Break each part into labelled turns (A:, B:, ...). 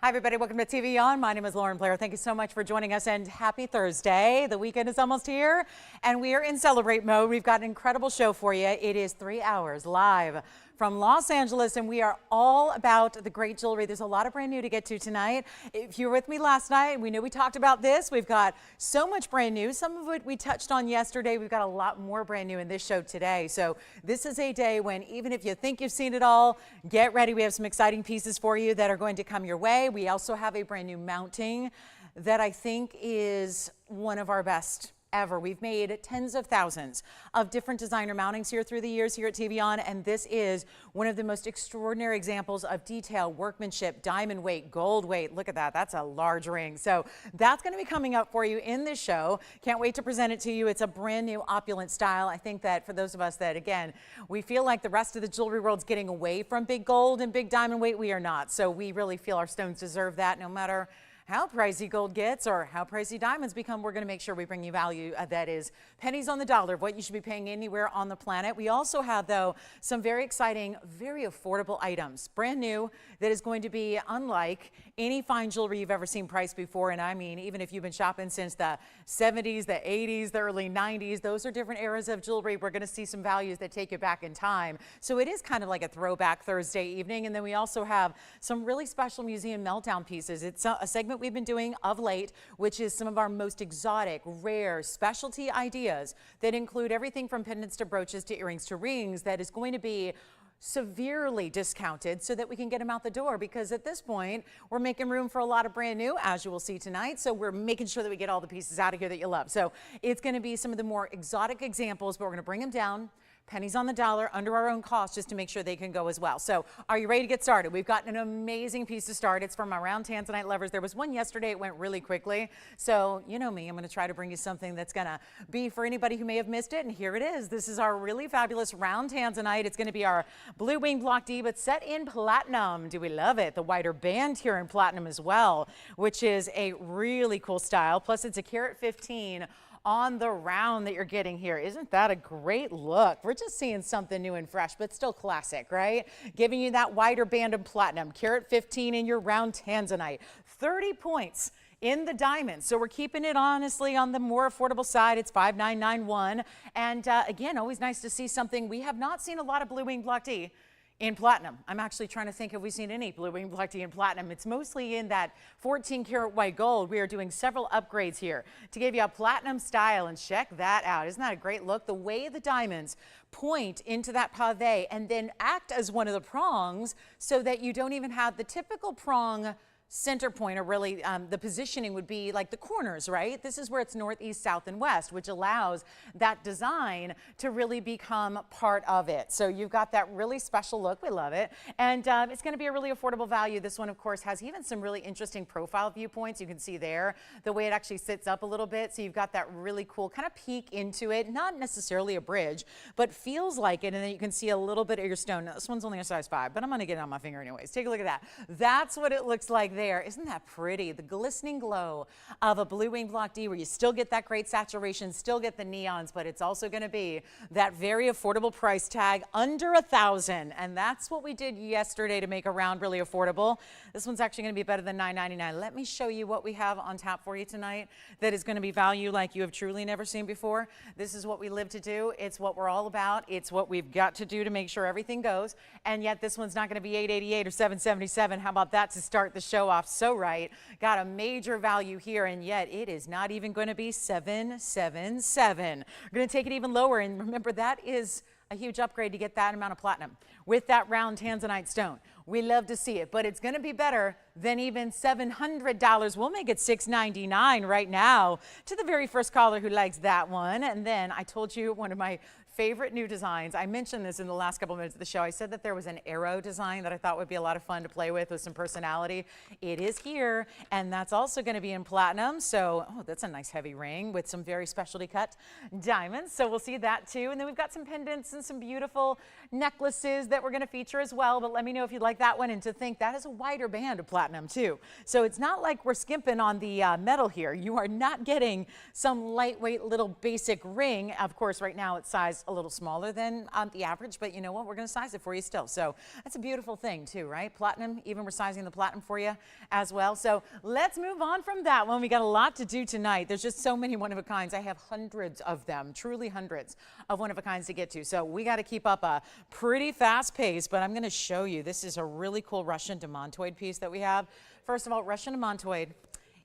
A: Hi, everybody. Welcome to TVON. My name is Blair. Thank you so much for joining us, and happy Thursday. The weekend is almost here, and we are in celebrate mode. We've got an incredible show for you. It is 3 hours live from Los Angeles, and we are all about the great jewelry. There's a lot of brand new to get to tonight. If you were with me last night, we knew we talked about this. We've got so much brand new. Some of it we touched on yesterday. We've got a lot more brand new in this show today. So this is a day when even if you think you've seen it all, get ready. We have some exciting pieces for you that are going to come your way. We also have a brand new mounting that I think is one of our best ever. We've made tens of thousands of different designer mountings here through the years here at TVON, and this is one of the most extraordinary examples of detail, workmanship, diamond weight, gold weight. Look at that. That's a large ring. So that's going to be coming up for you in this show. Can't wait to present it to you. It's a brand new opulent style. I think that for those of us that, again, we feel like the rest of the jewelry world's getting away from big gold and big diamond weight, we are not. So we really feel our stones deserve that, no matter how pricey gold gets or how pricey diamonds become. We're going to make sure we bring you value that is pennies on the dollar of what you should be paying anywhere on the planet. We also have, though, some very exciting, very affordable items, brand new, that is going to be unlike any fine jewelry you've ever seen priced before. And I mean, even if you've been shopping since the 70s, the 80s, the early 90s, those are different eras of jewelry. We're going to see some values that take you back in time. So it is kind of like a throwback Thursday evening. And then we also have some really special museum meltdown pieces. It's a segment we've been doing of late, which is some of our most exotic, rare, specialty ideas that include everything from pendants to brooches to earrings to rings that is going to be severely discounted so that we can get them out the door, because at this point we're making room for a lot of brand new, as you will see tonight. So we're making sure that we get all the pieces out of here that you love. So it's going to be some of the more exotic examples, but we're going to bring them down pennies on the dollar under our own cost just to make sure they can go as well. So are you ready to get started? We've got an amazing piece to start. It's from our round tanzanite lovers. There was one yesterday. It went really quickly. So you know me, I'm going to try to bring you something that's going to be for anybody who may have missed it. And here it is. This is our really fabulous round tanzanite. It's going to be our blue wing block D, but set in platinum. Do we love it? The wider band here in platinum as well, which is a really cool style. Plus it's a carat 15 on the round that you're getting here. Isn't that a great look? We're just seeing something new and fresh, but still classic, right? Giving you that wider band of platinum, carat 15 in your round tanzanite, 30 points in the diamond. So we're keeping it honestly on the more affordable side. It's $5,991. And again, always nice to see something. We have not seen a lot of blue wing block D in platinum. I'm actually trying to think, have we seen any blue wing block D in platinum? It's mostly in that 14 karat white gold. We are doing several upgrades here to give you a platinum style, and check that out. Isn't that a great look? The way the diamonds point into that pave and then act as one of the prongs so that you don't even have the typical prong center point, or really the positioning would be like the corners, right? This is where it's north, east, south, and west, which allows that design to really become part of it. So you've got that really special look. We love it. And it's going to be a really affordable value. This one, of course, has even some really interesting profile viewpoints. You can see there the way it actually sits up a little bit. So you've got that really cool kind of peek into it. Not necessarily a bridge, but feels like it. And then you can see a little bit of your stone. Now, this one's only a size 5, but I'm going to get it on my finger anyways. Take a look at that. That's what it looks like there. Isn't that pretty? The glistening glow of a blue wing block D, where you still get that great saturation, still get the neons, but it's also going to be that very affordable price tag, under $1,000. And that's what we did yesterday to make a round really affordable. This one's actually going to be better than $9.99. Let me show you what we have on tap for you tonight that is going to be value like you have truly never seen before. This is what we live to do. It's what we're all about. It's what we've got to do to make sure everything goes. And yet this one's not going to be $888 or $777. How about that to start the show off? So right, got a major value here, and yet it is not even going to be $777. We're going to take it even lower, and remember, that is a huge upgrade to get that amount of platinum with that round tanzanite stone. We love to see it, but it's going to be better than even $700. We'll make it $699 right now to the very first caller who likes that one. And then I told you one of my favorite new designs. I mentioned this in the last couple of minutes of the show. I said that there was an arrow design that I thought would be a lot of fun to play with some personality. It is here, and that's also going to be in platinum. So, oh, that's a nice heavy ring with some very specialty cut diamonds. So we'll see that too. And then we've got some pendants and some beautiful necklaces that we're going to feature as well. But let me know if you'd like that one, and to think that is a wider band of platinum too. So it's not like we're skimping on the metal here. You are not getting some lightweight little basic ring. Of course, right now it's size size a little smaller than the average, but you know what? We're going to size it for you still. So that's a beautiful thing too, right? Platinum, even we're sizing the platinum for you as well. So let's move on from that one. We got a lot to do tonight. There's just so many one-of-a-kinds. I have hundreds of them, truly hundreds of one-of-a-kinds to get to. So we got to keep up a pretty fast pace, but I'm going to show you. This is a really cool Russian demontoid piece that we have. First of all, Russian demontoid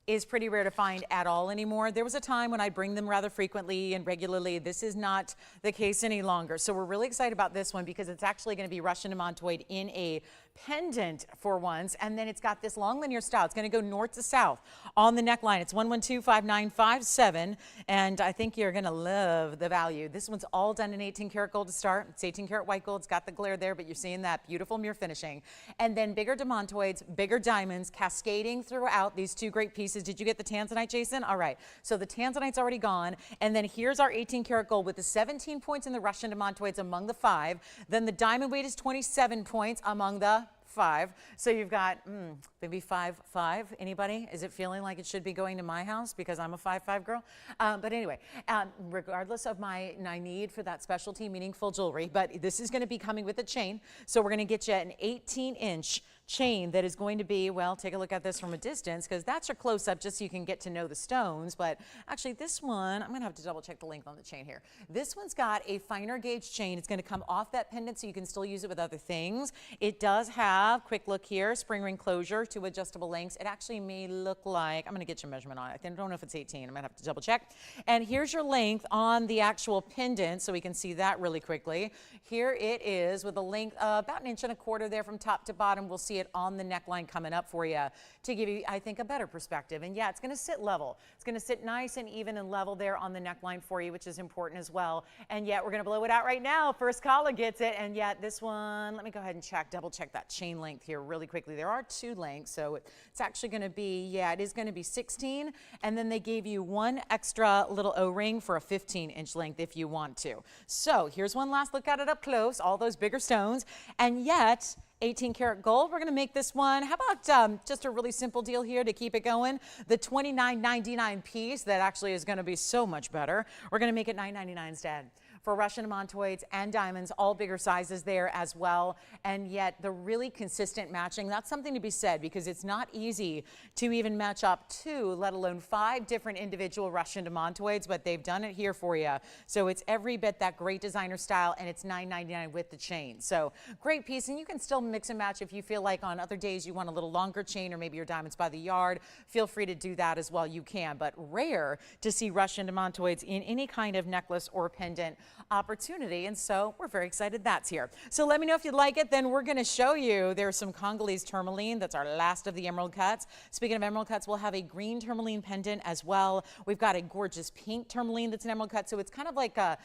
A: is pretty rare to find at all anymore. There was a time when I bring them rather frequently and regularly. This is not the case any longer. So we're really excited about this one because it's actually going to be Russian demontoid in a pendant for once, and then it's got this long linear style. It's going to go north to south on the neckline. It's 1125957, and I think you're going to love the value. This one's all done in 18 karat gold to start. It's 18 karat white gold. It's got the glare there, but you're seeing that beautiful mirror finishing. And then bigger demontoids, bigger diamonds cascading throughout these two great pieces. Did you get the tanzanite, Jason? All right. So the tanzanite's already gone, and then here's our 18 karat gold with the 17 points in the Russian demontoids among the 5. Then the diamond weight is 27 points among the 5. So you've got maybe 5-5. Anybody? Is it feeling like it should be going to my house because I'm a 5-5 girl? But anyway, regardless of my need for that specialty meaningful jewelry, but this is going to be coming with a chain. So we're going to get you an 18-inch chain that is going to be, well, take a look at this from a distance because that's your close-up just so you can get to know the stones. But actually this one, I'm going to have to double check the length on the chain here. This one's got a finer gauge chain. It's going to come off that pendant so you can still use it with other things. It does have, quick look here, spring ring closure, 2 adjustable lengths. It actually may look like, I'm going to get your measurement on it. I don't know if it's 18. I'm going to have to double check. And here's your length on the actual pendant so we can see that really quickly. Here it is with a length about 1.25 inches there from top to bottom. We'll see it on the neckline coming up for you to give you, I think, a better perspective. And yeah, it's going to sit level. It's going to sit nice and even and level there on the neckline for you, which is important as well. And yet we're going to blow it out right now. First caller gets it. And yet this one, let me go ahead and check, double check that chain length here really quickly. There are 2 lengths, so it's actually going to be, yeah, it is going to be 16. And then they gave you 1 extra little O-ring for a 15-inch length if you want to. So here's one last look at it up close, all those bigger stones. And yet 18 karat gold. We're going to make this one. How about just a really simple deal here to keep it going? The $29.99 piece that actually is going to be so much better. We're going to make it $9.99 instead. For Russian demontoids and diamonds, all bigger sizes there as well. And yet the really consistent matching, that's something to be said because it's not easy to even match up 2, let alone 5 different individual Russian demontoids, but they've done it here for you. So it's every bit that great designer style, and it's $9.99 with the chain. So great piece, and you can still mix and match if you feel like on other days you want a little longer chain or maybe your diamonds by the yard. Feel free to do that as well. You can, but rare to see Russian demontoids in any kind of necklace or pendant opportunity, and so we're very excited that's here. So let me know if you'd like it. Then we're going to show you there's some Congolese tourmaline. That's our last of the emerald cuts. Speaking of emerald cuts, we'll have a green tourmaline pendant as well. We've got a gorgeous pink tourmaline that's an emerald cut, so it's kind of like a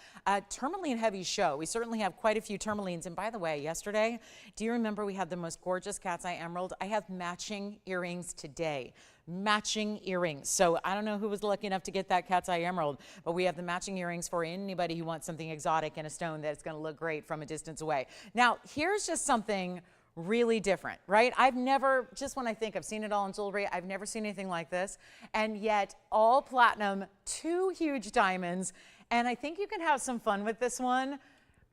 A: tourmaline heavy show. We certainly have quite a few tourmalines. And by the way, yesterday, do you remember we had the most gorgeous cat's eye emerald? I have matching earrings today. Matching earrings. So I don't know who was lucky enough to get that cat's eye emerald, but we have the matching earrings for anybody who wants something exotic in a stone that's going to look great from a distance away. Now, here's just something really different, right? I've never, just when I think I've seen it all in jewelry, I've never seen anything like this. And yet all platinum, 2 huge diamonds. And I think you can have some fun with this one.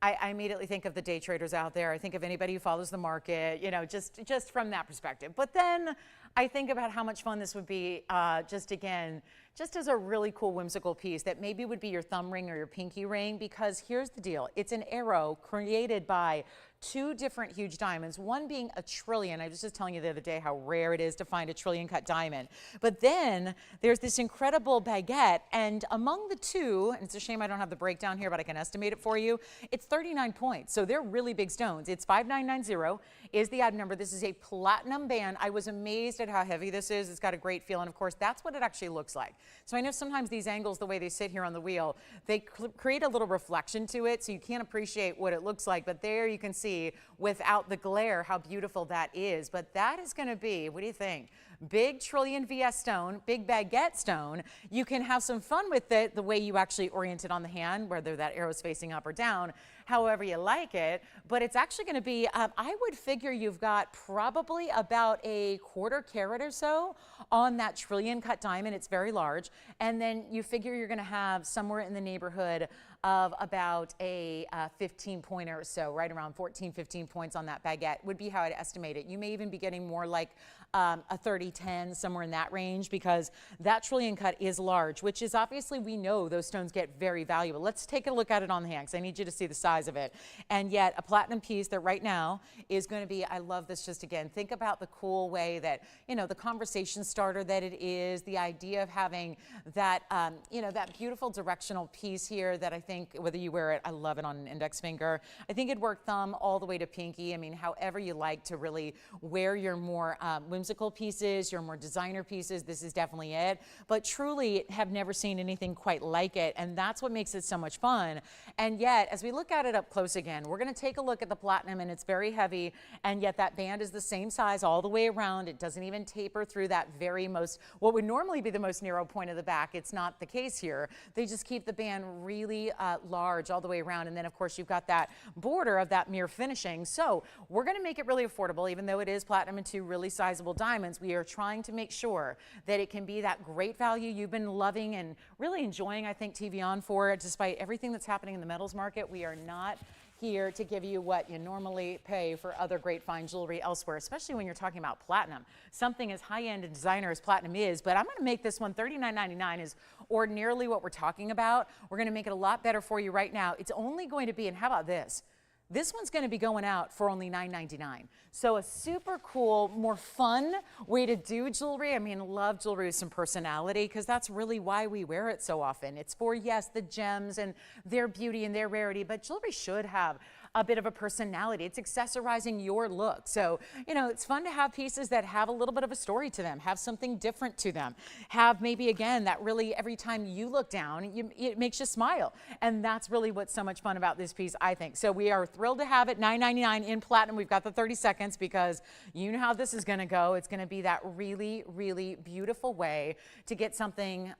A: I immediately think of the day traders out there. I think of anybody who follows the market, you know, just from that perspective. But then I think about how much fun this would be just as a really cool whimsical piece that maybe would be your thumb ring or your pinky ring, because here's the deal. It's an arrow created by 2 different huge diamonds, one being a trillion. I was just telling you the other day how rare it is to find a trillion cut diamond. But then there's this incredible baguette, and among the 2, and it's a shame I don't have the breakdown here, but I can estimate it for you, it's 39 points. So they're really big stones. It's 5990 is the item number. This is a platinum band. I was amazed at how heavy this is. It's got a great feel, and of course, that's what it actually looks like. So I know sometimes these angles, the way they sit here on the wheel, they create a little reflection to it, so you can't appreciate what it looks like, but there you can see without the glare how beautiful that is. But that is going to be, what do you think? Big trillion VS stone, big baguette stone. You can have some fun with it the way you actually orient it on the hand, whether that arrow's facing up or down, however you like it. But it's actually going to be, I would figure you've got probably about a 1/4 carat or so on that trillion cut diamond. It's very large. And then you figure you're going to have somewhere in the neighborhood of about a 15-pointer or so, right around 14, 15 points on that baguette would be how I'd estimate it. You may even be getting more like a 30-10, somewhere in that range, because that trillion cut is large, which is obviously, we know those stones get very valuable. Let's take a look at it on the hand, because I need you to see the size of it. And yet a platinum piece that right now is going to be, I love this, just again, think about the cool way that, you know, the conversation starter that it is, the idea of having that, you know, that beautiful directional piece here that I think, whether you wear it, I love it on an index finger. I think it'd work thumb all the way to pinky. I mean, however you like to really wear your more whimsical pieces, your more designer pieces, this is definitely it. But truly have never seen anything quite like it, and that's what makes it so much fun. And yet, as we look at it up close again, we're going to take a look at the platinum, and it's very heavy, and yet that band is the same size all the way around. It doesn't even taper through that very most, what would normally be the most narrow point of the back. It's not the case here. They just keep the band really large all the way around, and then of course you've got that border of that mirror finishing. So we're going to make it really affordable, even though it is platinum and two really sizable diamonds. We are trying to make sure that it can be that great value you've been loving and really enjoying, I think, TVON for. Despite everything that's happening in the metals market, we are not here to give you what you normally pay for other great fine jewelry elsewhere, especially when you're talking about platinum. Something as high-end and designer as platinum is, but I'm going to make this one $39.99 is ordinarily what we're talking about. We're going to make it a lot better for you right now. It's only going to be, and how about this? This one's going to be going out for only $9.99. So a super cool, more fun way to do jewelry. I mean, love jewelry with some personality, because that's really why we wear it so often. It's for, yes, the gems and their beauty and their rarity, but jewelry should have a bit of a personality. It's accessorizing your look. So, you know, it's fun to have pieces that have a little bit of a story to them, have something different to them, have maybe, again, that really every time you look down, it makes you smile. And that's really what's so much fun about this piece, I think. So we are thrilled to have it, $9.99 in platinum. We've got the 30 seconds because you know how this is going to go. It's going to be that really, really beautiful way to get something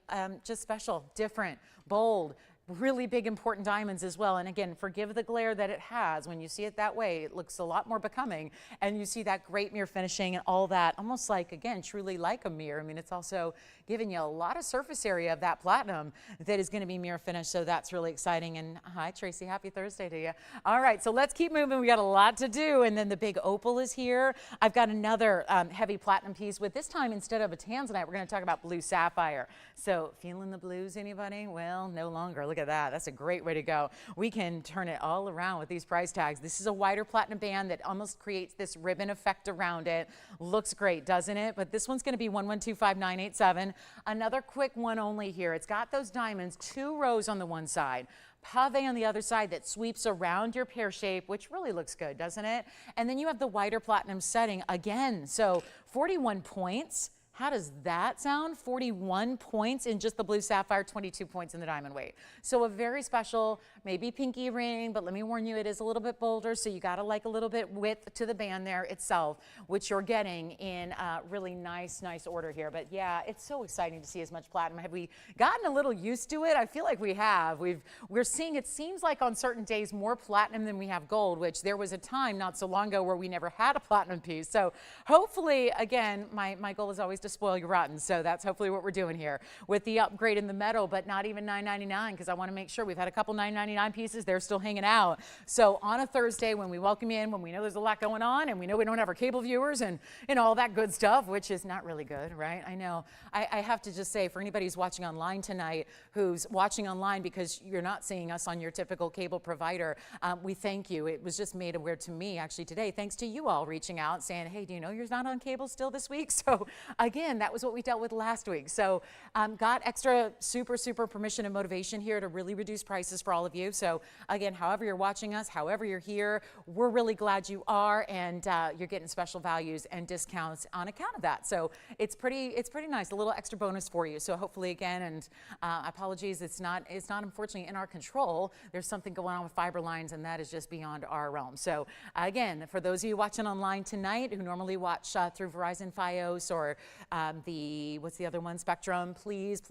A: just special, different, bold, really big, important diamonds as well. And again, forgive the glare that it has. When you see it that way, it looks a lot more becoming. And you see that great mirror finishing and all that, almost like, again, truly like a mirror. I mean, it's also giving you a lot of surface area of that platinum that is going to be mirror finished. So that's really exciting. And hi, Tracy, happy Thursday to you. All right, so let's keep moving. We got a lot to do. And then the big opal is here. I've got another heavy platinum piece with, this time, instead of a tanzanite, we're going to talk about blue sapphire. So feeling the blues, anybody? Well, no longer. Look at that. That's a great way to go. We can turn it all around with these price tags. This is a wider platinum band that almost creates this ribbon effect around it. Looks great, doesn't it? But this one's going to be 1125987. Another quick one only here. It's got those diamonds, 2 rows on the one side, pave on the other side that sweeps around your pear shape, which really looks good, doesn't it? And then you have the wider platinum setting again. So 41 points. How does that sound? 41 points in just the blue sapphire, 22 points in the diamond weight. So a very special, maybe pinky ring, but let me warn you, it is a little bit bolder, so you gotta like a little bit width to the band there itself, which you're getting in really nice order here. But yeah, it's so exciting to see as much platinum. Have we gotten a little used to it? I feel like we have. We're seeing, it seems like on certain days, more platinum than we have gold, which there was a time not so long ago where we never had a platinum piece. So hopefully, again, my goal is always to spoil you rotten. So that's hopefully what we're doing here with the upgrade in the metal, but not even $9.99, because I want to make sure we've had a couple $9.99 pieces. They're still hanging out. So on a Thursday, when we welcome you in, when we know there's a lot going on and we know we don't have our cable viewers and all that good stuff, which is not really good, right? I know. I have to just say, for anybody who's watching online tonight, who's watching online because you're not seeing us on your typical cable provider, we thank you. It was just made aware to me actually today, thanks to you all reaching out saying, hey, do you know you're not on cable still this week? So again, that was what we dealt with last week. So got extra super permission and motivation here to really reduce prices for all of you. So again, however you're watching us, however you're here, we're really glad you are, and you're getting special values and discounts on account of that. So it's pretty nice, a little extra bonus for you. So hopefully, again, and apologies, it's not unfortunately in our control. There's something going on with fiber lines, and that is just beyond our realm. So again, for those of you watching online tonight who normally watch through Verizon Fios or what's the other one, Spectrum, please,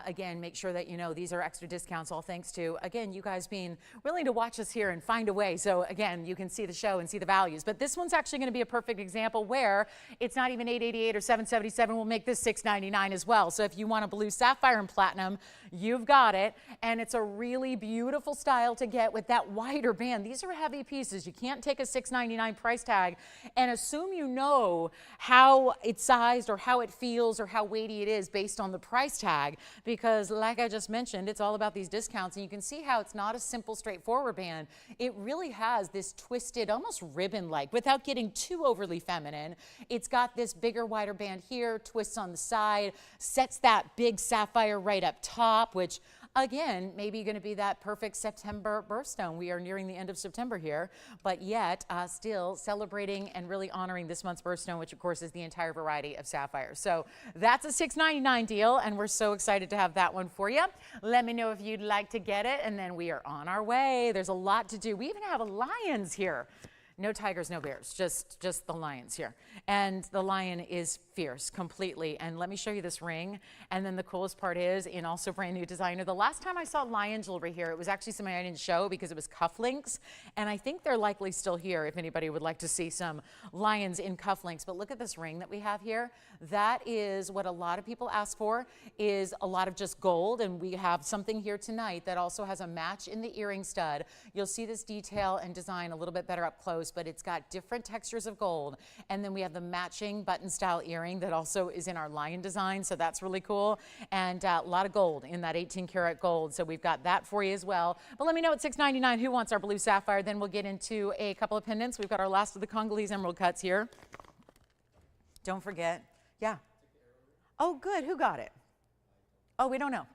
A: again, make sure that you know these are extra discounts, all thanks to to, again, you guys being willing to watch us here and find a way. So again, you can see the show and see the values. But this one's actually going to be a perfect example where it's not even $888 or $777. We'll make this $699 as well. So if you want a blue sapphire and platinum, you've got it. And it's a really beautiful style to get with that wider band. These are heavy pieces. You can't take a $699 price tag and assume you know how it's sized or how it feels or how weighty it is based on the price tag, because like I just mentioned, it's all about these discounts, and you can see how it's not a simple straightforward band. It really has this twisted, almost ribbon-like, without getting too overly feminine. It's got this bigger, wider band here, twists on the side, sets that big sapphire right up top, which again, maybe going to be that perfect September birthstone. We are nearing the end of September here, but yet still celebrating and really honoring this month's birthstone, which of course is the entire variety of sapphires. So that's a $699 deal, and we're so excited to have that one for you. Let me know if you'd like to get it, and then we are on our way. There's a lot to do. We even have lions here. No tigers, no bears, just the lions here. And the lion is fierce completely. And let me show you this ring. And then the coolest part is, in also brand new designer, the last time I saw lion jewelry here, it was actually something I didn't show because it was cufflinks. And I think they're likely still here if anybody would like to see some lions in cufflinks. But look at this ring that we have here. That is what a lot of people ask for, is a lot of just gold. And we have something here tonight that also has a match in the earring stud. You'll see this detail and design a little bit better up close, but it's got different textures of gold. And then we have the matching button style earring that also is in our lion design. So that's really cool. And a lot of gold in that 18 karat gold. So we've got that for you as well. But let me know at $699 who wants our blue sapphire. Then we'll get into a couple of pendants. We've got our last of the Congolese emerald cuts here. Don't forget. Yeah. Oh, good. Who got it? Oh, we don't know.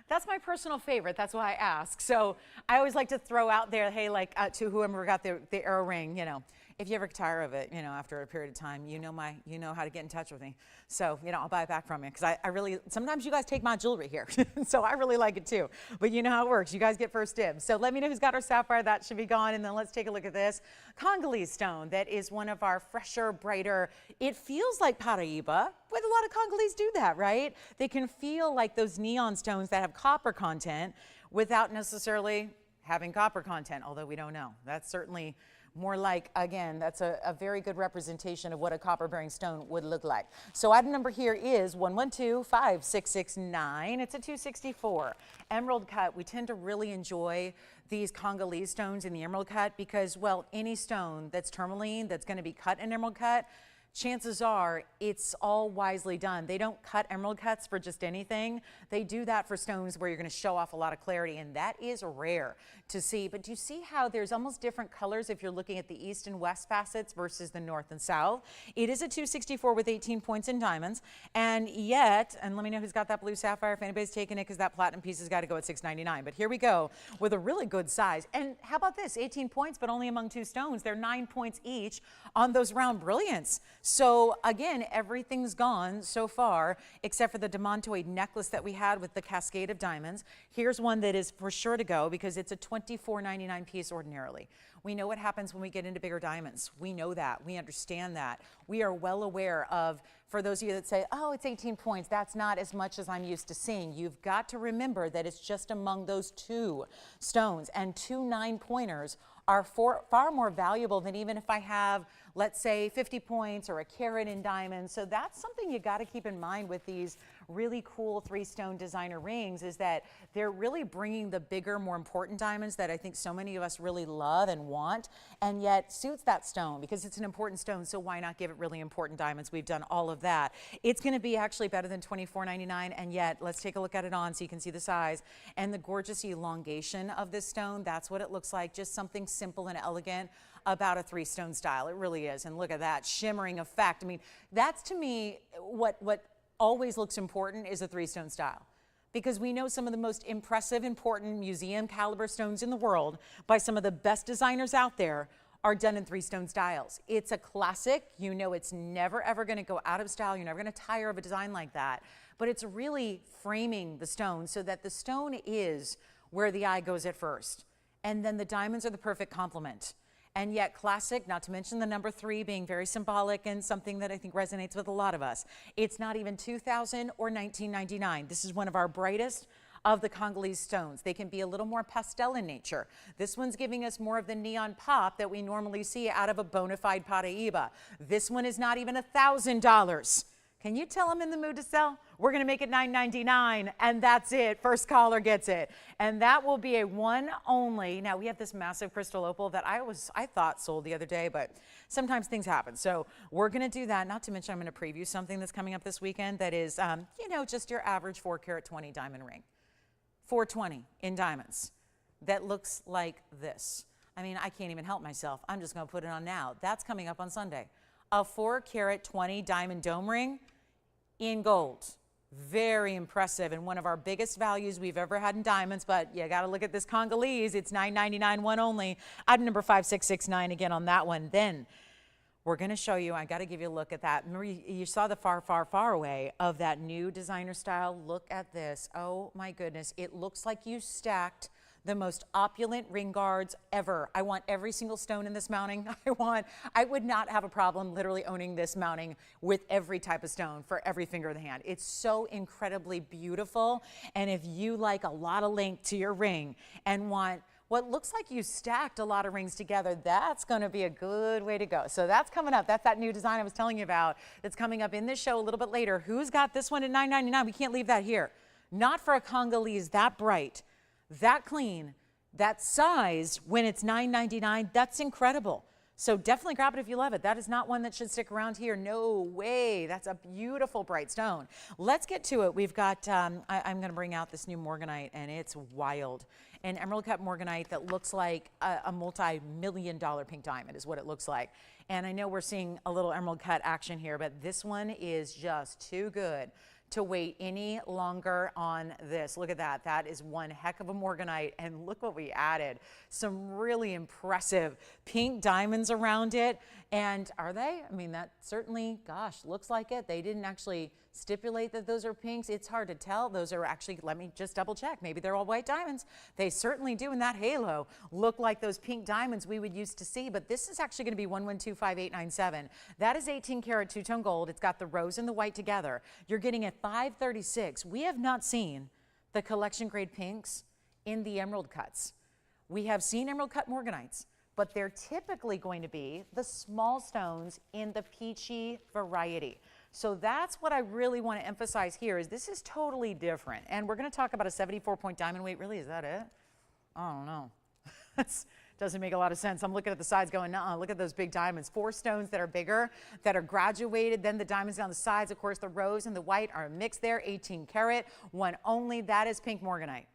A: That's my personal favorite. That's why I ask. So I always like to throw out there, hey, like to whoever got the arrow ring, you know, if you ever tire of it, you know, after a period of time, you know how to get in touch with me. So, you know, I'll buy it back from you, because I really, sometimes you guys take my jewelry here. So I really like it too. But you know how it works. You guys get first dibs. So let me know who's got our sapphire. That should be gone. And then let's take a look at this Congolese stone. That is one of our fresher, brighter, it feels like Paraíba, but a lot of Congolese do that, right? They can feel like those neon stones that have copper content without necessarily having copper content, although we don't know. That's certainly more like, again, that's a very good representation of what a copper-bearing stone would look like. So item number here is 11256669. It's a 264 emerald cut. We tend to really enjoy these Congolese stones in the emerald cut because, well, any stone that's tourmaline that's going to be cut in emerald cut, chances are it's all wisely done. They don't cut emerald cuts for just anything. They do that for stones where you're going to show off a lot of clarity, and that is rare to see. But do you see how there's almost different colors if you're looking at the east and west facets versus the north and south? It is a 264 with 18 points in diamonds, and yet, and let me know who's got that blue sapphire if anybody's taking it, because that platinum piece has got to go at $699. But here we go with a really good size. And how about this? 18 points, but only among two stones. They're 9 points each on those round brilliants. So again, everything's gone so far except for the demontoid necklace that we had with the cascade of diamonds. Here's one that is for sure to go because it's a $24.99 piece ordinarily. We know what happens when we get into bigger diamonds. We know that. We understand that. We are well aware of, for those of you that say, oh, it's 18 points, that's not as much as I'm used to seeing. You've got to remember that it's just among those two stones, and two 9-pointers are far more valuable than even if I have, let's say, 50 points or a carat in diamonds. So that's something you got to keep in mind with these really cool 3-stone designer rings, is that they're really bringing the bigger, more important diamonds that I think so many of us really love and want, and yet suits that stone because it's an important stone. So why not give it really important diamonds? We've done all of that. It's going to be actually better than $24.99, and yet let's take a look at it on so you can see the size and the gorgeous elongation of this stone. That's what it looks like. Just something simple and elegant about a 3-stone style. It really is. And look at that shimmering effect. I mean, that's to me what always looks important is a 3-stone style, because we know some of the most impressive, important museum caliber stones in the world by some of the best designers out there are done in 3-stone styles. It's a classic. You know it's never ever going to go out of style. You're never going to tire of a design like that. But it's really framing the stone so that the stone is where the eye goes at first. And then the diamonds are the perfect complement. And yet classic, not to mention the number 3 being very symbolic and something that I think resonates with a lot of us. It's not even $2,000 or $19.99. This is one of our brightest, of the Congolese stones. They can be a little more pastel in nature. This one's giving us more of the neon pop that we normally see out of a bona fide Paraíba. This one is not even $1,000. Can you tell I'm in the mood to sell? We're going to make it $9.99, and that's it. First caller gets it. And that will be a one only. Now, we have this massive crystal opal that I thought sold the other day, but sometimes things happen. So we're going to do that. Not to mention, I'm going to preview something that's coming up this weekend that is, you know, just your average 4 carat 20 diamond ring. 420 in diamonds. That looks like this. I mean, I can't even help myself. I'm just going to put it on now. That's coming up on Sunday. A 4 carat 20 diamond dome ring in gold. Very impressive, and one of our biggest values we've ever had in diamonds, but you got to look at this Congolese. It's $9.99, one only. Item number 5669 again on that one. Then we're going to show you, I got to give you a look at that. Remember, you saw the far, far, far away of that new designer style. Look at this. Oh my goodness. It looks like you stacked the most opulent ring guards ever. I want every single stone in this mounting. I would not have a problem literally owning this mounting with every type of stone for every finger of the hand. It's so incredibly beautiful. And if you like a lot of length to your ring and want what looks like you stacked a lot of rings together, that's going to be a good way to go. So that's coming up. That's that new design I was telling you about that's coming up in this show a little bit later. Who's got this one at $9.99? We can't leave that here. Not for a Congolese that bright, that clean, that size when it's $9.99. That's incredible. So definitely grab it if you love it. That is not one that should stick around here. No way. That's a beautiful bright stone. Let's get to it. We've got, I'm going to bring out this new morganite, and it's wild. An emerald cut morganite that looks like a multi-million-dollar pink diamond is what it looks like. And I know we're seeing a little emerald cut action here, but this one is just too good to wait any longer on this. Look at that. That is one heck of a morganite, and look what we added. Some really impressive pink diamonds around it. And are they? I mean, that certainly, gosh, looks like it. They didn't actually stipulate that those are pinks. It's hard to tell. Those are actually, let me just double check. Maybe they're all white diamonds. They certainly do in that halo look like those pink diamonds we would used to see, but this is actually going to be 1125,897. That is 18 karat two-tone gold. It's got the rose and the white together. You're getting a 536. We have not seen the collection grade pinks in the emerald cuts. We have seen emerald cut morganites, but they're typically going to be the small stones in the peachy variety. So that's what I really want to emphasize here is this is totally different. And we're going to talk about a 74-point diamond weight. Really, is that it? I don't know. That doesn't make a lot of sense. I'm looking at the sides going, nuh-uh, look at those big diamonds. 4 stones that are bigger, that are graduated. Then the diamonds down the sides. Of course, the rose and the white are mixed there. 18 karat, one only. That is pink morganite.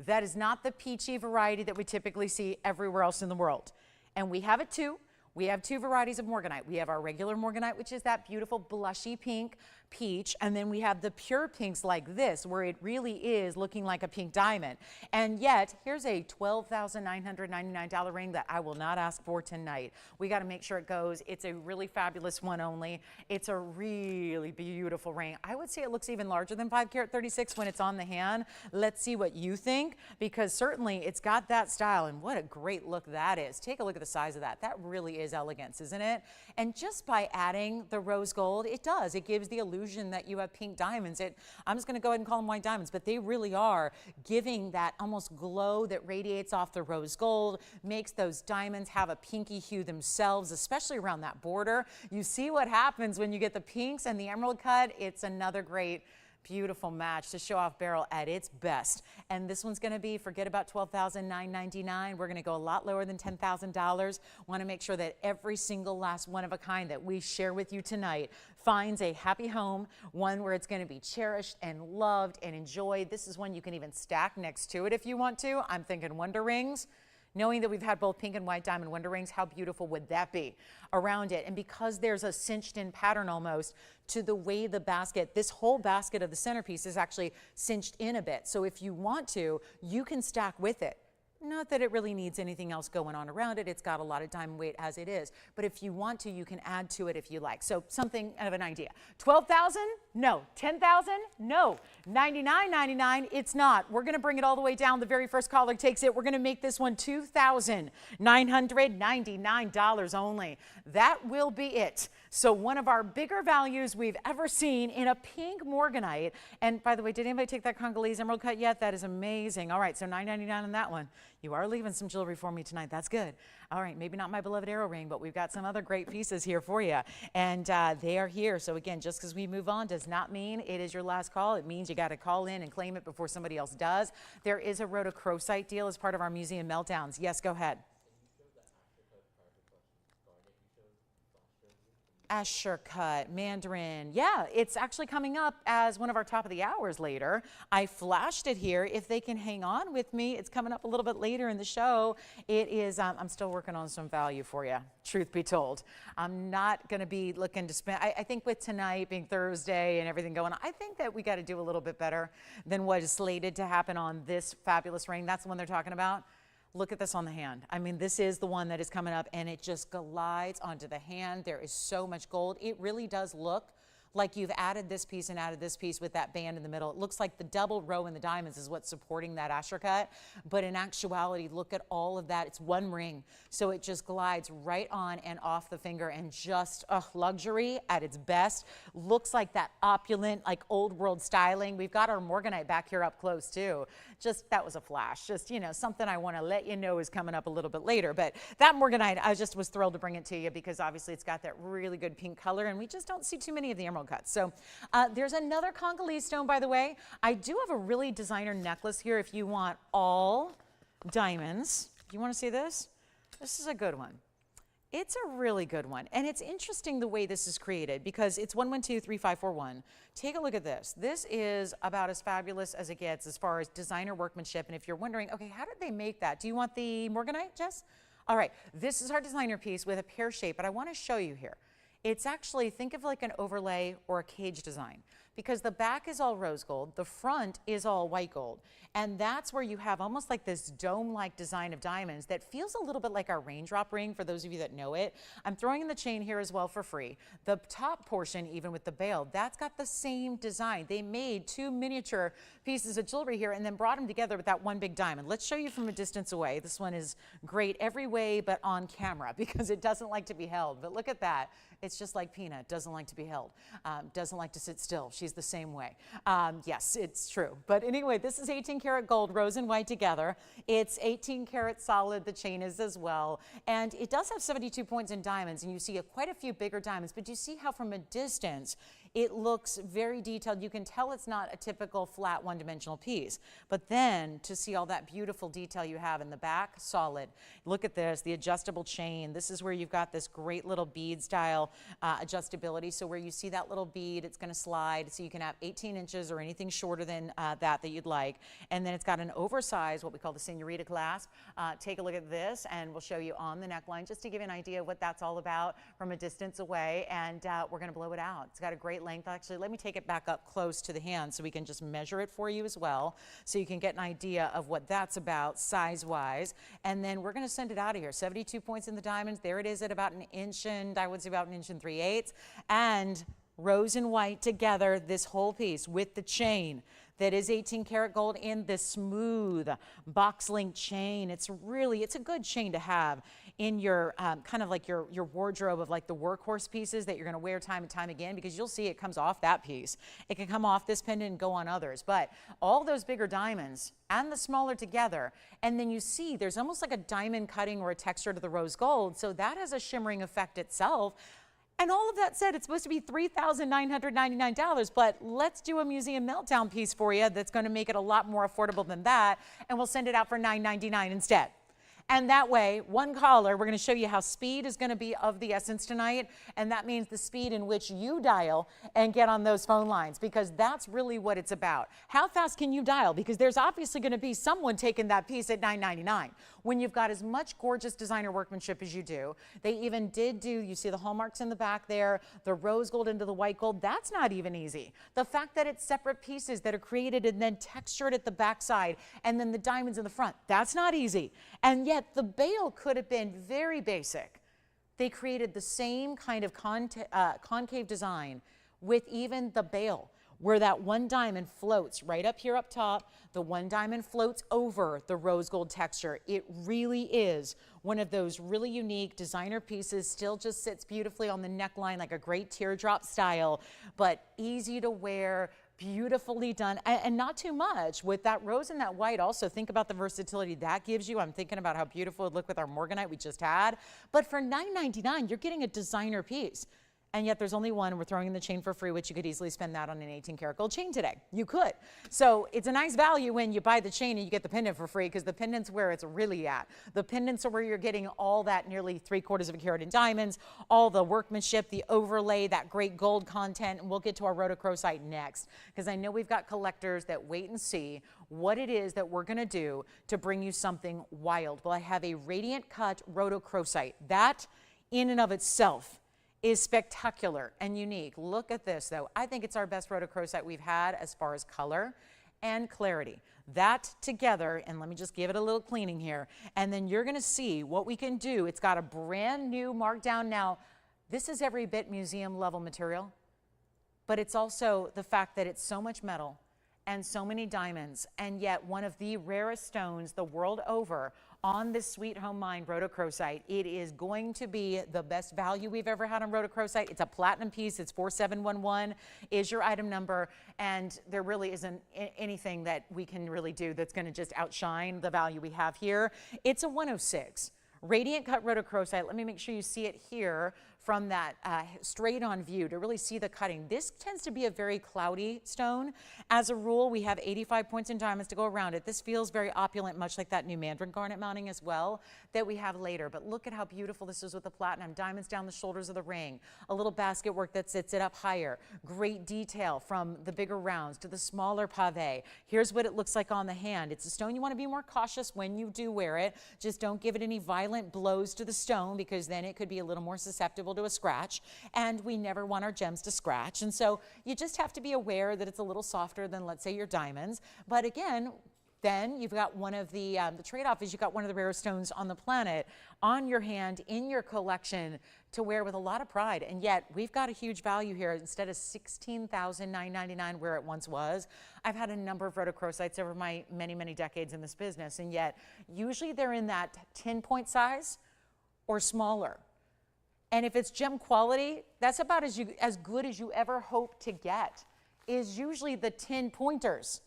A: That is not the peachy variety that we typically see everywhere else in the world. And we have it too. We have 2 varieties of morganite. We have our regular morganite, which is that beautiful blushy pink peach, and then we have the pure pinks like this, where it really is looking like a pink diamond. And yet, here's a $12,999 ring that I will not ask for tonight. We got to make sure it goes. It's a really fabulous one only. It's a really beautiful ring. I would say it looks even larger than 5 karat 36 when it's on the hand. Let's see what you think, because certainly it's got that style, and what a great look that is. Take a look at the size of that. That really is elegance, isn't it? And just by adding the rose gold, it does. It gives the illusion that you have pink diamonds. I'm just going to go ahead and call them white diamonds, but they really are giving that almost glow that radiates off the rose gold, makes those diamonds have a pinky hue themselves, especially around that border. You see what happens when you get the pinks and the emerald cut. It's another great beautiful match to show off Beryl at its best. And this one's going to be, forget about $12,999. We're going to go a lot lower than $10,000. Want to make sure that every single last one of a kind that we share with you tonight finds a happy home, one where it's going to be cherished and loved and enjoyed. This is one you can even stack next to it if you want to. I'm thinking Wonder Rings. Knowing that we've had both pink and white diamond Wonder Rings, how beautiful would that be around it? And because there's a cinched in pattern almost to the way the basket, this whole basket of the centerpiece is actually cinched in a bit. So if you want to, you can stack with it. Not that it really needs anything else going on around it. It's got a lot of diamond weight as it is. But if you want to, you can add to it if you like. So something of an idea. $12,000? No. 10,000? No. $99.99? It's not. We're going to bring it all the way down. The very first caller takes it. We're going to make this one $2,999 only. That will be it. So one of our bigger values we've ever seen in a pink morganite. And by the way, did anybody take that Congolese emerald cut yet? That is amazing. All right, so $9.99 on that one. You are leaving some jewelry for me tonight. That's good. All right, maybe not my beloved arrow ring, but we've got some other great pieces here for you. And they are here. So again, just because we move on does not mean it is your last call. It means you got to call in and claim it before somebody else does. There is a rhodochrosite deal as part of our museum meltdowns. Yes, go ahead. Asher cut, Mandarin. Yeah, it's actually coming up as one of our top of the hours later. I flashed it here. If they can hang on with me, it's coming up a little bit later in the show. It is, I'm still working on some value for you, truth be told. I'm not going to be looking to spend, I think with tonight being Thursday and everything going on, I think that we got to do a little bit better than what is slated to happen on this fabulous ring. That's the one they're talking about. Look at this on the hand. I mean, this is the one that is coming up, and it just glides onto the hand. There is so much gold. It really does look like you've added this piece and added this piece with that band in the middle. It looks like the double row in the diamonds is what's supporting that Asher cut. But in actuality, look at all of that. It's one ring. So it just glides right on and off the finger, and just luxury at its best. Looks like that opulent, like old world styling. We've got our morganite back here up close too. Just, that was a flash. Just, you know, something I want to let you know is coming up a little bit later. But that morganite, I just was thrilled to bring it to you because obviously it's got that really good pink color, and we just don't see too many of the emerald cuts. So there's another Congolese stone, by the way. I do have a really designer necklace here if you want all diamonds. You want to see this? This is a good one. It's a really good one. And it's interesting the way this is created because it's 1123541. Take a look at this. This is about as fabulous as it gets as far as designer workmanship. And if you're wondering, okay, how did they make that? Do you want the morganite, Jess? All right, this is our designer piece with a pear shape, but I want to show you here. It's actually, think of like an overlay or a cage design, because the back is all rose gold, the front is all white gold. And that's where you have almost like this dome-like design of diamonds that feels a little bit like our raindrop ring, for those of you that know it. I'm throwing in the chain here as well for free. The top portion, even with the bail, that's got the same design. They made two miniature pieces of jewelry here and then brought them together with that one big diamond. Let's show you from a distance away. This one is great every way but on camera because it doesn't like to be held. But look at that. It's just like Peanut, doesn't like to be held, doesn't like to sit still. She's the same way. Yes, it's true. But anyway, this is 18 karat gold, rose and white together. It's 18 karat solid, the chain is as well. And it does have 72 points in diamonds, and you see quite a few bigger diamonds, but you see how from a distance, it looks very detailed. You can tell it's not a typical flat one-dimensional piece. But then to see all that beautiful detail you have in the back, solid. Look at this, the adjustable chain. This is where you've got this great little bead style adjustability. So where you see that little bead, it's going to slide. So you can have 18 inches or anything shorter than that you'd like. And then it's got an oversized, what we call the senorita clasp. Take a look at this, and we'll show you on the neckline just to give you an idea of what that's all about from a distance away. And we're going to blow it out. It's got a great length. Actually, let me take it back up close to the hand so we can just measure it for you as well, so you can get an idea of what that's about size-wise. And then we're going to send it out of here. 72 points in the diamonds. There it is at about 1 inch and I would say about 1 3/8 inches. And rose and white together, this whole piece with the chain that is 18 karat gold in this smooth box link chain. It's a good chain to have in your kind of like your wardrobe of like the workhorse pieces that you're going to wear time and time again, because you'll see it comes off that piece. It can come off this pendant and go on others. But all those bigger diamonds and the smaller together, and then you see there's almost like a diamond cutting or a texture to the rose gold. So that has a shimmering effect itself. And all of that said, it's supposed to be $3,999, but let's do a museum meltdown piece for you that's going to make it a lot more affordable than that, and we'll send it out for $9.99 instead. And that way, one caller, we're going to show you how speed is going to be of the essence tonight, and that means the speed in which you dial and get on those phone lines, because that's really what it's about. How fast can you dial? Because there's obviously going to be someone taking that piece at $9.99. When you've got as much gorgeous designer workmanship as you do, they even did do, you see the hallmarks in the back there, the rose gold into the white gold, that's not even easy. The fact that it's separate pieces that are created and then textured at the backside, and then the diamonds in the front, that's not easy. And yet the bail could have been very basic. They created the same kind of concave design with even the bail, where that one diamond floats right up here up top. The one diamond floats over the rose gold texture. It really is one of those really unique designer pieces. Still just sits beautifully on the neckline like a great teardrop style, but easy to wear, beautifully done, and not too much. With that rose and that white, also think about the versatility that gives you. I'm thinking about how beautiful it would look with our morganite we just had. But for $9.99, you're getting a designer piece. And yet there's only one, and we're throwing in the chain for free, which you could easily spend that on an 18-karat gold chain today. You could. So it's a nice value when you buy the chain and you get the pendant for free, because the pendant's where it's really at. The pendants are where you're getting all that nearly 3/4 of a carat in diamonds, all the workmanship, the overlay, that great gold content. And we'll get to our rhodochrosite next, because I know we've got collectors that wait and see what it is that we're going to do to bring you something wild. Well, I have a radiant cut rhodochrosite. That in and of itself is spectacular and unique. Look at this though. I think it's our best rhodochrosite we've had as far as color and clarity. That together, and let me just give it a little cleaning here, and then you're gonna see what we can do. It's got a brand new markdown now. This is every bit museum level material, but it's also the fact that it's so much metal and so many diamonds, and yet one of the rarest stones the world over on this Sweet Home Mine rhodochrosite. It is going to be the best value we've ever had on rhodochrosite. It's a platinum piece. It's 4711 is your item number, and there really isn't anything that we can really do that's going to just outshine the value we have here. It's a 106. Radiant cut rhodochrosite. Let me make sure you see it here from that straight on view to really see the cutting. This tends to be a very cloudy stone. As a rule, we have 85 points in diamonds to go around it. This feels very opulent, much like that new mandarin garnet mounting as well that we have later. But look at how beautiful this is with the platinum. Diamonds down the shoulders of the ring. A little basket work that sits it up higher. Great detail from the bigger rounds to the smaller pave. Here's what it looks like on the hand. It's a stone you want to be more cautious when you do wear it. Just don't give it any violent blows to the stone, because then it could be a little more susceptible to a scratch, and we never want our gems to scratch. And so you just have to be aware that it's a little softer than, let's say, your diamonds. But again, then you've got one of the trade-off is you've got one of the rarest stones on the planet on your hand in your collection to wear with a lot of pride. And yet we've got a huge value here. Instead of $16,999 where it once was, I've had a number of rhodochrosites over my many, many decades in this business, and yet usually they're in that 10-point size or smaller. And if it's gem quality, that's about as good as you ever hope to get, is usually the 10-pointers.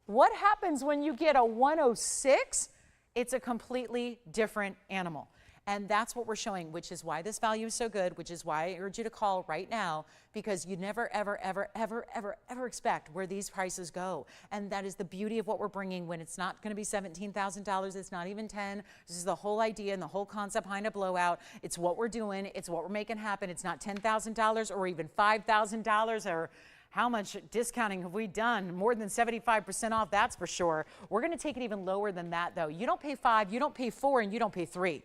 A: What happens when you get a 106? It's a completely different animal. And that's what we're showing, which is why this value is so good, which is why I urge you to call right now, because you never, ever, ever, ever, ever, ever expect where these prices go. And that is the beauty of what we're bringing when it's not going to be $17,000. It's not even 10. This is the whole idea and the whole concept behind a blowout. It's what we're doing. It's what we're making happen. It's not $10,000 or even $5,000 or how much discounting have we done? More than 75% off, that's for sure. We're going to take it even lower than that, though. You don't pay 5, you don't pay 4, and you don't pay 3.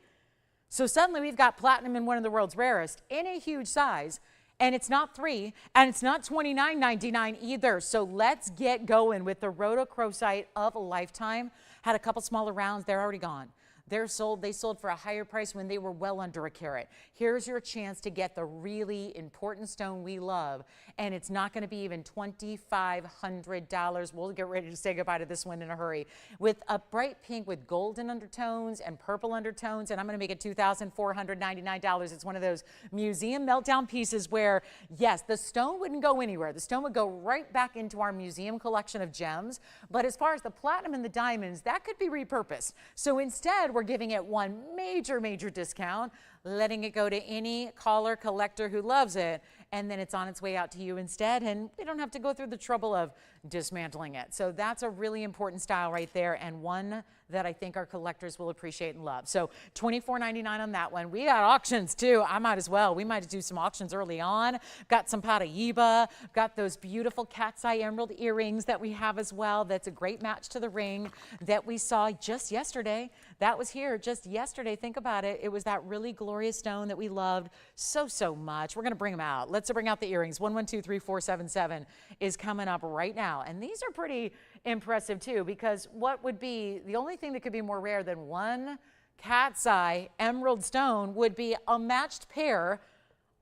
A: So suddenly we've got platinum in one of the world's rarest in a huge size, and it's not 3, and it's not $29.99 either. So let's get going with the rhodochrosite of a lifetime. Had a couple smaller rounds, they're already gone. They sold for a higher price when they were well under a carat. Here's your chance to get the really important stone we love, and it's not going to be even $2,500. We'll get ready to say goodbye to this one in a hurry. With a bright pink with golden undertones and purple undertones, and I'm going to make it $2,499. It's one of those museum meltdown pieces where, yes, the stone wouldn't go anywhere. The stone would go right back into our museum collection of gems, but as far as the platinum and the diamonds, that could be repurposed. So instead, we're giving it one major, major discount, letting it go to any caller, collector who loves it, and then it's on its way out to you instead, and we don't have to go through the trouble of dismantling it. So that's a really important style right there, and one that I think our collectors will appreciate and love. So $24.99 on that one. We got auctions too. I might as well. We might do some auctions early on. Got some Paraíba. Got those beautiful cat's eye emerald earrings that we have as well. That's a great match to the ring that we saw just yesterday. That was here just yesterday. Think about it. It was that really glorious stone that we loved so, so much. We're going to bring them out. Let's bring out the earrings. 1123-477 is coming up right now. And these are pretty impressive too, because what would be the only thing that could be more rare than one cat's eye emerald stone would be a matched pair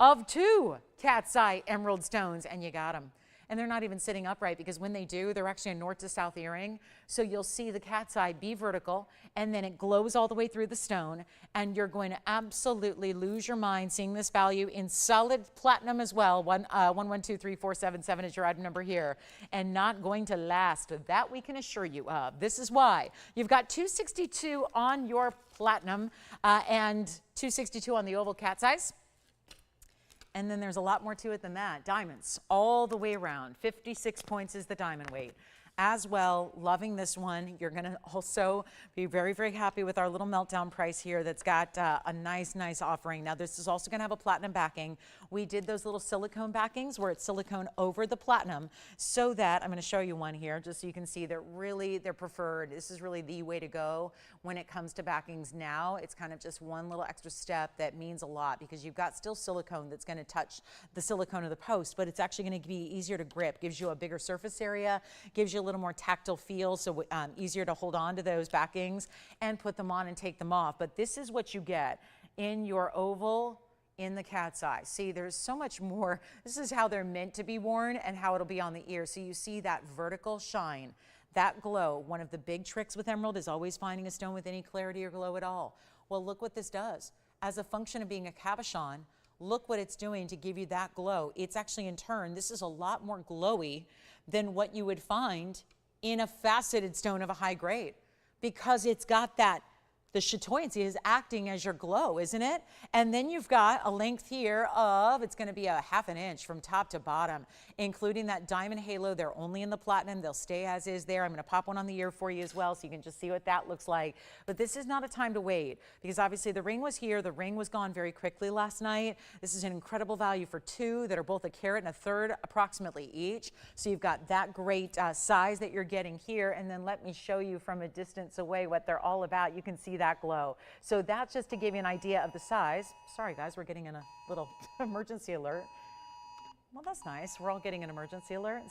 A: of 2 cat's eye emerald stones, and you got them. And they're not even sitting upright, because when they do, they're actually a north to south earring. So you'll see the cat's eye be vertical, and then it glows all the way through the stone. And you're going to absolutely lose your mind seeing this value in solid platinum as well. 112347 is your item number here, and not going to last. That we can assure you of. This is why you've got $262 on your platinum and $262 on the oval cat's eyes. And then there's a lot more to it than that. Diamonds all the way around. 56 points is the diamond weight. As well, loving this one. You're going to also be very, very happy with our little meltdown price here that's got a nice offering. Now, this is also going to have a platinum backing. We did those little silicone backings where it's silicone over the platinum, so that I'm going to show you one here just so you can see they're preferred. This is really the way to go when it comes to backings now. It's kind of just one little extra step that means a lot, because you've got still silicone that's going to touch the silicone of the post, but it's actually going to be easier to grip, gives you a bigger surface area, gives you a little more tactile feel, so easier to hold on to those backings and put them on and take them off. But this is what you get in your oval in the cat's eye. See, there's so much more. This is how they're meant to be worn and how it'll be on the ear. So you see that vertical shine, that glow. One of the big tricks with emerald is always finding a stone with any clarity or glow at all. Well, look what this does. As a function of being a cabochon, look what it's doing to give you that glow. It's actually, in turn, this is a lot more glowy than what you would find in a faceted stone of a high grade, because it's got that, the chatoyancy is acting as your glow, isn't it? And then you've got a length here of, it's going to be a ½ an inch from top to bottom, including that diamond halo. They're only in the platinum. They'll stay as is there. I'm going to pop one on the ear for you as well so you can just see what that looks like. But this is not a time to wait, because obviously the ring was here. The ring was gone very quickly last night. This is an incredible value for 2 that are both a carat and a third approximately each. So you've got that great size that you're getting here. And then let me show you from a distance away what they're all about. You can see that glow. So that's just to give you an idea of the size. Sorry guys, we're getting in a little emergency alert. Well, that's nice. We're all getting an emergency alert.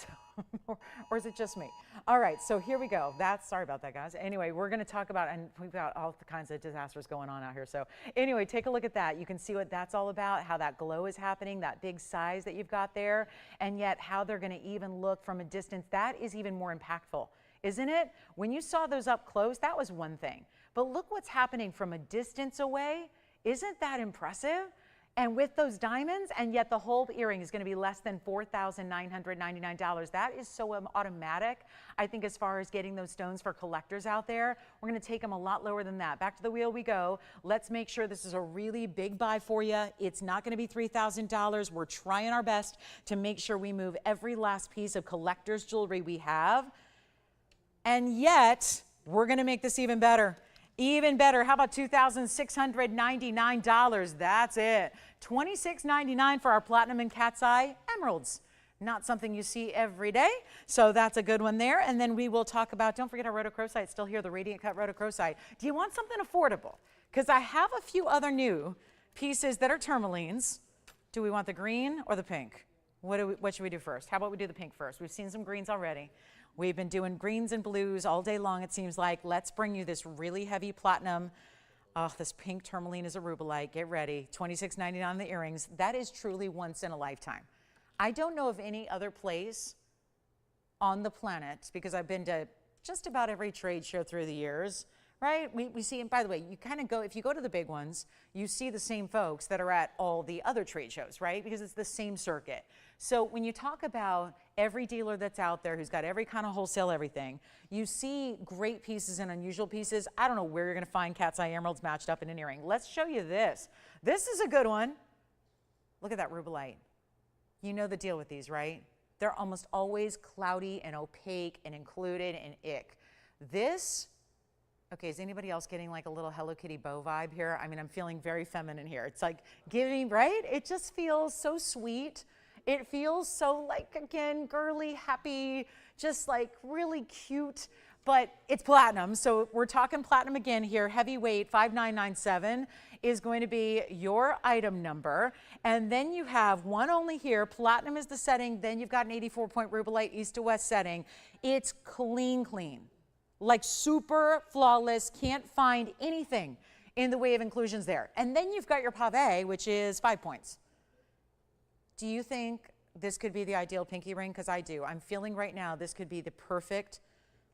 A: Or is it just me? All right, so here we go. Sorry about that, guys. Anyway, we're going to talk about, and we've got all kinds of disasters going on out here. So anyway, take a look at that. You can see what that's all about, how that glow is happening, that big size that you've got there, and yet how they're going to even look from a distance. That is even more impactful, isn't it? When you saw those up close, that was one thing. But look what's happening from a distance away. Isn't that impressive? And with those diamonds, and yet the whole earring is going to be less than $4,999. That is so automatic. I think as far as getting those stones for collectors out there, we're going to take them a lot lower than that. Back to the wheel we go. Let's make sure this is a really big buy for you. It's not going to be $3,000. We're trying our best to make sure we move every last piece of collector's jewelry we have. And yet, we're going to make this even better. Even better. How about $2,699? That's it. $26.99 for our platinum and cat's eye emeralds. Not something you see every day, so that's a good one there. And then we will talk about, don't forget our rhodochrosite still here, the Radiant Cut rhodochrosite. Do you want something affordable? Because I have a few other new pieces that are tourmalines. Do we want the green or the pink? What should we do first? How about we do the pink first? We've seen some greens already. We've been doing greens and blues all day long, it seems like. Let's bring you this really heavy platinum. Oh, this pink tourmaline is a rubellite. Get ready. $26.99 on the earrings. That is truly once in a lifetime. I don't know of any other place on the planet, because I've been to just about every trade show through the years, right? We see, and by the way, you kind of go, if you go to the big ones, you see the same folks that are at all the other trade shows, right? Because it's the same circuit. So when you talk about every dealer that's out there who's got every kind of wholesale everything, you see great pieces and unusual pieces. I don't know where you're going to find cat's eye emeralds matched up in an earring. Let's show you this. This is a good one. Look at that rubellite. You know the deal with these, right? They're almost always cloudy and opaque and included in ick. This, okay, is anybody else getting like a little Hello Kitty bow vibe here? I mean, I'm feeling very feminine here. It's like giving, right? It just feels so sweet. It feels so like, again, girly, happy, just like really cute, but it's platinum. So we're talking platinum again here. Heavyweight 5997 is going to be your item number. And then you have one only here. Platinum is the setting. Then you've got an 84-point rubellite east to west setting. It's clean, clean, like super flawless. Can't find anything in the way of inclusions there. And then you've got your pave, which is 5 points. Do you think this could be the ideal pinky ring? Because I do. I'm feeling right now this could be the perfect.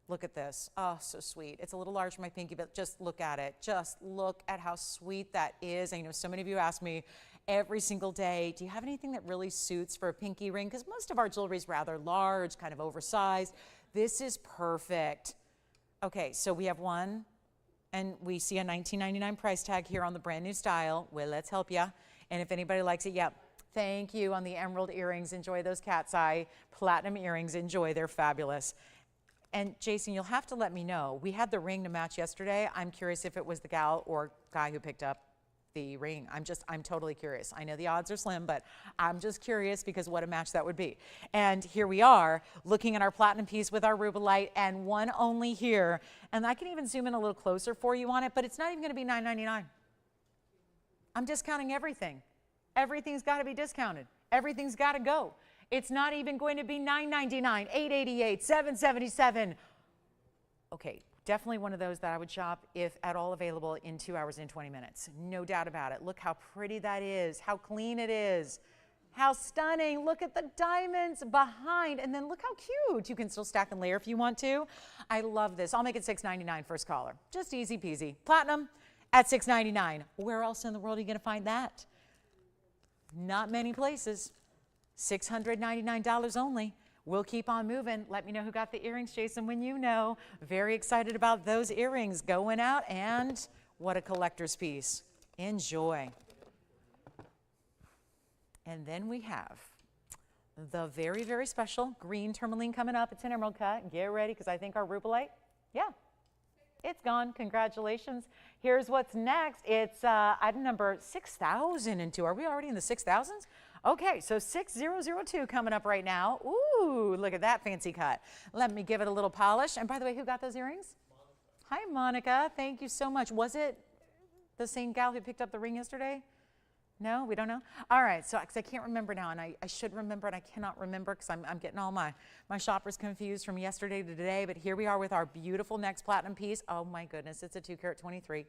A: Look at this. Oh, so sweet. It's a little large for my pinky, but just look at it. Just look at how sweet that is. I know so many of you ask me every single day, do you have anything that really suits for a pinky ring? Because most of our jewelry is rather large, kind of oversized. This is perfect. Okay, so we have one, and we see a $19.99 price tag here on the brand new style. Well, let's help you. And if anybody likes it, yep. Thank you on the emerald earrings. Enjoy those cat's eye platinum earrings. Enjoy, they're fabulous. And Jason, you'll have to let me know. We had the ring to match yesterday. I'm curious if it was the gal or guy who picked up the ring. I'm totally curious. I know the odds are slim, but I'm just curious because what a match that would be. And here we are looking at our platinum piece with our rubelite and one only here. And I can even zoom in a little closer for you on it, but it's not even going to be $9.99. I'm discounting everything. Everything's got to be discounted. Everything's got to go. It's not even going to be $9.99, $8.88, $7.77. Okay, definitely one of those that I would shop if at all available in 2 hours and 20 minutes. No doubt about it. Look how pretty that is, how clean it is, how stunning. Look at the diamonds behind, and then look how cute. You can still stack and layer if you want to. I love this. I'll make it $6.99 first caller. Just easy peasy. Platinum at $6.99. Where else in the world are you going to find that? Not many places. $699 only. We'll keep on moving. Let me know who got the earrings, Jason, when you know. Very excited about those earrings going out, and what a collector's piece. Enjoy. And then we have the very, very special green tourmaline coming up. It's an emerald cut. Get ready, because I think our rubelite, yeah, it's gone. Congratulations. Here's what's next. It's item number 6002. Are we already in the 6,000s? Okay, so 6002 coming up right now. Ooh, look at that fancy cut. Let me give it a little polish. And by the way, who got those earrings? Monica. Hi, Monica. Thank you so much. Was it the same gal who picked up the ring yesterday? No, we don't know? All right, so because I can't remember now, and I should remember, and I cannot remember because I'm getting all my shoppers confused from yesterday to today, but here we are with our beautiful next platinum piece. Oh my goodness, it's a 2-carat 23.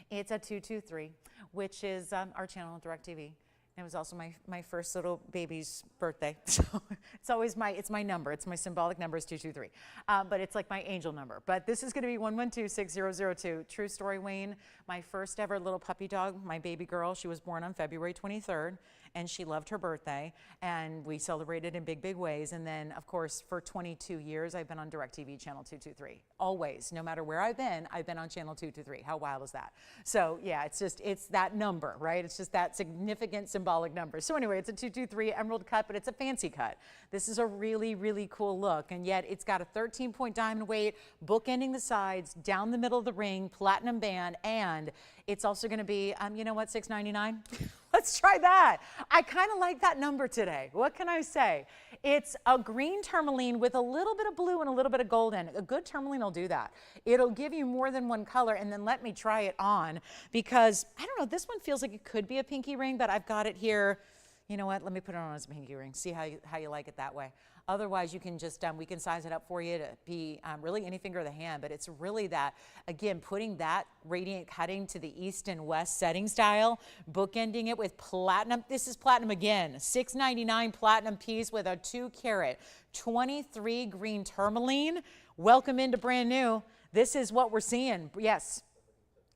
A: It's a 223, which is our channel on DirecTV. It was also my first little baby's birthday. So it's always it's my number. It's my symbolic number is 223. But it's like my angel number. But this is going to be 1126002. True story, Wayne. My first ever little puppy dog, my baby girl, she was born on February 23rd, and she loved her birthday. And we celebrated in big, big ways. And then, of course, for 22 years, I've been on DirecTV channel 223. Always. No matter where I've been on channel 223. How wild is that? So, yeah, it's that number, right? It's just that significant symbolic number. So anyway, it's a 223 emerald cut, but it's a fancy cut. This is a really, really cool look, and yet it's got a 13-point diamond weight, bookending the sides, down the middle of the ring, platinum band, and it's also going to be, you know what, $6.99? Let's try that. I kind of like that number today. What can I say? It's a green tourmaline with a little bit of blue and a little bit of gold in it. A good tourmaline will do that. It'll give you more than one color, and then let me try it on because, I don't know, this one feels like it could be a pinky ring, but I've got it here. You know what? Let me put it on as a pinky ring. See how you like it that way. Otherwise, you can just, we can size it up for you to be really any finger of the hand, but it's really that, again, putting that radiant cutting to the east and west setting style, bookending it with platinum. This is platinum again, $6.99 platinum piece with a 2-carat 23 green tourmaline. Welcome into brand new. This is what we're seeing. Yes.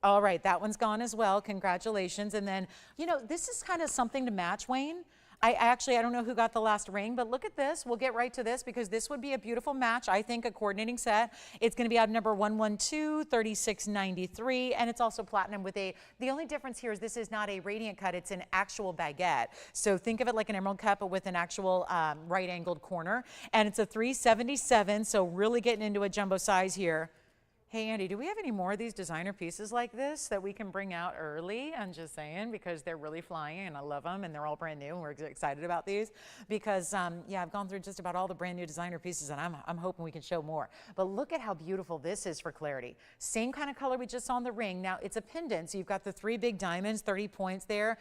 A: All right, that one's gone as well. Congratulations. And then, you know, this is kind of something to match, Wayne. I don't know who got the last ring, but look at this. We'll get right to this because this would be a beautiful match. I think a coordinating set. It's going to be out number 112, 3693, and it's also platinum with the only difference here is this is not a radiant cut. It's an actual baguette. So think of it like an emerald cut, but with an actual right-angled corner. And it's a 377, so really getting into a jumbo size here. Hey, Andy, do we have any more of these designer pieces like this that we can bring out early? I'm just saying, because they're really flying and I love them and they're all brand new and we're excited about these because, yeah, I've gone through just about all the brand new designer pieces and I'm hoping we can show more. But look at how beautiful this is for clarity. Same kind of color we just saw on the ring. Now, it's a pendant, so you've got the 3 big diamonds, 30 points there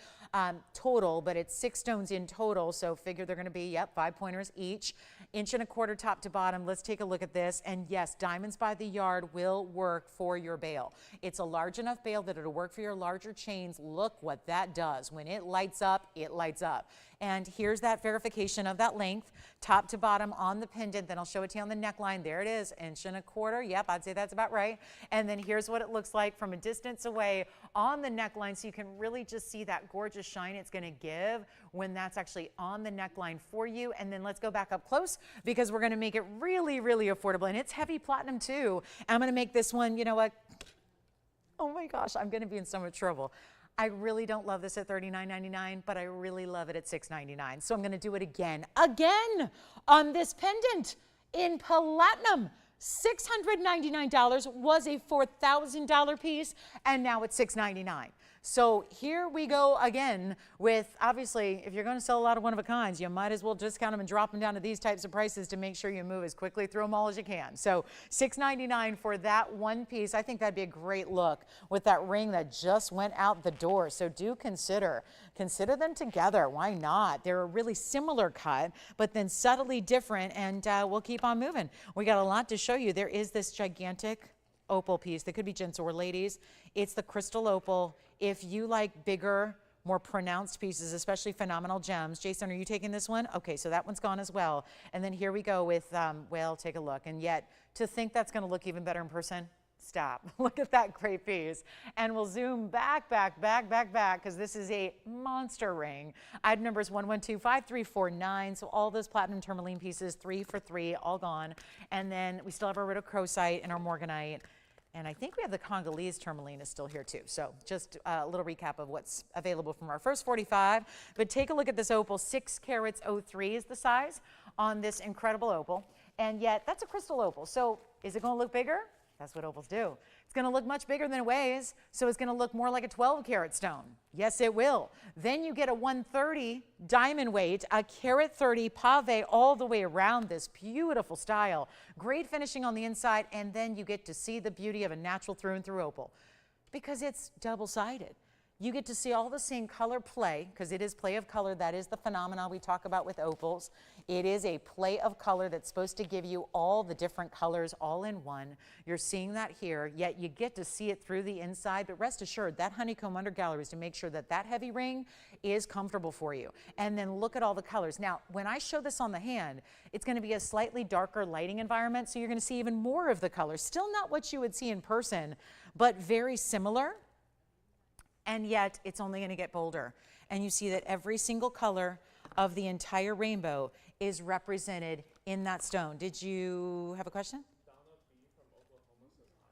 A: total, but it's 6 stones in total, so figure they're going to be, yep, 5 pointers each, 1.25 inches top to bottom. Let's take a look at this. And yes, diamonds by the yard will work for your bail. It's a large enough bail that it'll work for your larger chains. Look what that does. When it lights up, it lights up. And here's that verification of that length, top to bottom on the pendant. Then I'll show it to you on the neckline. There it is, 1.25 inches. Yep, I'd say that's about right. And then here's what it looks like from a distance away on the neckline, so you can really just see that gorgeous shine it's going to give when that's actually on the neckline for you. And then let's go back up close, because we're going to make it really, really affordable. And it's heavy platinum too. I'm going to make this one, you know what? Oh my gosh, I'm going to be in so much trouble. I really don't love this at $39.99, but I really love it at $6.99. So I'm going to do it again on this pendant in platinum. $699 was a $4,000 piece, and now it's $699. So here we go again with, obviously, if you're going to sell a lot of one-of-a-kinds, you might as well discount them and drop them down to these types of prices to make sure you move as quickly through them all as you can. So $699 for that one piece. I think that'd be a great look with that ring that just went out the door. So do consider them together. Why not? They're a really similar cut, but then subtly different, and we'll keep on moving. We got a lot to show you. There is this gigantic opal piece that could be gents or ladies. It's the crystal opal. If you like bigger, more pronounced pieces, especially phenomenal gems. Jason, are you taking this one? Okay, so that one's gone as well. And then here we go with, well, take a look. And yet, to think that's going to look even better in person, stop. Look at that great piece. And we'll zoom back, because this is a monster ring. Item number is 1125349. So all those platinum tourmaline pieces, 3 for 3, all gone. And then we still have our rhodochrosite and our morganite. And I think we have the Congolese tourmaline is still here too. So just a little recap of what's available from our first 45. But take a look at this opal. 6 carats 03 is the size on this incredible opal. And yet that's a crystal opal. So is it going to look bigger? That's what opals do. It's going to look much bigger than it weighs, so it's going to look more like a 12-carat stone. Yes, it will. Then you get a 130 diamond weight, a carat 30 pave all the way around this beautiful style. Great finishing on the inside, and then you get to see the beauty of a natural through and through opal because it's double-sided. You get to see all the same color play, because it is play of color. That is the phenomenon we talk about with opals. It is a play of color that's supposed to give you all the different colors all in one. You're seeing that here, yet you get to see it through the inside. But rest assured, that honeycomb under gallery is to make sure that that heavy ring is comfortable for you. And then look at all the colors. Now, when I show this on the hand, it's going to be a slightly darker lighting environment, so you're going to see even more of the colors. Still not what you would see in person, but very similar. And yet it's only going to get bolder. And you see that every single color of the entire rainbow is represented in that stone. Did you have a question?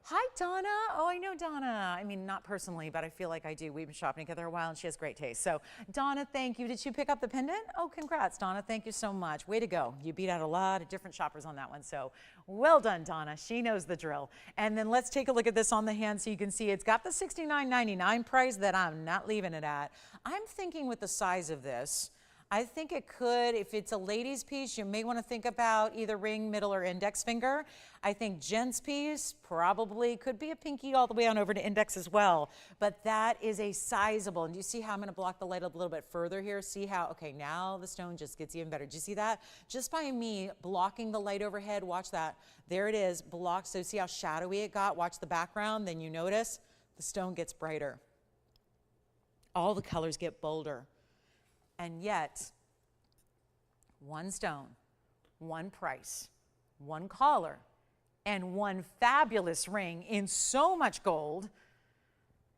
A: Hi, Donna. Oh, I know Donna. I mean, not personally, but I feel like I do. We've been shopping together a while, and she has great taste. So, Donna, thank you. Did you pick up the pendant? Oh, congrats, Donna. Thank you so much. Way to go. You beat out a lot of different shoppers on that one. So, well done, Donna. She knows the drill. And then let's take a look at this on the hand so you can see it's got the $69.99 price that I'm not leaving it at. I'm thinking with the size of this, I think it could, if it's a ladies piece, you may want to think about either ring, middle, or index finger. I think gents piece probably could be a pinky all the way on over to index as well. But that is a sizable, and you see how I'm going to block the light up a little bit further here? See how, okay, now the stone just gets even better. Do you see that? Just by me blocking the light overhead, watch that. There it is, blocked. So see how shadowy it got? Watch the background, then you notice the stone gets brighter. All the colors get bolder. And yet, one stone, one price, one collar, and one fabulous ring in so much gold.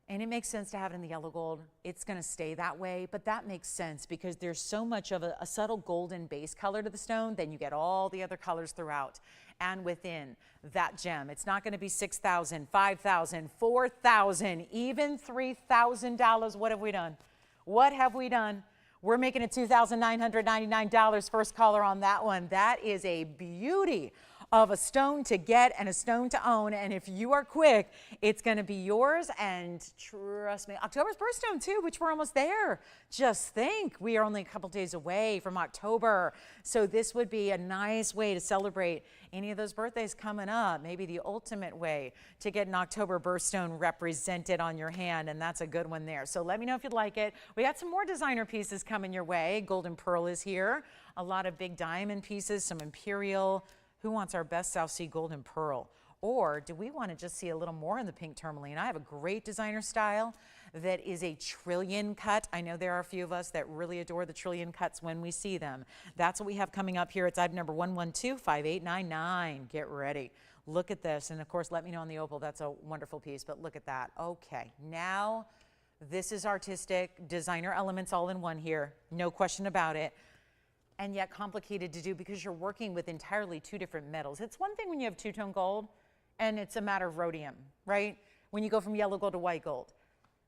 A: And it makes sense to have it in the yellow gold. It's going to stay that way, but that makes sense because there's so much of a subtle golden base color to the stone, then you get all the other colors throughout. And within that gem, it's not going to be $6,000, $5,000, $4,000, even $3,000. What have we done? What have we done? We're making it $2,999 first collar on that one. That is a beauty of a stone to get and a stone to own. And if you are quick, it's going to be yours. And trust me, October's birthstone too, which we're almost there. Just think, we are only a couple days away from October. So this would be a nice way to celebrate any of those birthdays coming up. Maybe the ultimate way to get an October birthstone represented on your hand. And that's a good one there. So let me know if you'd like it. We got some more designer pieces coming your way. Golden Pearl is here. A lot of big diamond pieces, some imperial. Who wants our best South Sea Golden Pearl? Or do we want to just see a little more in the pink tourmaline? I have a great designer style that is a trillion cut. I know there are a few of us that really adore the trillion cuts when we see them. That's what we have coming up here. It's item number 1125899. Get ready. Look at this. And of course, let me know on the opal. That's a wonderful piece, but look at that. Okay, now this is artistic, designer elements all in one here. No question about it. And yet complicated to do because you're working with entirely two different metals. It's one thing when you have two-tone gold and it's a matter of rhodium, right? When you go from yellow gold to white gold.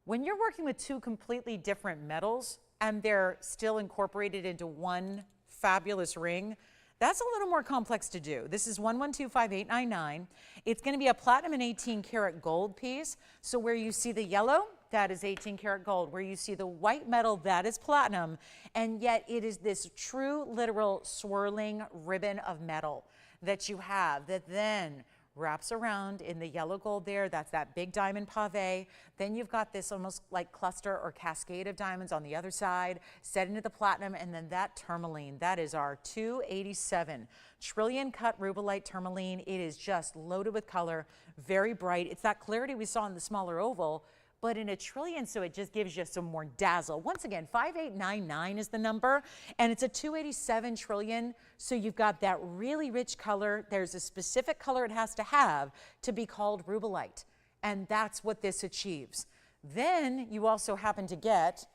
A: When you're working with two completely different metals and they're still incorporated into one fabulous ring, that's a little more complex to do. This is 1125899. It's going to be a platinum and 18 karat gold piece. So where you see the yellow, that is 18 karat gold. Where you see the white metal, that is platinum. And yet it is this true, literal swirling ribbon of metal that you have that then wraps around in the yellow gold there. That's that big diamond pave. Then you've got this almost like cluster or cascade of diamonds on the other side, set into the platinum, and then that tourmaline. That is our 287 trillion cut rubellite tourmaline. It is just loaded with color, very bright. It's that clarity we saw in the smaller oval, but in a trillion, so it just gives you some more dazzle. Once again, 5899 is the number, and it's a 287 trillion, so you've got that really rich color. There's a specific color it has to have to be called rubellite, and that's what this achieves. Then you also happen to get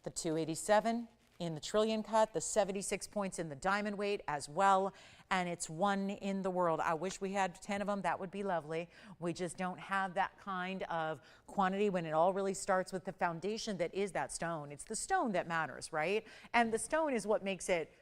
A: the 287 in the trillion cut, the 76 points in the diamond weight as well, and it's one in the world. I wish we had 10 of them. That would be lovely. We just don't have that kind of quantity when it all really starts with the foundation that is that stone. It's the stone that matters, right? And the stone is what makes it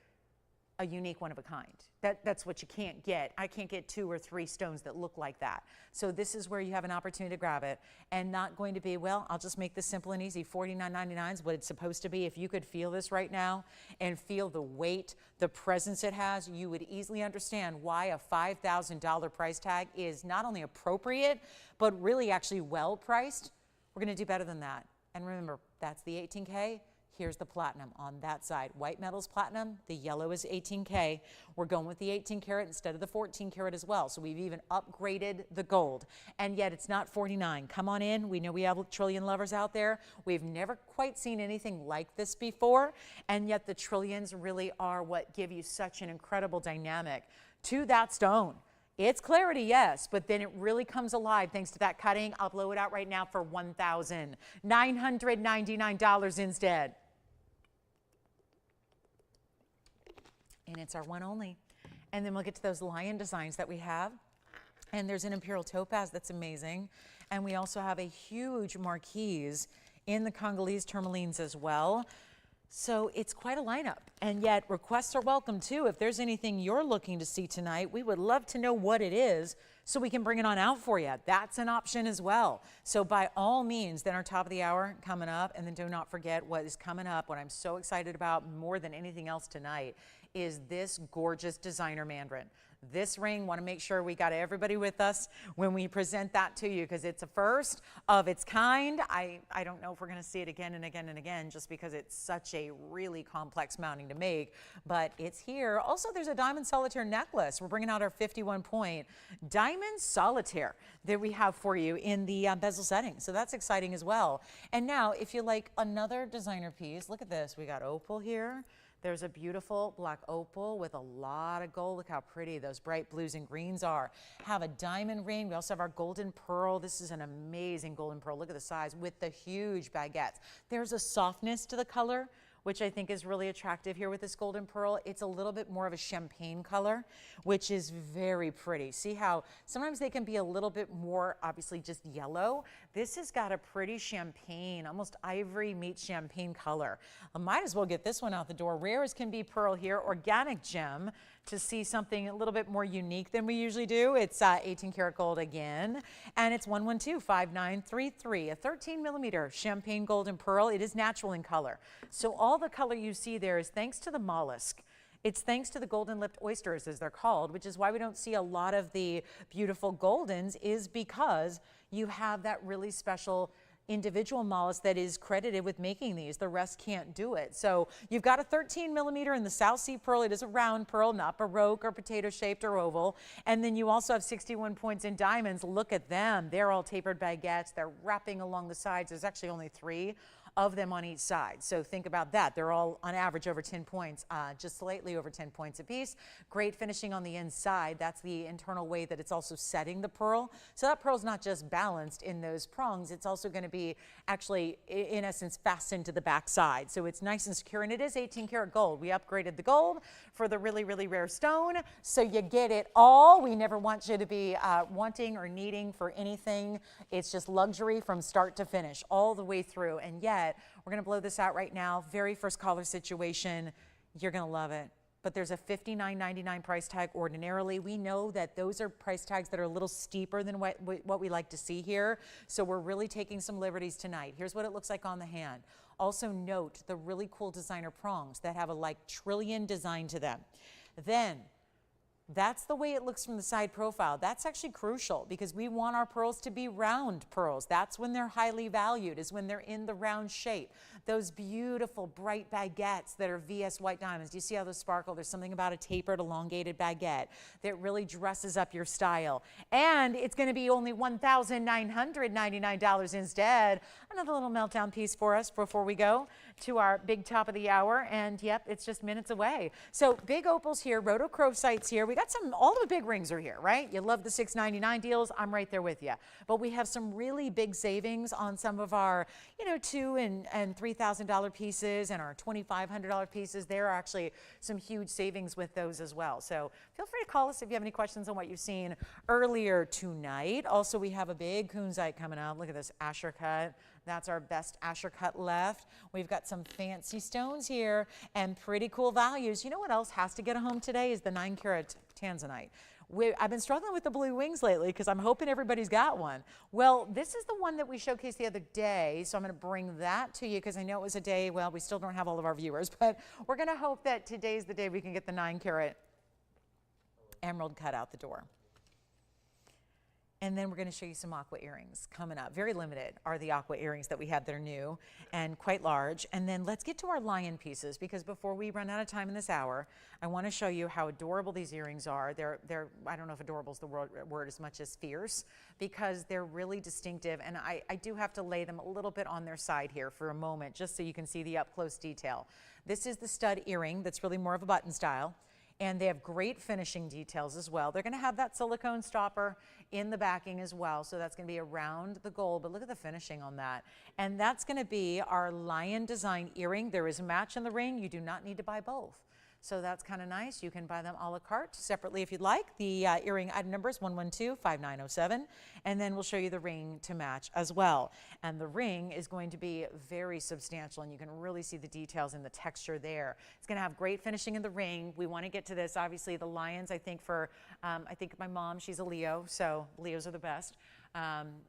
A: a unique one of a kind. That's what you can't get. I can't get 2 or 3 stones that look like that. So this is where you have an opportunity to grab it, and not going to be, well, I'll just make this simple and easy. $49.99 is what it's supposed to be. If you could feel this right now and feel the weight, the presence it has, you would easily understand why a $5,000 price tag is not only appropriate, but really actually well priced. We're going to do better than that. And remember, that's the 18K. Here's the platinum on that side. White metal's platinum, the yellow is 18K. We're going with the 18 karat instead of the 14 karat as well. So we've even upgraded the gold. And yet it's not 49. Come on in. We know we have trillion lovers out there. We've never quite seen anything like this before. And yet the trillions really are what give you such an incredible dynamic to that stone. It's clarity, yes, but then it really comes alive thanks to that cutting. I'll blow it out right now for $1,999 instead. And it's our one only. And then we'll get to those lion designs that we have. And there's an imperial topaz that's amazing. And we also have a huge marquise in the Congolese tourmalines as well. So it's quite a lineup, and yet requests are welcome too. If there's anything you're looking to see tonight, we would love to know what it is so we can bring it on out for you. That's an option as well. So by all means, then our top of the hour coming up, and then do not forget what is coming up, what I'm so excited about more than anything else tonight is this gorgeous designer mandarin. This ring, want to make sure we got everybody with us when we present that to you because it's a first of its kind. I don't know if we're going to see it again and again and again just because it's such a really complex mounting to make, but it's here. Also, there's a diamond solitaire necklace. We're bringing out our 51-point diamond solitaire that we have for you in the bezel setting. So that's exciting as well. And now, if you like another designer piece, look at this. We got opal here. There's a beautiful black opal with a lot of gold. Look how pretty those bright blues and greens are. Have a diamond ring. We also have our golden pearl. This is an amazing golden pearl. Look at the size with the huge baguettes. There's a softness to the color, which I think is really attractive here with this golden pearl. It's a little bit more of a champagne color, which is very pretty. See how sometimes they can be a little bit more obviously just yellow. This has got a pretty champagne, almost ivory meets champagne color. I might as well get this one out the door. Rare as can be pearl here, organic gem to see something a little bit more unique than we usually do. It's 18 karat gold again, and it's 1125933, a 13 millimeter champagne golden pearl. It is natural in color. So all the color you see there is thanks to the mollusk. It's thanks to the golden-lipped oysters, as they're called, which is why we don't see a lot of the beautiful goldens, is because you have that really special individual mollusk that is credited with making these. The rest can't do it. So you've got a 13 millimeter in the South Sea pearl. It is a round pearl, not baroque or potato shaped or oval. And then you also have 61 points in diamonds. Look at them. They're all tapered baguettes. They're wrapping along the sides. There's actually only 3 of them on each side. So think about that. They're all on average over 10 points, just slightly over 10 points apiece. Great finishing on the inside. That's the internal way that it's also setting the pearl. So that pearl's not just balanced in those prongs, it's also going to be actually, in essence, fastened to the back side. So it's nice and secure, and it is 18 karat gold. We upgraded the gold for the really, really rare stone. So you get it all. We never want you to be wanting or needing for anything. It's just luxury from start to finish, all the way through. And yet, we're going to blow this out right now. Very first caller situation. You're going to love it. But there's a $59.99 price tag ordinarily. We know that those are price tags that are a little steeper than what we like to see here. So we're really taking some liberties tonight. Here's what it looks like on the hand. Also note the really cool designer prongs that have a like trillion design to them. Then that's the way it looks from the side profile. That's actually crucial because we want our pearls to be round pearls. That's when they're highly valued, is when they're in the round shape. Those beautiful bright baguettes that are VS white diamonds. Do you see how those sparkle? There's something about a tapered, elongated baguette that really dresses up your style. And it's going to be only $1,999 instead. Another little meltdown piece for us before we go to our big top of the hour. And yep, it's just minutes away. So big opals here, rhodochrosites here. We got all the big rings are here, right? You love the $6.99 deals. I'm right there with you. But we have some really big savings on some of our, $2,000 and $3,000 pieces and our $2,500 pieces. There are actually some huge savings with those as well. So feel free to call us if you have any questions on what you've seen earlier tonight. Also, we have a big kunzite coming out. Look at this Asher cut. That's our best Asher cut left. We've got some fancy stones here and pretty cool values. You know what else has to get a home today is the 9 karat tanzanite. I've been struggling with the blue wings lately because I'm hoping everybody's got one. Well, this is the one that we showcased the other day, so I'm going to bring that to you because I know it was a day, well, we still don't have all of our viewers, but we're going to hope that today's the day we can get the 9 karat emerald cut out the door. And then we're going to show you some aqua earrings coming up. Very limited are the aqua earrings that we have that are new and quite large. And then let's get to our lion pieces because before we run out of time in this hour, I want to show you how adorable these earrings are. They're I don't know if adorable is the word as much as fierce because they're really distinctive. And I do have to lay them a little bit on their side here for a moment just so you can see the up close detail. This is the stud earring that's really more of a button style. And they have great finishing details as well. They're going to have that silicone stopper in the backing as well. So that's going to be around the gold, but look at the finishing on that. And that's going to be our lion design earring. There is a match in the ring. You do not need to buy both. So that's kind of nice. You can buy them a la carte separately if you'd like. The earring item number is 112-5907. And then we'll show you the ring to match as well. And the ring is going to be very substantial, and you can really see the details in the texture there. It's going to have great finishing in the ring. We want to get to this. Obviously, the lions, I think I think my mom, she's a Leo, so Leos are the best.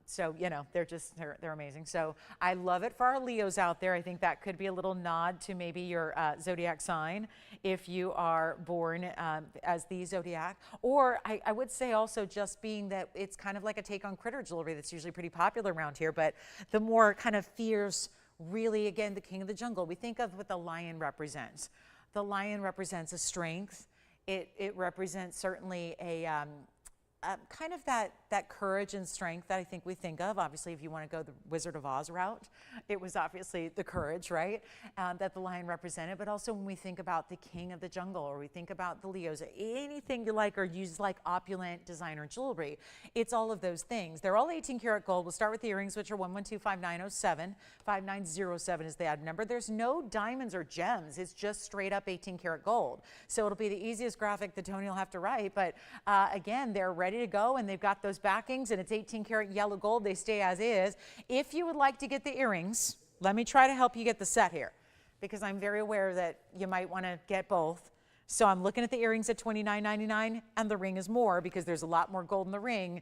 A: So, they're amazing. So I love it for our Leos out there. I think that could be a little nod to maybe your zodiac sign if you are born as the zodiac. Or I would say also just being that it's kind of like a take on critter jewelry that's usually pretty popular around here, but the more kind of fierce, really, again, the king of the jungle. We think of what the lion represents. The lion represents a strength. It represents certainly a kind of that courage and strength that I think we think of. Obviously, if you want to go the Wizard of Oz route, it was obviously the courage, right, that the lion represented. But also when we think about the king of the jungle, or we think about the Leos, anything you like or use like opulent designer jewelry, it's all of those things. They're all 18 karat gold. We'll start with the earrings, which are 112-5907. 5907 is the item number. There's no diamonds or gems. It's just straight up 18 karat gold. So it'll be the easiest graphic that Tony will have to write. But again, they're ready to go, and they've got those backings, and it's 18 karat yellow gold. They stay as is. If you would like to get the earrings, let me try to help you get the set here, because I'm very aware that you might want to get both. So I'm looking at the earrings at $29.99, and the ring is more because there's a lot more gold in the ring,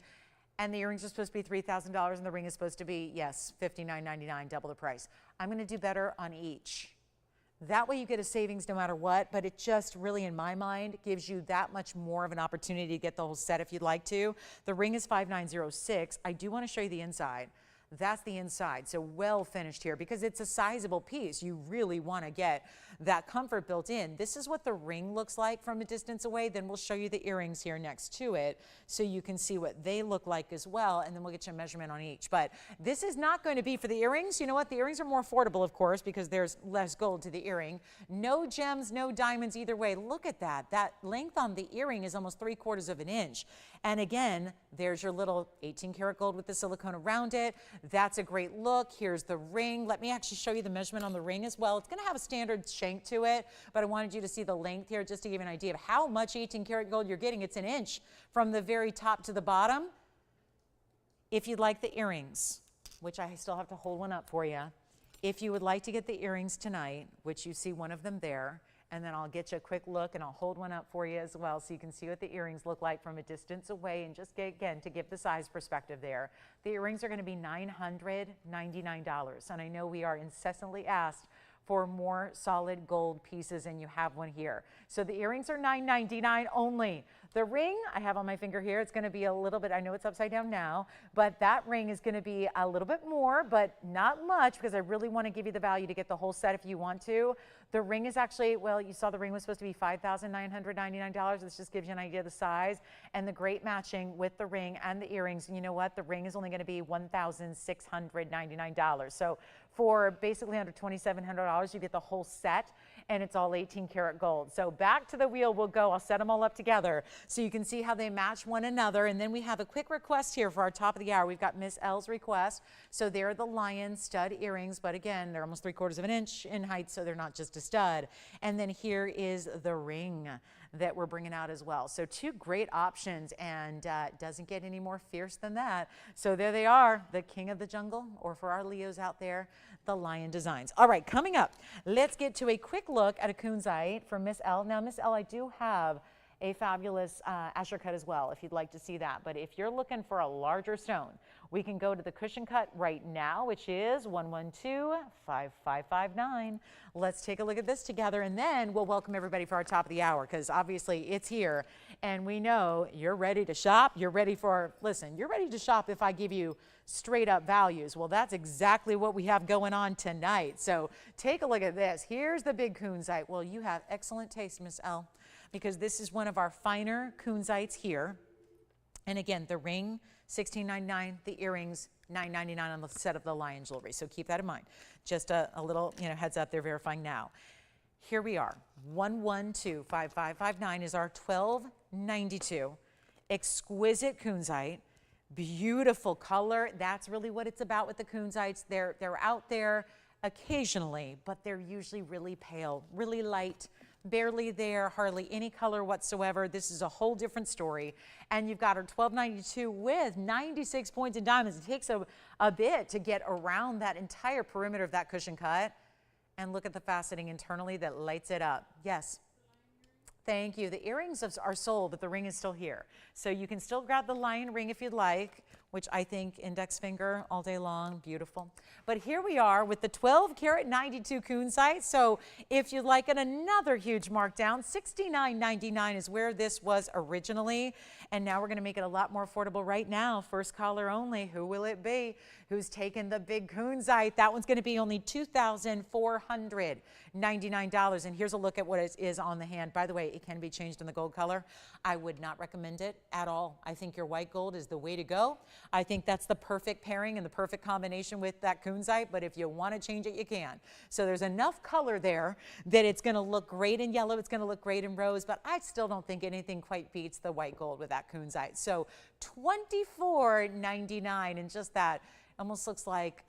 A: and the earrings are supposed to be $3,000, and the ring is supposed to be, yes, $59.99, double the price. I'm going to do better on each. That way you get a savings no matter what, but it just really, in my mind, gives you that much more of an opportunity to get the whole set if you'd like to. The ring is 5906. I do want to show you the inside. That's the inside. So well finished here because it's a sizable piece. You really want to get that comfort built in. This is what the ring looks like from a distance away. Then we'll show you the earrings here next to it so you can see what they look like as well. And then we'll get you a measurement on each. But this is not going to be for the earrings. You know what? The earrings are more affordable, of course, because there's less gold to the earring. No gems, no diamonds either way. Look at that. That length on the earring is almost 3/4 of an inch. And again, there's your little 18 karat gold with the silicone around it. That's a great look. Here's the ring. Let me actually show you the measurement on the ring as well. It's going to have a standard shank to it, but I wanted you to see the length here just to give you an idea of how much 18 karat gold you're getting. It's an inch from the very top to the bottom. If you'd like the earrings, which I still have to hold one up for you, if you would like to get the earrings tonight, which you see one of them there, and then I'll get you a quick look and I'll hold one up for you as well so you can see what the earrings look like from a distance away, and just again to give the size perspective there. The earrings are going to be $999, and I know we are incessantly asked for more solid gold pieces, and you have one here. So the earrings are $999 only. The ring I have on my finger here, it's going to be a little bit, I know it's upside down now, but that ring is going to be a little bit more, but not much, because I really want to give you the value to get the whole set if you want to. The ring is actually, well, you saw the ring was supposed to be $5,999. This just gives you an idea of the size and the great matching with the ring and the earrings. And you know what? The ring is only going to be $1,699. So for basically under $2,700, you get the whole set, and it's all 18 karat gold. So back to the wheel we'll go. I'll set them all up together so you can see how they match one another. And then we have a quick request here for our top of the hour. We've got Miss L's request. So they're the lion stud earrings, but again, they're almost 3/4 of an inch in height, so they're not just a stud. And then here is the ring that we're bringing out as well. So two great options, and doesn't get any more fierce than that. So there they are, the king of the jungle, or for our Leos out there, the lion designs. All right, coming up, let's get to a quick look at a kunzite for Miss L. Now, Miss L, I do have a fabulous Asher cut as well, if you'd like to see that. But if you're looking for a larger stone, we can go to the cushion cut right now, which is 112-5559. Let's take a look at this together, and then we'll welcome everybody for our top of the hour, because obviously it's here, and we know you're ready to shop. You're ready for, listen, you're ready to shop if I give you straight up values. Well, that's exactly what we have going on tonight. So take a look at this. Here's the big kunzite. Well, you have excellent taste, Miss L, because this is one of our finer kunzites here. And again, the ring, $16.99, the earrings, $9.99 on the set of the lion jewelry. So keep that in mind. Just a little heads up, they're verifying now. Here we are, 112-5559 is our 1292. Exquisite kunzite, beautiful color. That's really what it's about with the kunzites. They're out there occasionally, but they're usually really pale, really light, barely there, hardly any color whatsoever. This is a whole different story. And you've got our 1292 with 96 points in diamonds. It takes a bit to get around that entire perimeter of that cushion cut. And look at the faceting internally that lights it up. Yes. Thank you. The earrings are sold, but the ring is still here. So you can still grab the lion ring if you'd like, which I think index finger all day long, beautiful. But here we are with the 12 karat 92 kunzite. So if you'd like another huge markdown, $69.99 is where this was originally. And now we're going to make it a lot more affordable right now. First caller only. Who will it be? Who's taking the big kunzite? That one's going to be only $2,499. And here's a look at what it is on the hand. By the way, it can be changed in the gold color. I would not recommend it at all. I think your white gold is the way to go. I think that's the perfect pairing and the perfect combination with that kunzite, but if you want to change it, you can. So there's enough color there that it's going to look great in yellow, it's going to look great in rose, but I still don't think anything quite beats the white gold with that kunzite. So $24.99, and just that almost looks like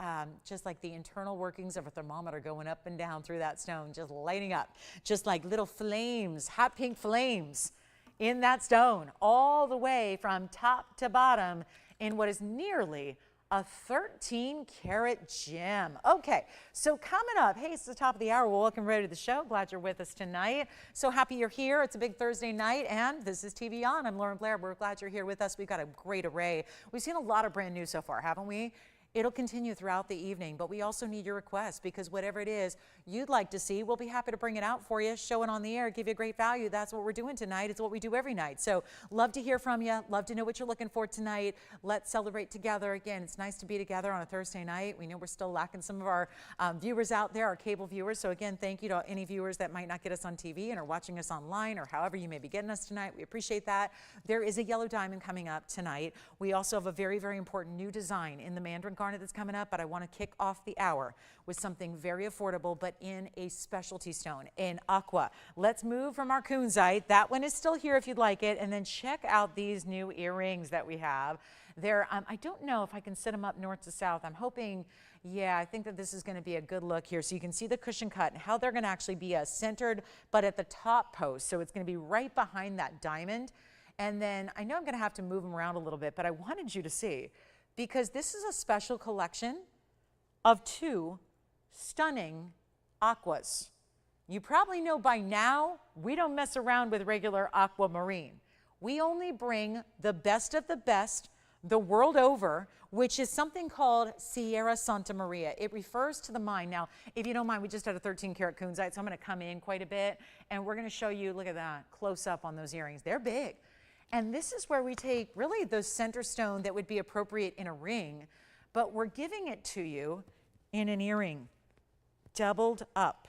A: just like the internal workings of a thermometer going up and down through that stone, just lighting up, just like little flames, hot pink flames in that stone, all the way from top to bottom in what is nearly a 13 karat gem. Okay, so coming up, hey, it's the top of the hour. We'll welcome you to the show. Glad you're with us tonight. So happy you're here. It's a big Thursday night, and this is TVON. I'm Lauren Blair. We're glad you're here with us. We've got a great array. We've seen a lot of brand new so far, haven't we? It'll continue throughout the evening, but we also need your requests, because whatever it is you'd like to see, we'll be happy to bring it out for you, show it on the air, give you a great value. That's what we're doing tonight. It's what we do every night. So love to hear from you. Love to know what you're looking for tonight. Let's celebrate together. Again, it's nice to be together on a Thursday night. We know we're still lacking some of our viewers out there, our cable viewers. So again, thank you to any viewers that might not get us on TV and are watching us online, or however you may be getting us tonight. We appreciate that. There is a yellow diamond coming up tonight. We also have a very, very important new design in the mandarin garnet that's coming up, but I want to kick off the hour with something very affordable, but in a specialty stone, in aqua. Let's move from our kunzite. That one is still here if you'd like it. And then check out these new earrings that we have. They're, I don't know if I can set them up north to south. I'm hoping, yeah, I think that this is going to be a good look here. So you can see the cushion cut and how they're going to actually be centered, but at the top post. So it's going to be right behind that diamond. And then I know I'm going to have to move them around a little bit, but I wanted you to see, because this is a special collection of two stunning aquas. You probably know by now, we don't mess around with regular aquamarine. We only bring the best of the best the world over, which is something called Sierra Santa Maria. It refers to the mine. Now, if you don't mind, we just had a 13-karat kunzite, so I'm going to come in quite a bit, and we're going to show you, look at that, close up on those earrings. They're big. And this is where we take really those center stone that would be appropriate in a ring, but we're giving it to you in an earring, doubled up.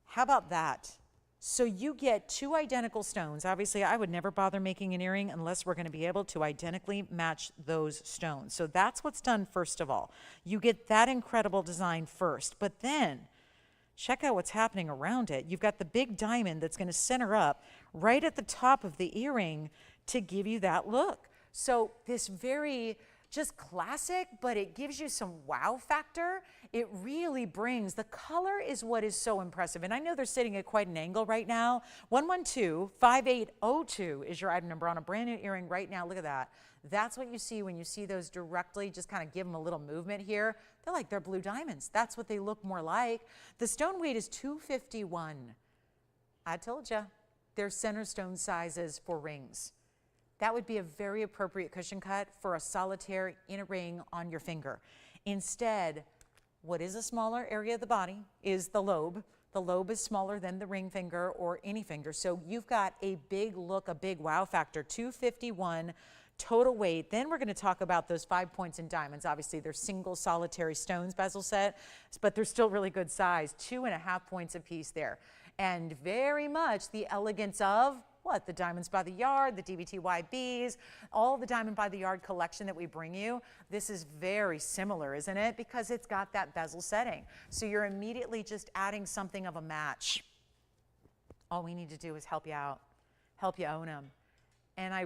A: How about that? So you get two identical stones. Obviously, I would never bother making an earring unless we're going to be able to identically match those stones. So that's what's done first of all. You get that incredible design first, but then check out what's happening around it. You've got the big diamond that's going to center up right at the top of the earring to give you that look. So this very just classic, but it gives you some wow factor. It really brings, the color is what is so impressive. And I know they're sitting at quite an angle right now. 112-5802 is your item number on a brand new earring right now. Look at that. That's what you see when you see those directly, just kind of give them a little movement here. They're like, they're blue diamonds. That's what they look more like. The stone weight is 251. I told you, they're center stone sizes for rings. That would be a very appropriate cushion cut for a solitaire in a ring on your finger. Instead, what is a smaller area of the body is the lobe. The lobe is smaller than the ring finger or any finger. So you've got a big look, a big wow factor, 251 total weight. Then we're going to talk about those 5 points in diamonds. Obviously, they're single solitary stones, bezel set, but they're still really good size, 2.5 points apiece there. And very much the elegance of what? The Diamonds by the Yard, the DBTYBs, all the Diamond by the Yard collection that we bring you. This is very similar, isn't it? Because it's got that bezel setting. So you're immediately just adding something of a match. All we need to do is help you out, help you own them. And I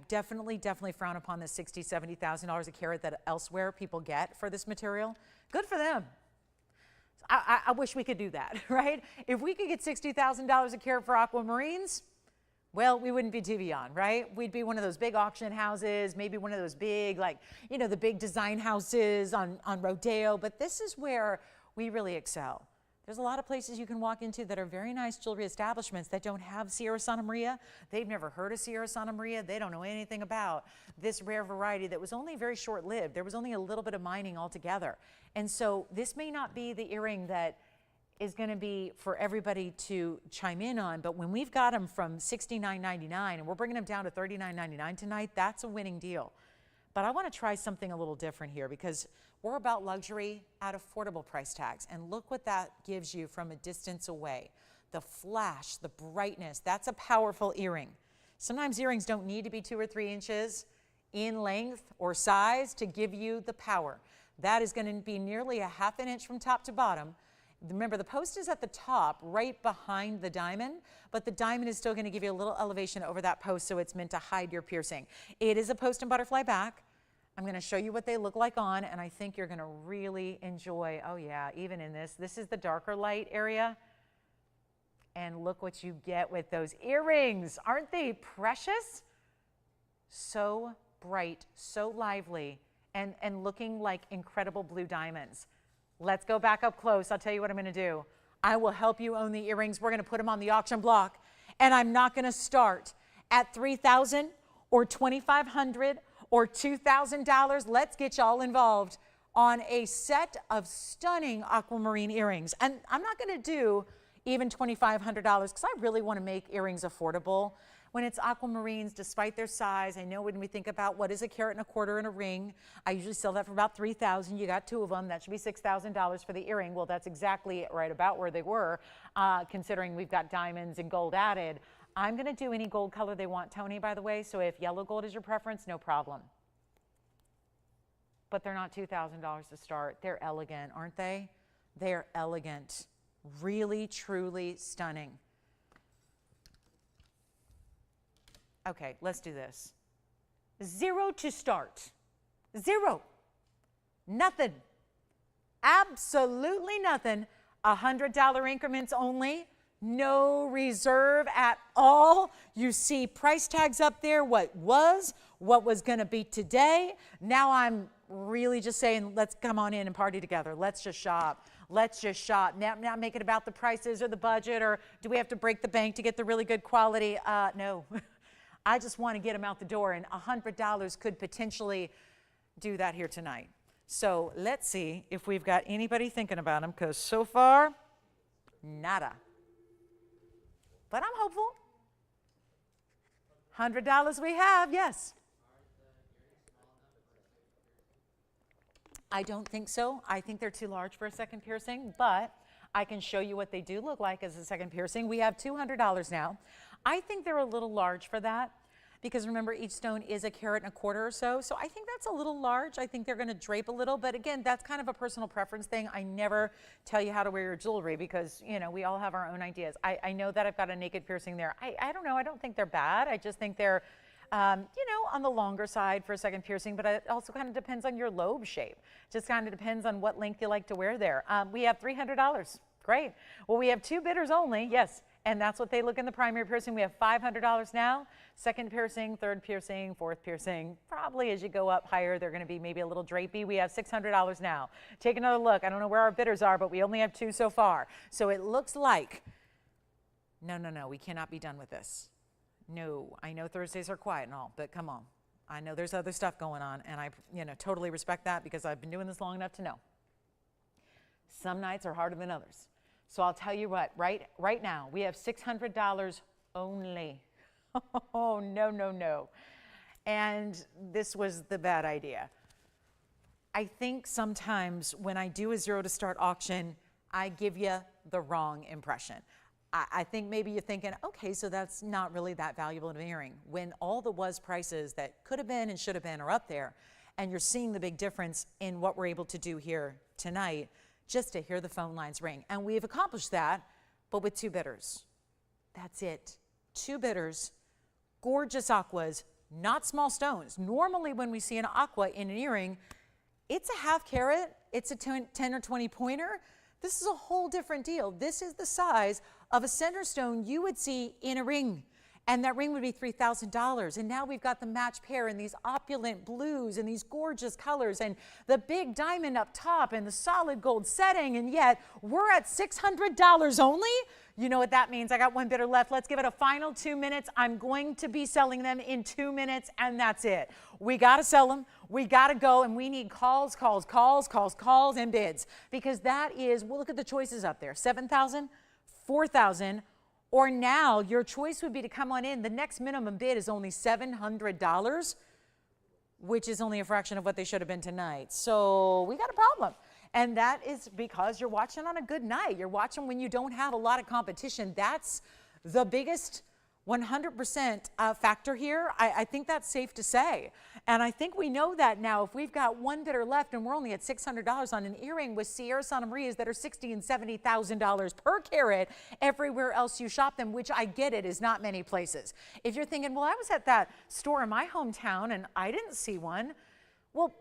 A: definitely frown upon the $60,000, $70,000 a carat that elsewhere people get for this material. Good for them. I wish we could do that, right? If we could get $60,000 a carat for aquamarines, well, we wouldn't be TVON, right? We'd be one of those big auction houses, maybe one of those big, like, you know, the big design houses on Rodeo. But this is where we really excel. There's a lot of places you can walk into that are very nice jewelry establishments that don't have Sierra Santa Maria. They've never heard of Sierra Santa Maria. They don't know anything about this rare variety that was only very short-lived. There was only a little bit of mining altogether. And so this may not be the earring that is going to be for everybody to chime in on, but when we've got them from $69.99 and we're bringing them down to $39.99 tonight, that's a winning deal. But I want to try something a little different here because we're about luxury at affordable price tags. And look what that gives you from a distance away. The flash, the brightness, that's a powerful earring. Sometimes earrings don't need to be 2 or 3 inches in length or size to give you the power. That is going to be nearly a ½ an inch from top to bottom. Remember, the post is at the top, right behind the diamond, but the diamond is still going to give you a little elevation over that post, so it's meant to hide your piercing. It is a post and butterfly back. I'm going to show you what they look like on, and I think you're going to really enjoy, oh yeah, even in this. This is the darker light area, and look what you get with those earrings. Aren't they precious? So bright, so lively, and looking like incredible blue diamonds. Let's go back up close. I'll tell you what I'm going to do. I will help you own the earrings. We're going to put them on the auction block, and I'm not going to start at $3,000 or $2,500 or $2,000, let's get y'all involved on a set of stunning aquamarine earrings. And I'm not going to do even $2,500 because I really want to make earrings affordable. When it's aquamarines, despite their size, I know when we think about what is a carat and a quarter in a ring, I usually sell that for about $3,000. You got two of them, that should be $6,000 for the earring. Well, that's exactly right about where they were, considering we've got diamonds and gold added. I'm going to do any gold color they want, Tony, by the way, so if yellow gold is your preference, no problem. But they're not $2,000 to start. They're elegant, aren't they? They're elegant, really, truly stunning. Okay, let's do this. 0 to start. 0. Nothing. Absolutely nothing. $100 increments only. No reserve at all. You see price tags up there, what was going to be today. Now I'm really just saying, let's come on in and party together. Let's just shop. Let's just shop. Not make it about the prices or the budget, or do we have to break the bank to get the really good quality? No. I just want to get them out the door, and $100 could potentially do that here tonight. So let's see if we've got anybody thinking about them, because so far, nada. But I'm hopeful. $100 we have, yes. I don't think so. I think they're too large for a second piercing, but I can show you what they do look like as a second piercing. We have $200 now. I think they're a little large for that because remember, each stone is a carat and a quarter or so. So I think that's a little large. I think they're going to drape a little, but again, that's kind of a personal preference thing. I never tell you how to wear your jewelry because, you know, we all have our own ideas. I know that I've got a naked piercing there. I don't know. I don't think they're bad. I just think they're, you know, on the longer side for a second piercing, but it also kind of depends on your lobe shape. Just kind of depends on what length you like to wear there. We have $300. Great. Well, we have 2 bidders only. Yes. And that's what they look in the primary piercing. We have $500 now. Second piercing, third piercing, fourth piercing. Probably as you go up higher, they're going to be maybe a little drapey. We have $600 now. Take another look. I don't know where our bidders are, but we only have 2 so far. So it looks like, no, we cannot be done with this. No, I know Thursdays are quiet and all, but come on. I know there's other stuff going on, and I, totally respect that because I've been doing this long enough to know. Some nights are harder than others. So I'll tell you what, right now, we have $600 only. Oh, no. And this was the bad idea. I think sometimes when I do a 0 to start auction, I give you the wrong impression. I think maybe you're thinking, okay, so that's not really that valuable of an earring. When all the was prices that could have been and should have been are up there, and you're seeing the big difference in what we're able to do here tonight, just to hear the phone lines ring. And we've accomplished that, but with 2 bidders. That's it. 2 bidders, gorgeous aquas, not small stones. Normally when we see an aqua in an earring, it's a half carat, it's a 10 or 20 pointer. This is a whole different deal. This is the size of a center stone you would see in a ring. And that ring would be $3,000. And now we've got the match pair in these opulent blues and these gorgeous colors and the big diamond up top and the solid gold setting. And yet we're at $600 only. You know what that means. I got 1 bidder left. Let's give it a final 2 minutes. I'm going to be selling them in 2 minutes, and that's it. We got to sell them. We got to go, and we need calls, and bids, because that is, well, look at the choices up there. 7,000, 4,000, or now your choice would be to come on in. The next minimum bid is only $700, which is only a fraction of what they should have been tonight. So we got a problem. And that is because you're watching on a good night. You're watching when you don't have a lot of competition. That's the biggest 100% factor here. I think that's safe to say. And I think we know that now. If we've got 1 bidder left and we're only at $600 on an earring with Sierra Santa Marias that are $60,000 and $70,000 per carat everywhere else you shop them, which I get it is not many places. If you're thinking, well, I was at that store in my hometown and I didn't see one. Well,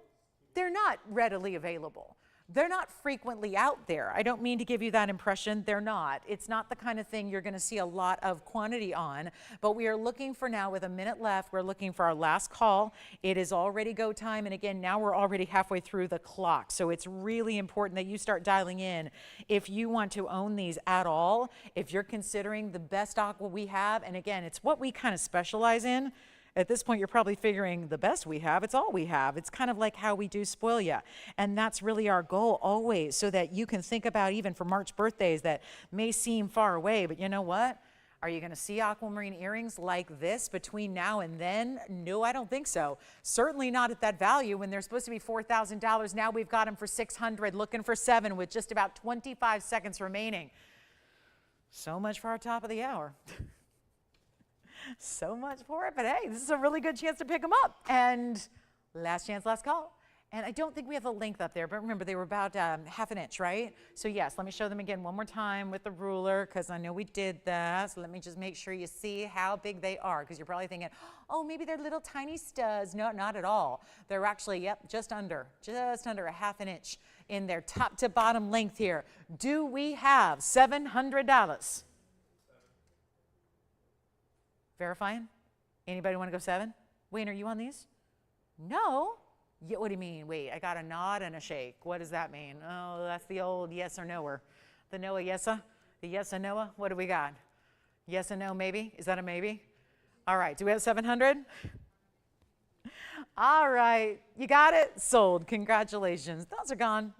A: they're not readily available. They're not frequently out there. I don't mean to give you that impression. They're not. It's not the kind of thing you're going to see a lot of quantity on. But we are looking for now, with a minute left, we're looking for our last call. It is already go time. And again, now we're already halfway through the clock. So it's really important that you start dialing in if you want to own these at all. If you're considering the best aqua we have, and again, it's what we kind of specialize in. At this point, you're probably figuring the best we have, it's all we have. It's kind of like how we do spoil you. And that's really our goal always, so that you can think about, even for March birthdays that may seem far away, but you know what? Are you going to see aquamarine earrings like this between now and then? No, I don't think so. Certainly not at that value when they're supposed to be $4,000. Now we've got them for $600, looking for $700 with just about 25 seconds remaining. So much for our top of the hour. So much for it, but hey, this is a really good chance to pick them up. And last chance, last call. And I don't think we have the length up there, but remember, they were about half an inch, right? So yes, let me show them again one more time with the ruler, because I know we did that. So let me just make sure you see how big they are, because you're probably thinking, oh, maybe they're little tiny studs. No, not at all. They're actually, yep, just under a half an inch in their top to bottom length here. Do we have $700? Verifying? Anybody want to go 7? Wayne, are you on these? No? Yeah, what do you mean? Wait, I got a nod and a shake. What does that mean? Oh, that's the old yes or no-er. The Noah yesa? The yes and Noah? What do we got? Yes and no, maybe? Is that a maybe? All right, do we have 700? All right, you got it? Sold. Congratulations. Those are gone.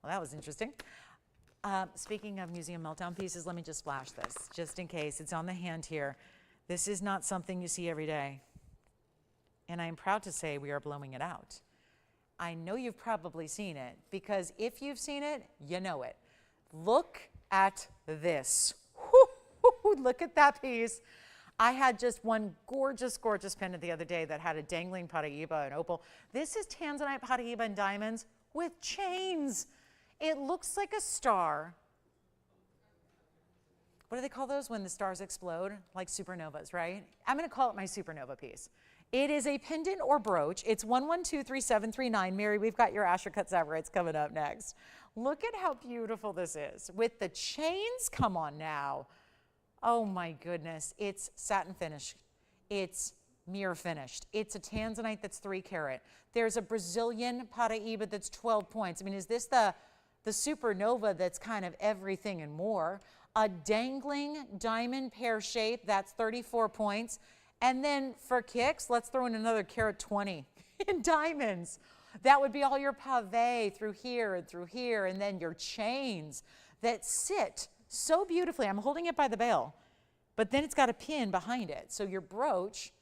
A: Well, that was interesting. Speaking of museum meltdown pieces, let me just flash this, just in case. It's on the hand here. This is not something you see every day. And I'm proud to say we are blowing it out. I know you've probably seen it, because if you've seen it, you know it. Look at this. Look at that piece. I had just one gorgeous, gorgeous pendant the other day that had a dangling Paraiba and opal. This is tanzanite Paraiba and diamonds with chains. It looks like a star. What do they call those when the stars explode? Like supernovas, right? I'm going to call it my supernova piece. It is a pendant or brooch. It's 1123739. Mary, we've got your Ashercut Zaverites coming up next. Look at how beautiful this is. With the chains, come on now. Oh my goodness. It's satin finish. It's mirror finished. It's a tanzanite that's 3 carat. There's a Brazilian Paraiba that's 12 points. I mean, is this the supernova that's kind of everything and more? A dangling diamond pear shape, that's 34 points. And then for kicks, let's throw in another carat 20 in diamonds. That would be all your pave through here, and then your chains that sit so beautifully. I'm holding it by the bail, but then it's got a pin behind it. So your brooch,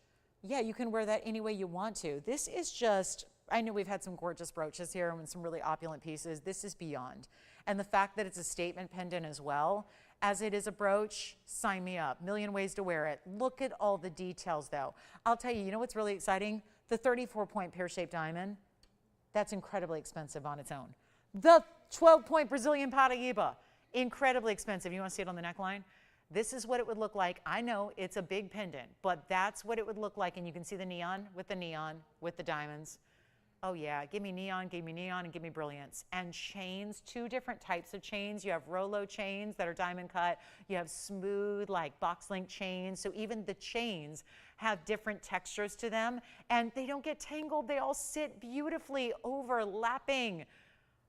A: yeah, you can wear that any way you want to. This is just, I know we've had some gorgeous brooches here and some really opulent pieces. This is beyond. And the fact that it's a statement pendant as well, as it is a brooch, sign me up. Million ways to wear it. Look at all the details though. I'll tell you, you know what's really exciting? The 34-point pear-shaped diamond, that's incredibly expensive on its own. The 12-point Brazilian Paraiba, incredibly expensive. You want to see it on the neckline? This is what it would look like. I know it's a big pendant, but that's what it would look like. And you can see the neon, with the diamonds. Oh yeah, give me neon, and give me brilliance. And chains, 2 different types of chains. You have Rolo chains that are diamond cut. You have smooth, like box link chains. So even the chains have different textures to them, and they don't get tangled. They all sit beautifully overlapping.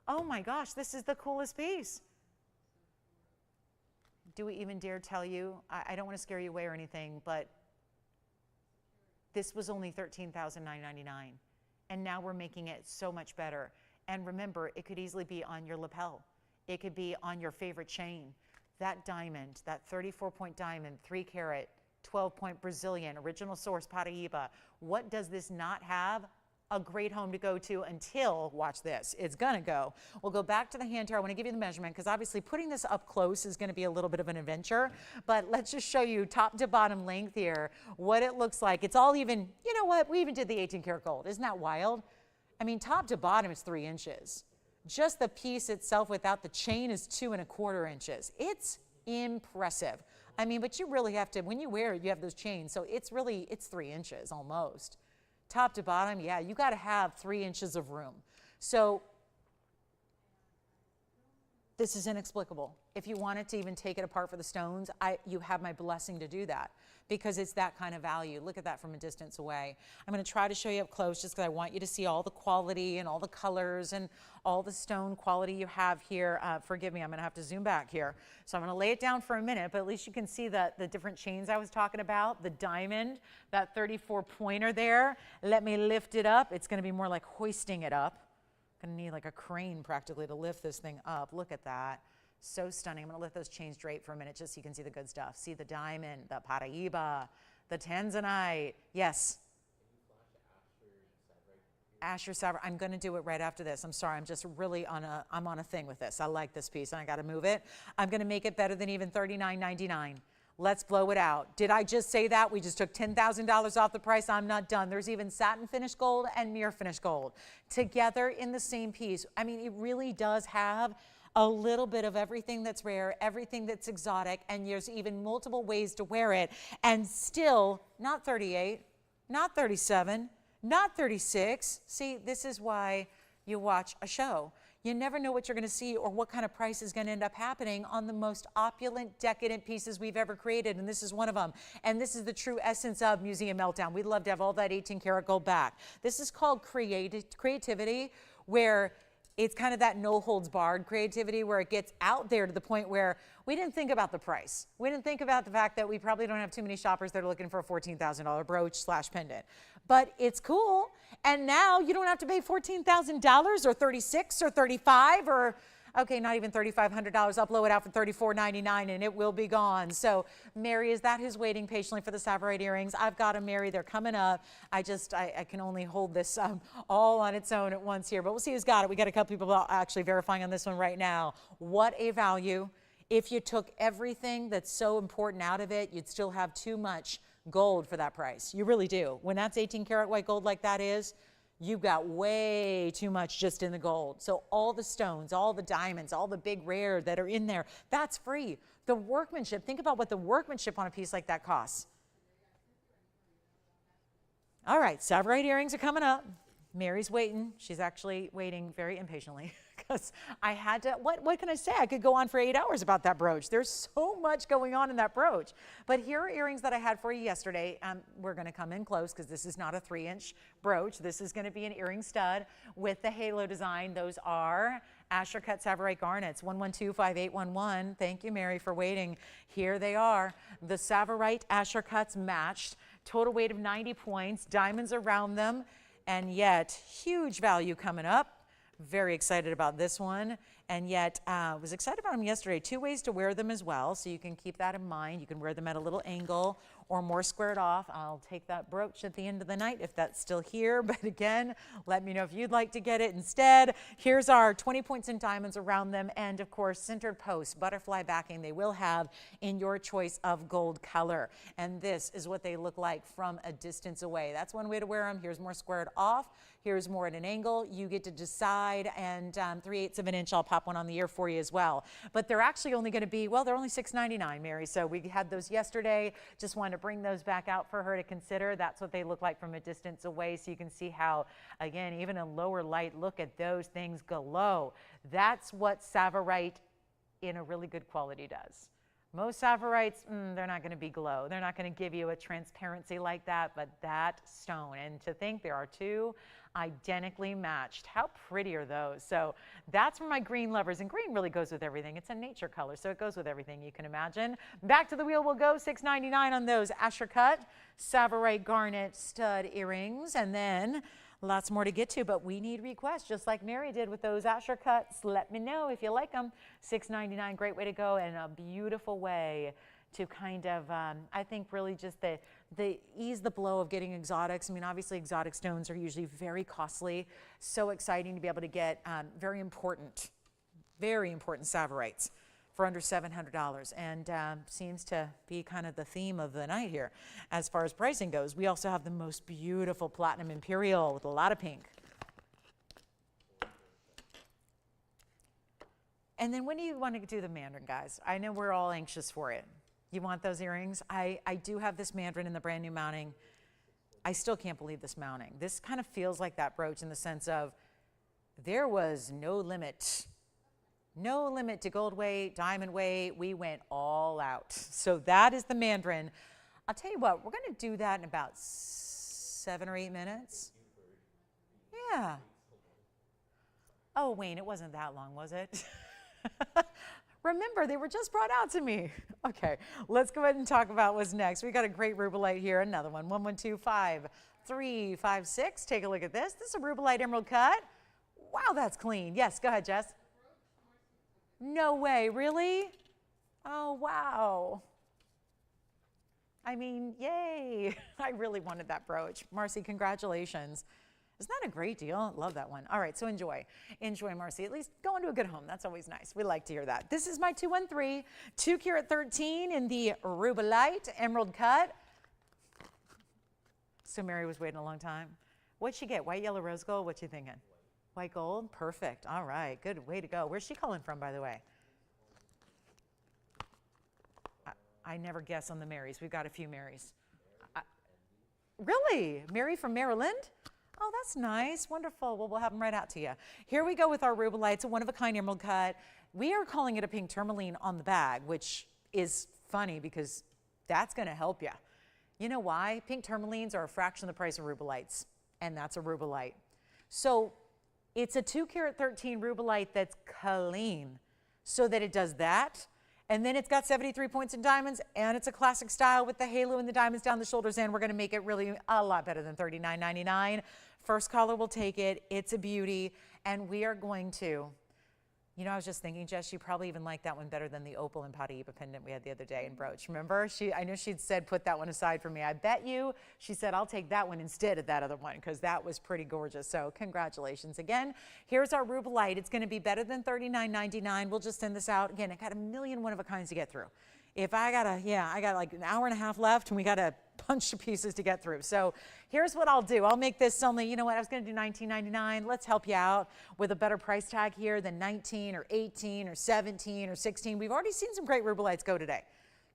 A: Oh my gosh, this is the coolest piece. Do we even dare tell you? I don't want to scare you away or anything, but this was only $13,999. And now we're making it so much better. And remember, it could easily be on your lapel. It could be on your favorite chain. That diamond, that 34-point diamond, 3 carat, 12-point Brazilian, original source Paraiba. What does this not have? A great home to go to until, watch this, it's gonna go. We'll go back to the hand here. I wanna give you the measurement, because obviously putting this up close is gonna be a little bit of an adventure, but let's just show you top to bottom length here, what it looks like. It's all even, you know what, we even did the 18 karat gold. Isn't that wild? I mean, top to bottom is 3 inches. Just the piece itself without the chain is 2 1/4 inches. It's impressive. I mean, but you really have to, when you wear it, you have those chains, so it's 3 inches almost. Top to bottom, yeah, you got to have 3 inches of room. So This is inexplicable. If you wanted to even take it apart for the stones, you have my blessing to do that because it's that kind of value. Look at that from a distance away. I'm going to try to show you up close just because I want you to see all the quality and all the colors and all the stone quality you have here. Forgive me, I'm going to have to zoom back here. So I'm going to lay it down for a minute, but at least you can see the different chains I was talking about, the diamond, that 34 pointer there. Let me lift it up. It's going to be more like hoisting it up. Gonna need like a crane practically to lift this thing up. Look at that. So stunning. I'm gonna let those chains drape for a minute just so you can see the good stuff. See the diamond, the Paraiba, the Tanzanite. Yes? Asher Sabre. I'm gonna do it right after this. I'm sorry, I'm just really on a thing with this. I like this piece and I gotta move it. I'm gonna make it better than even $39.99. Let's blow it out. Did I just say that? We just took $10,000 off the price. I'm not done. There's even satin finished gold and mirror finished gold together in the same piece. I mean, it really does have a little bit of everything that's rare, everything that's exotic, and there's even multiple ways to wear it. And still, not 38, not 37, not 36. See, this is why you watch a show. You never know what you're going to see or what kind of price is going to end up happening on the most opulent, decadent pieces we've ever created, and this is one of them. And this is the true essence of Museum Meltdown. We'd love to have all that 18 karat gold back. This is called creativity, where it's kind of that no holds barred creativity where it gets out there to the point where we didn't think about the price. We didn't think about the fact that we probably don't have too many shoppers that are looking for a $14,000 brooch / pendant. But it's cool. And now you don't have to pay $14,000 or $36,000 or $35,000 or, okay, not even $3,500. I'll blow it out for $34.99 and it will be gone. So Mary, is that who's waiting patiently for the Savorite earrings? I've got them, Mary. They're coming up. I can only hold this all on its own at once here. But we'll see who's got it. We got a couple people actually verifying on this one right now. What a value. If you took everything that's so important out of it, you'd still have too much gold for that price. You really do. When that's 18 karat white gold like that is, you've got way too much just in the gold. So all the stones, all the diamonds, all the big rare that are in there, that's free. The workmanship, think about what the workmanship on a piece like that costs. All right, Savorite earrings are coming up. Mary's waiting. She's actually waiting very impatiently because I had to, what can I say? I could go on for 8 hours about that brooch. There's so much going on in that brooch. But here are earrings that I had for you yesterday. We're going to come in close because this is not a 3-inch brooch. This is going to be an earring stud with the halo design. Those are Asher Cut Savorite garnets, 1125811. Thank you, Mary, for waiting. Here they are. The Savorite Asher Cuts matched. Total weight of 90 points. Diamonds around them. And yet, huge value coming up. Very excited about this one. And yet, was excited about them yesterday. 2 ways to wear them as well, so you can keep that in mind. You can wear them at a little angle or more squared off. I'll take that brooch at the end of the night if that's still here. But again, let me know if you'd like to get it instead. Here's our 20 points in diamonds around them. And of course, centered posts, butterfly backing they will have in your choice of gold color. And this is what they look like from a distance away. That's one way to wear them. Here's more squared off. Here's more at an angle. You get to decide. And 3/8 of an inch, I'll pop one on the ear for you as well. But they're actually only going to be, well, they're only $6.99, Mary. So we had those yesterday. Just wanted to bring those back out for her to consider. That's what they look like from a distance away. So you can see how, again, even in lower light, look at those things glow. That's what Savorite in a really good quality does. Most Savorites, they're not going to be glow. They're not going to give you a transparency like that, but that stone. And to think there are 2 identically matched. How pretty are those? So that's for my green lovers. And green really goes with everything. It's a nature color, so it goes with everything you can imagine. Back to the wheel we'll go. $6.99 on those Asher Cut Savorite garnet stud earrings. And then lots more to get to, but we need requests, just like Mary did with those Asher Cuts. Let me know if you like them. $6.99, great way to go, and a beautiful way to kind of, I think really just the ease the blow of getting exotics. I mean, obviously exotic stones are usually very costly. So exciting to be able to get very important Savorites for under $700, and seems to be kind of the theme of the night here as far as pricing goes. We also have the most beautiful platinum imperial with a lot of pink. And then when do you want to do the mandarin, guys? I know we're all anxious for it. You want those earrings? I do have this mandarin in the brand new mounting. I still can't believe this mounting. This kind of feels like that brooch in the sense of there was no limit No limit to gold weight, diamond weight. We went all out. So that is the mandarin. I'll tell you what, we're going to do that in about 7 or 8 minutes. Yeah. Oh, Wayne, it wasn't that long, was it? Remember, they were just brought out to me. Okay, let's go ahead and talk about what's next. We got a great rubellite here, another one, 1125-356. Take a look at this. This is a rubellite emerald cut. Wow, that's clean. Yes, go ahead, Jess. No way, really? Oh, wow. I mean, yay. I really wanted that brooch. Marcy, congratulations. Isn't that a great deal? Love that one. All right, so enjoy. Enjoy, Marcy. At least go into a good home. That's always nice. We like to hear that. This is my 213, 2 carat 13 in the rubellite emerald cut. So Mary was waiting a long time. What'd she get? White, yellow, rose gold? What you thinking? White gold? Perfect. All right, good way to go. Where's she calling from, by the way? I never guess on the Marys. We've got a few Marys. Really? Mary from Maryland? Oh, that's nice. Wonderful. Well, we'll have them right out to you. Here we go with our rubellite. It's a one-of-a-kind emerald cut. We are calling it a pink tourmaline on the bag, which is funny because that's going to help you. You know why? Pink tourmalines are a fraction of the price of rubellites, and that's a rubellite. So it's a 2 carat 13 rubellite that's clean so that it does that. And then it's got 73 points in diamonds, and it's a classic style with the halo and the diamonds down the shoulders, and we're going to make it really a lot better than $39.99. First caller will take it. It's a beauty, and we are going to, you know, I was just thinking, Jess, you probably even like that one better than the opal and Paraiba pendant we had the other day in brooch. Remember? I know she'd said put that one aside for me. I bet you she said I'll take that one instead of that other one because that was pretty gorgeous. So congratulations again. Here's our rubellite. It's going to be better than $39.99. We'll just send this out. Again, I got a million one-of-a-kinds to get through. If I got like an hour and a half left and we got a bunch of pieces to get through. So here's what I'll do. I'll make this only, you know what, I was going to do $19.99. Let's help you out with a better price tag here than 19 or 18 or 17 or 16. We've already seen some great rubellites go today,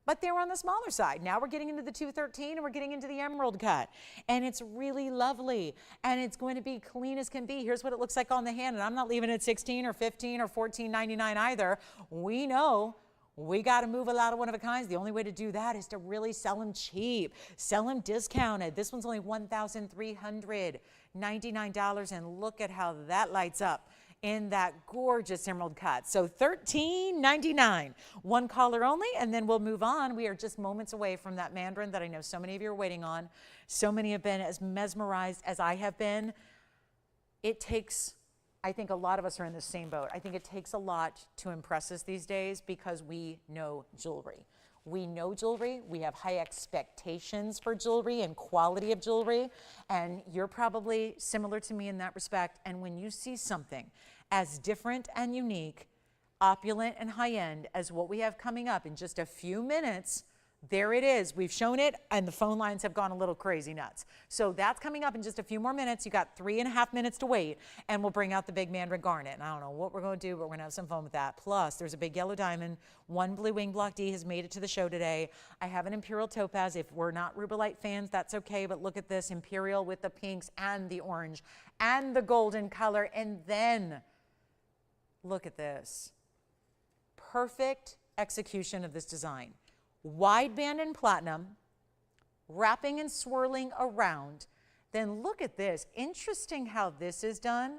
A: but they were on the smaller side. Now we're getting into the 213 and we're getting into the emerald cut. And it's really lovely. And it's going to be clean as can be. Here's what it looks like on the hand. And I'm not leaving it 16 or 15 or $14.99 either. We know we got to move a lot of one-of-a-kinds. The only way to do that is to really sell them cheap, sell them discounted. This one's only $1,399, and look at how that lights up in that gorgeous emerald cut. So $13.99, one caller only, and then we'll move on. We are just moments away from that mandarin that I know so many of you are waiting on. So many have been as mesmerized as I have been. It takes, I think a lot of us are in the same boat. I think it takes a lot to impress us these days because we know jewelry. We know jewelry. We have high expectations for jewelry and quality of jewelry. And you're probably similar to me in that respect. And when you see something as different and unique, opulent and high-end as what we have coming up in just a few minutes, there it is. We've shown it, and the phone lines have gone a little crazy nuts. So that's coming up in just a few more minutes. You got 3.5 minutes to wait, and we'll bring out the big mandarin garnet. And I don't know what we're going to do, but we're going to have some fun with that. Plus, there's a big yellow diamond. One blue wing block D has made it to the show today. I have an imperial topaz. If we're not rubellite fans, that's okay, but look at this imperial with the pinks and the orange and the golden color. And then look at this. Perfect execution of this design. Wide band in platinum, wrapping and swirling around. Then look at this. Interesting how this is done.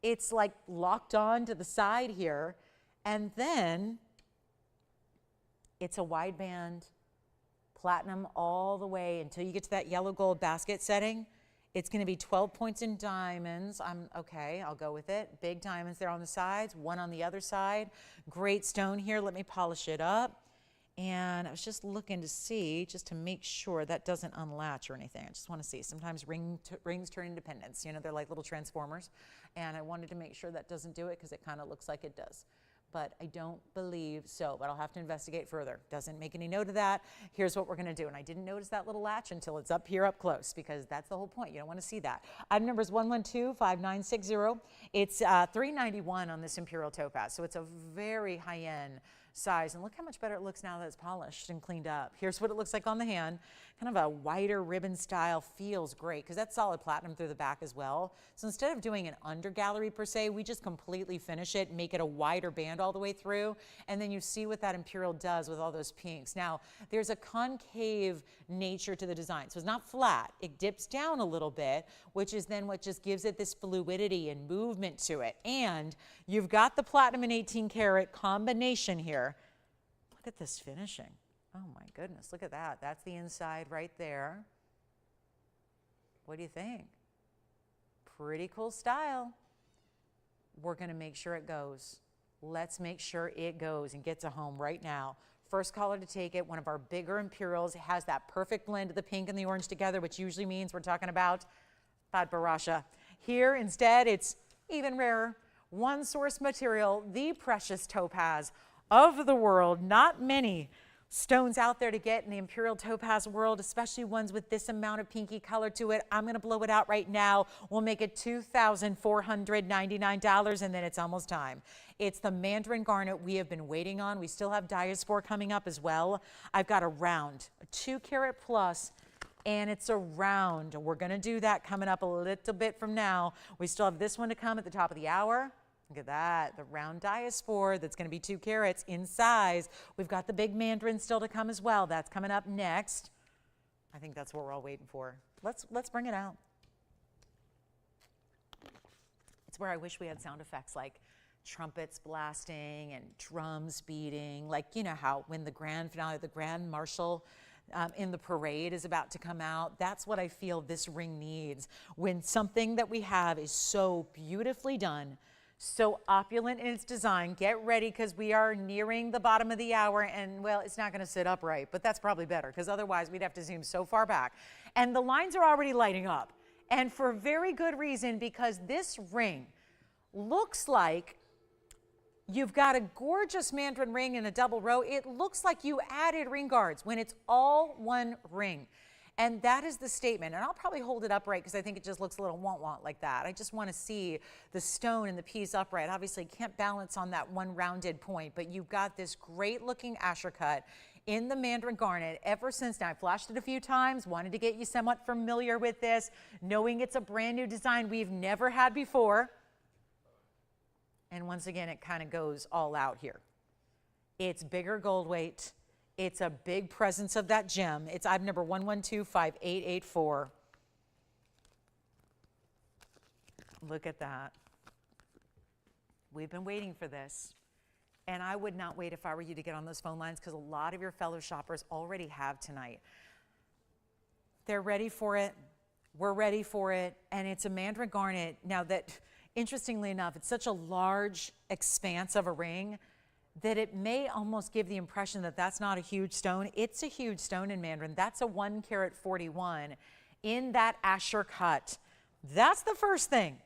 A: It's like locked on to the side here. And then it's a wide band platinum all the way until you get to that yellow gold basket setting. It's going to be 12 points in diamonds. Okay, I'll go with it. Big diamonds there on the sides, one on the other side. Great stone here. Let me polish it up. And I was just looking to see, just to make sure that doesn't unlatch or anything. I just want to see. Sometimes rings turn into pendants. You know, they're like little transformers. And I wanted to make sure that doesn't do it because it kind of looks like it does. But I don't believe so, but I'll have to investigate further. Doesn't make any note of that. Here's what we're going to do. And I didn't notice that little latch until it's up here up close because that's the whole point. You don't want to see that. Item number is 1125960. It's $391 on this imperial topaz. So it's a very high-end size. And look how much better it looks now that it's polished and cleaned up. Here's what it looks like on the hand. Kind of a wider ribbon style, feels great because that's solid platinum through the back as well. So instead of doing an under gallery per se, we just completely finish it, make it a wider band all the way through. And then you see what that imperial does with all those pinks. Now, there's a concave nature to the design. So it's not flat. It dips down a little bit, which is then what just gives it this fluidity and movement to it. And you've got the platinum and 18 karat combination here. Look at this finishing. Oh my goodness, look at that. That's the inside right there. What do you think? Pretty cool style. We're gonna make sure it goes. Let's make sure it goes and gets a home right now. First color to take it, one of our bigger imperials. It has that perfect blend of the pink and the orange together, which usually means we're talking about Badbarasha. Here, instead, it's even rarer. One source material, the precious topaz of the world. Not many stones out there to get in the imperial topaz world, especially ones with this amount of pinky color to it. I'm going to blow it out right now. We'll make it $2,499, and then it's almost time. It's the mandarin garnet we have been waiting on. We still have diaspora coming up as well. I've got a round, a 2 karat plus, and it's a round. We're going to do that coming up a little bit from now. We still have this one to come at the top of the hour. Look at that, the round diaspora that's going to be 2 carats in size. We've got the big mandarin still to come as well. That's coming up next. I think that's what we're all waiting for. Let's bring it out. It's where I wish we had sound effects like trumpets blasting and drums beating, like you know how when the grand finale, the grand marshal in the parade is about to come out. That's what I feel this ring needs. When something that we have is so beautifully done, so opulent in its design. Get ready because we are nearing the bottom of the hour and, well, it's not going to sit upright, but that's probably better because otherwise we'd have to zoom so far back. And the lines are already lighting up, and for very good reason, because this ring looks like you've got a gorgeous mandarin ring in a double row. It looks like you added ring guards when it's all one ring. And that is the statement. And I'll probably hold it upright because I think it just looks a little want like that. I just want to see the stone and the piece upright. Obviously, can't balance on that one rounded point, but you've got this great looking asher cut in the mandarin garnet ever since. Now, I flashed it a few times, wanted to get you somewhat familiar with this, knowing it's a brand new design we've never had before. And once again, it kind of goes all out here. It's bigger gold weight. It's a big presence of that gem. It's item number 1125884. Look at that. We've been waiting for this. And I would not wait if I were you to get on those phone lines because a lot of your fellow shoppers already have tonight. They're ready for it. We're ready for it. And it's a mandarin garnet. Now that, interestingly enough, it's such a large expanse of a ring that it may almost give the impression that that's not a huge stone. It's a huge stone in mandarin. That's a 1 karat 41 in that asher cut. That's the first thing.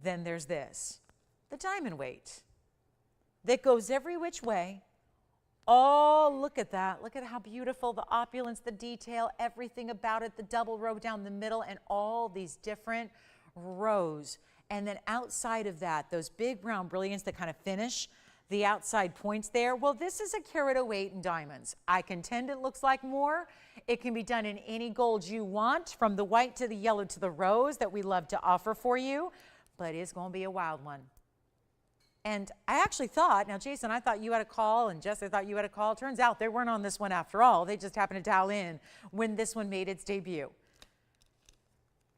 A: Then there's this, the diamond weight that goes every which way. Oh, look at that. Look at how beautiful, the opulence, the detail, everything about it, the double row down the middle and all these different rows. And then outside of that, those big round brilliants that kind of finish the outside points there. Well, this is a carat 08 in diamonds. I contend it looks like more. It can be done in any gold you want, from the white to the yellow to the rose that we love to offer for you, but it's going to be a wild one. And I actually thought, now Jason, I thought you had a call, and Jess, I thought you had a call. Turns out they weren't on this one after all. They just happened to dial in when this one made its debut.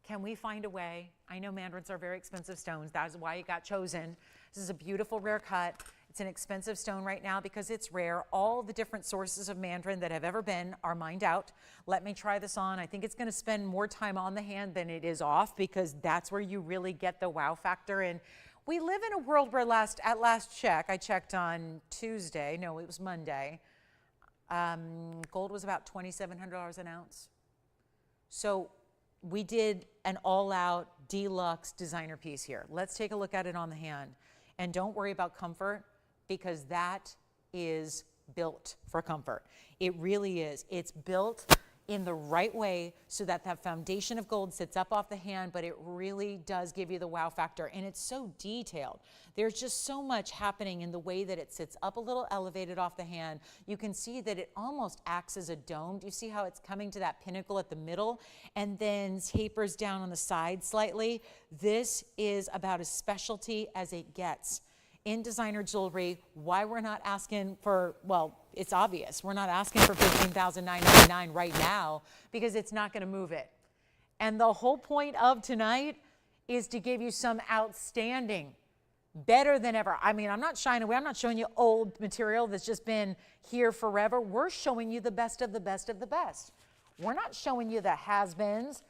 A: Can we find a way? I know mandarins are very expensive stones. That is why it got chosen. This is a beautiful rare cut. It's an expensive stone right now because it's rare. All the different sources of mandarin that have ever been are mined out. Let me try this on. I think it's going to spend more time on the hand than it is off because that's where you really get the wow factor. And we live in a world where at last check, I checked on Tuesday. No, it was Monday. Gold was about $2,700 an ounce. So we did an all-out deluxe designer piece here. Let's take a look at it on the hand. And don't worry about comfort because that is built for comfort. It really is. It's built in the right way so that that foundation of gold sits up off the hand, but it really does give you the wow factor. And it's so detailed. There's just so much happening in the way that it sits up a little elevated off the hand. You can see that it almost acts as a dome. Do you see how it's coming to that pinnacle at the middle and then tapers down on the side slightly? This is about as specialty as it gets in designer jewelry. Why we're not asking for, well, it's obvious. We're not asking for $15,999 right now because it's not going to move it. And the whole point of tonight is to give you some outstanding, better than ever. I mean, I'm not shying away. I'm not showing you old material that's just been here forever. We're showing you the best of the best of the best. We're not showing you the has-beens,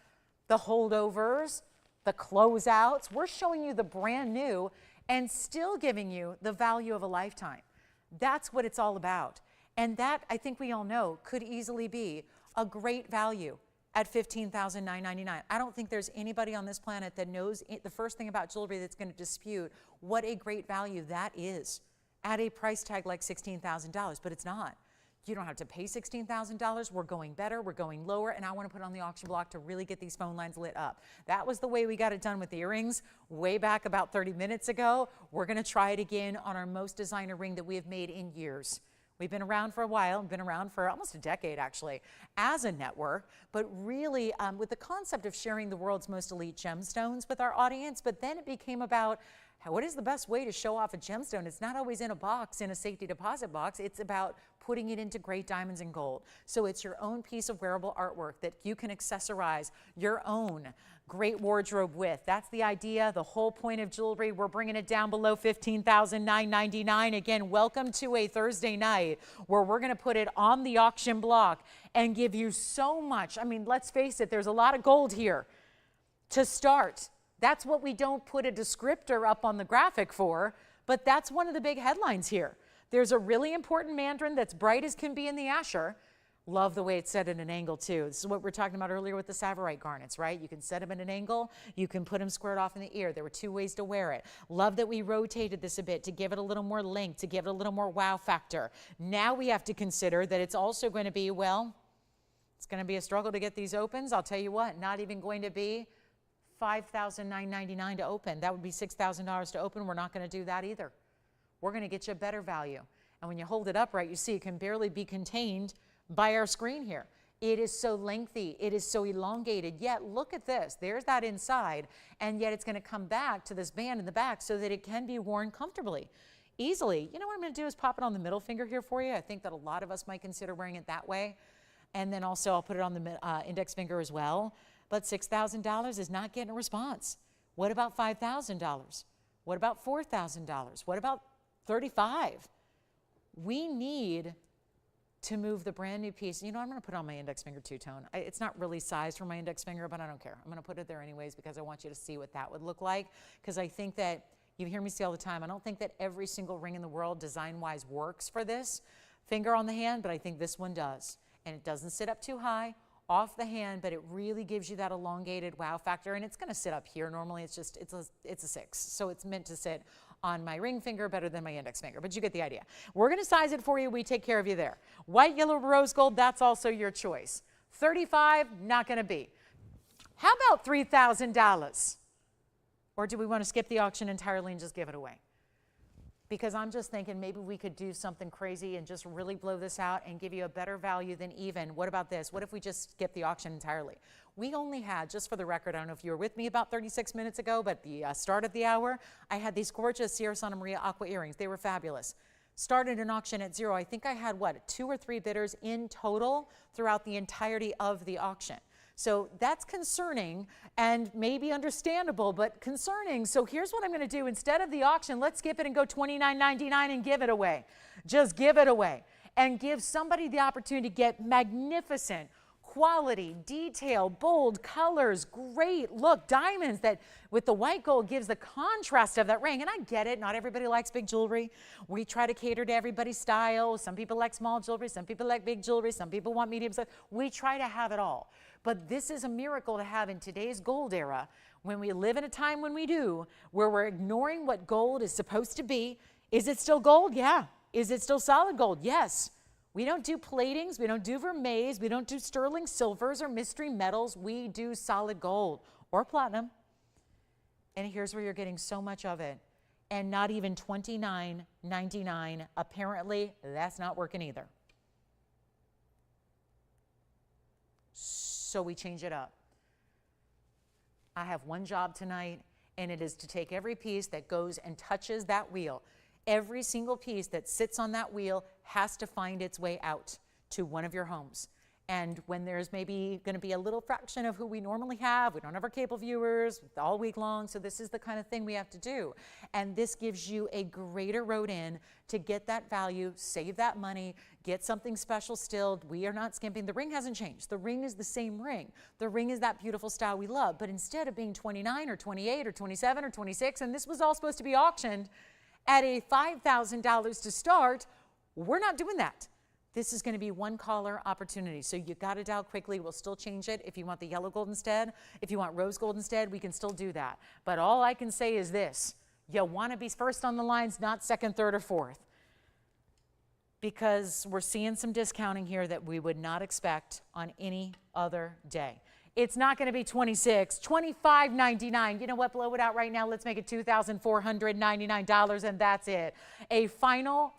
A: the holdovers, the closeouts. We're showing you the brand new and still giving you the value of a lifetime. That's what it's all about. And that, I think we all know, could easily be a great value at $15,999. I don't think there's anybody on this planet that knows the first thing about jewelry that's going to dispute what a great value that is at a price tag like $16,000, but it's not. You don't have to pay $16,000. We're going better, we're going lower, and I want to put on the auction block to really get these phone lines lit up. That was the way we got it done with the earrings way back about 30 minutes ago. We're going to try it again on our most designer ring that we have made in years. We've been around for a while, been around for almost a decade actually as a network, but really with the concept of sharing the world's most elite gemstones with our audience, but then it became about what is the best way to show off a gemstone? It's not always in a box, in a safety deposit box. It's about putting it into great diamonds and gold. So it's your own piece of wearable artwork that you can accessorize your own great wardrobe with. That's the idea, the whole point of jewelry. We're bringing it down below $15,999. Again, welcome to a Thursday night where we're going to put it on the auction block and give you so much. I mean, let's face it, there's a lot of gold here to start. That's what we don't put a descriptor up on the graphic for, but that's one of the big headlines here. There's a really important mandarin that's bright as can be in the Asher. Love the way it's set at an angle too. This is what we were talking about earlier with the Savorite garnets, right? You can set them at an angle, you can put them squared off in the ear. There were two ways to wear it. Love that we rotated this a bit to give it a little more length, to give it a little more wow factor. Now we have to consider that it's also going to be, well, it's going to be a struggle to get these opens. I'll tell you what, not even going to be $5,999 to open. That would be $6,000 to open. We're not going to do that either. We're going to get you a better value. And when you hold it upright, you see it can barely be contained by our screen here. It is so lengthy. It is so elongated. Yet look at this. There's that inside. And yet it's going to come back to this band in the back so that it can be worn comfortably, easily. You know what I'm going to do is pop it on the middle finger here for you. I think that a lot of us might consider wearing it that way. And then also I'll put it on the index finger as well. But $6,000 is not getting a response. What about $5,000? What about $4,000? What about $35,000? We need to move the brand new piece. You know, I'm going to put on my index finger two-tone. It's not really sized for my index finger, but I don't care. I'm going to put it there anyways because I want you to see what that would look like. Because I think that, you hear me say all the time, I don't think that every single ring in the world design-wise works for this finger on the hand, but I think this one does. And it doesn't sit up too high off the hand, but it really gives you that elongated wow factor. And it's going to sit up here normally. It's just, it's a 6. So it's meant to sit on my ring finger better than my index finger, but you get the idea. We're going to size it for you. We take care of you there. White, yellow, rose gold, that's also your choice. $35,000, not going to be. How about $3,000? Or do we want to skip the auction entirely and just give it away? Because I'm just thinking maybe we could do something crazy and just really blow this out and give you a better value than even. What about this? What if we just skip the auction entirely? We only had, just for the record, I don't know if you were with me about 36 minutes ago, but the start of the hour, I had these gorgeous Sierra Santa Maria aqua earrings. They were fabulous. Started an auction at 0. I think I had, what, 2 or 3 bidders in total throughout the entirety of the auction. So that's concerning and maybe understandable, but concerning. So here's what I'm going to do. Instead of the auction, let's skip it and go $29.99 and give it away. Just give it away and give somebody the opportunity to get magnificent quality, detail, bold colors, great look, diamonds that with the white gold gives the contrast of that ring. And I get it. Not everybody likes big jewelry. We try to cater to everybody's style. Some people like small jewelry. Some people like big jewelry. Some people want medium size. We try to have it all. But this is a miracle to have in today's gold era when we live in a time when we do, where we're ignoring what gold is supposed to be. Is it still gold? Yeah. Is it still solid gold? Yes. We don't do platings, we don't do vermeils, we don't do sterling silvers or mystery metals. We do solid gold or platinum. And here's where you're getting so much of it. And not even $29.99. Apparently, that's not working either. So we change it up. I have one job tonight, and it is to take every piece that goes and touches that wheel. Every single piece that sits on that wheel has to find its way out to one of your homes. And when there's maybe going to be a little fraction of who we normally have, we don't have our cable viewers all week long, so this is the kind of thing we have to do. And this gives you a greater road in to get that value, save that money, get something special still. We are not skimping. The ring hasn't changed. The ring is the same ring. The ring is that beautiful style we love. But instead of being 29 or 28 or 27 or 26, and this was all supposed to be auctioned at a $5,000 to start, we're not doing that. This is going to be one caller opportunity. So you got to dial quickly. We'll still change it. If you want the yellow gold instead, if you want rose gold instead, we can still do that. But all I can say is this. You want to be first on the lines, not second, third, or fourth. Because we're seeing some discounting here that we would not expect on any other day. It's not going to be $26, $25.99. You know what? Blow it out right now. Let's make it $2,499, and that's it. A final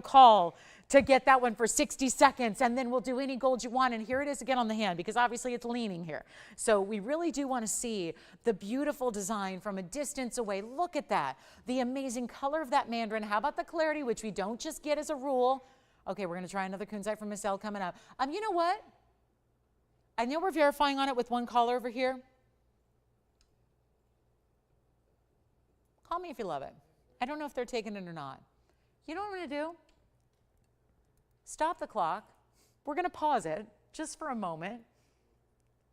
A: call to get that one for 60 seconds, and then we'll do any gold you want. And here it is again on the hand, because obviously it's leaning here. So we really do want to see the beautiful design from a distance away. Look at that. The amazing color of that mandarin. How about the clarity, which we don't just get as a rule? Okay, we're going to try another kunzite from Miss L coming up. You know what? I know we're verifying on it with one caller over here. Call me if you love it. I don't know if they're taking it or not. You know what I'm going to do? Stop the clock. We're going to pause it just for a moment.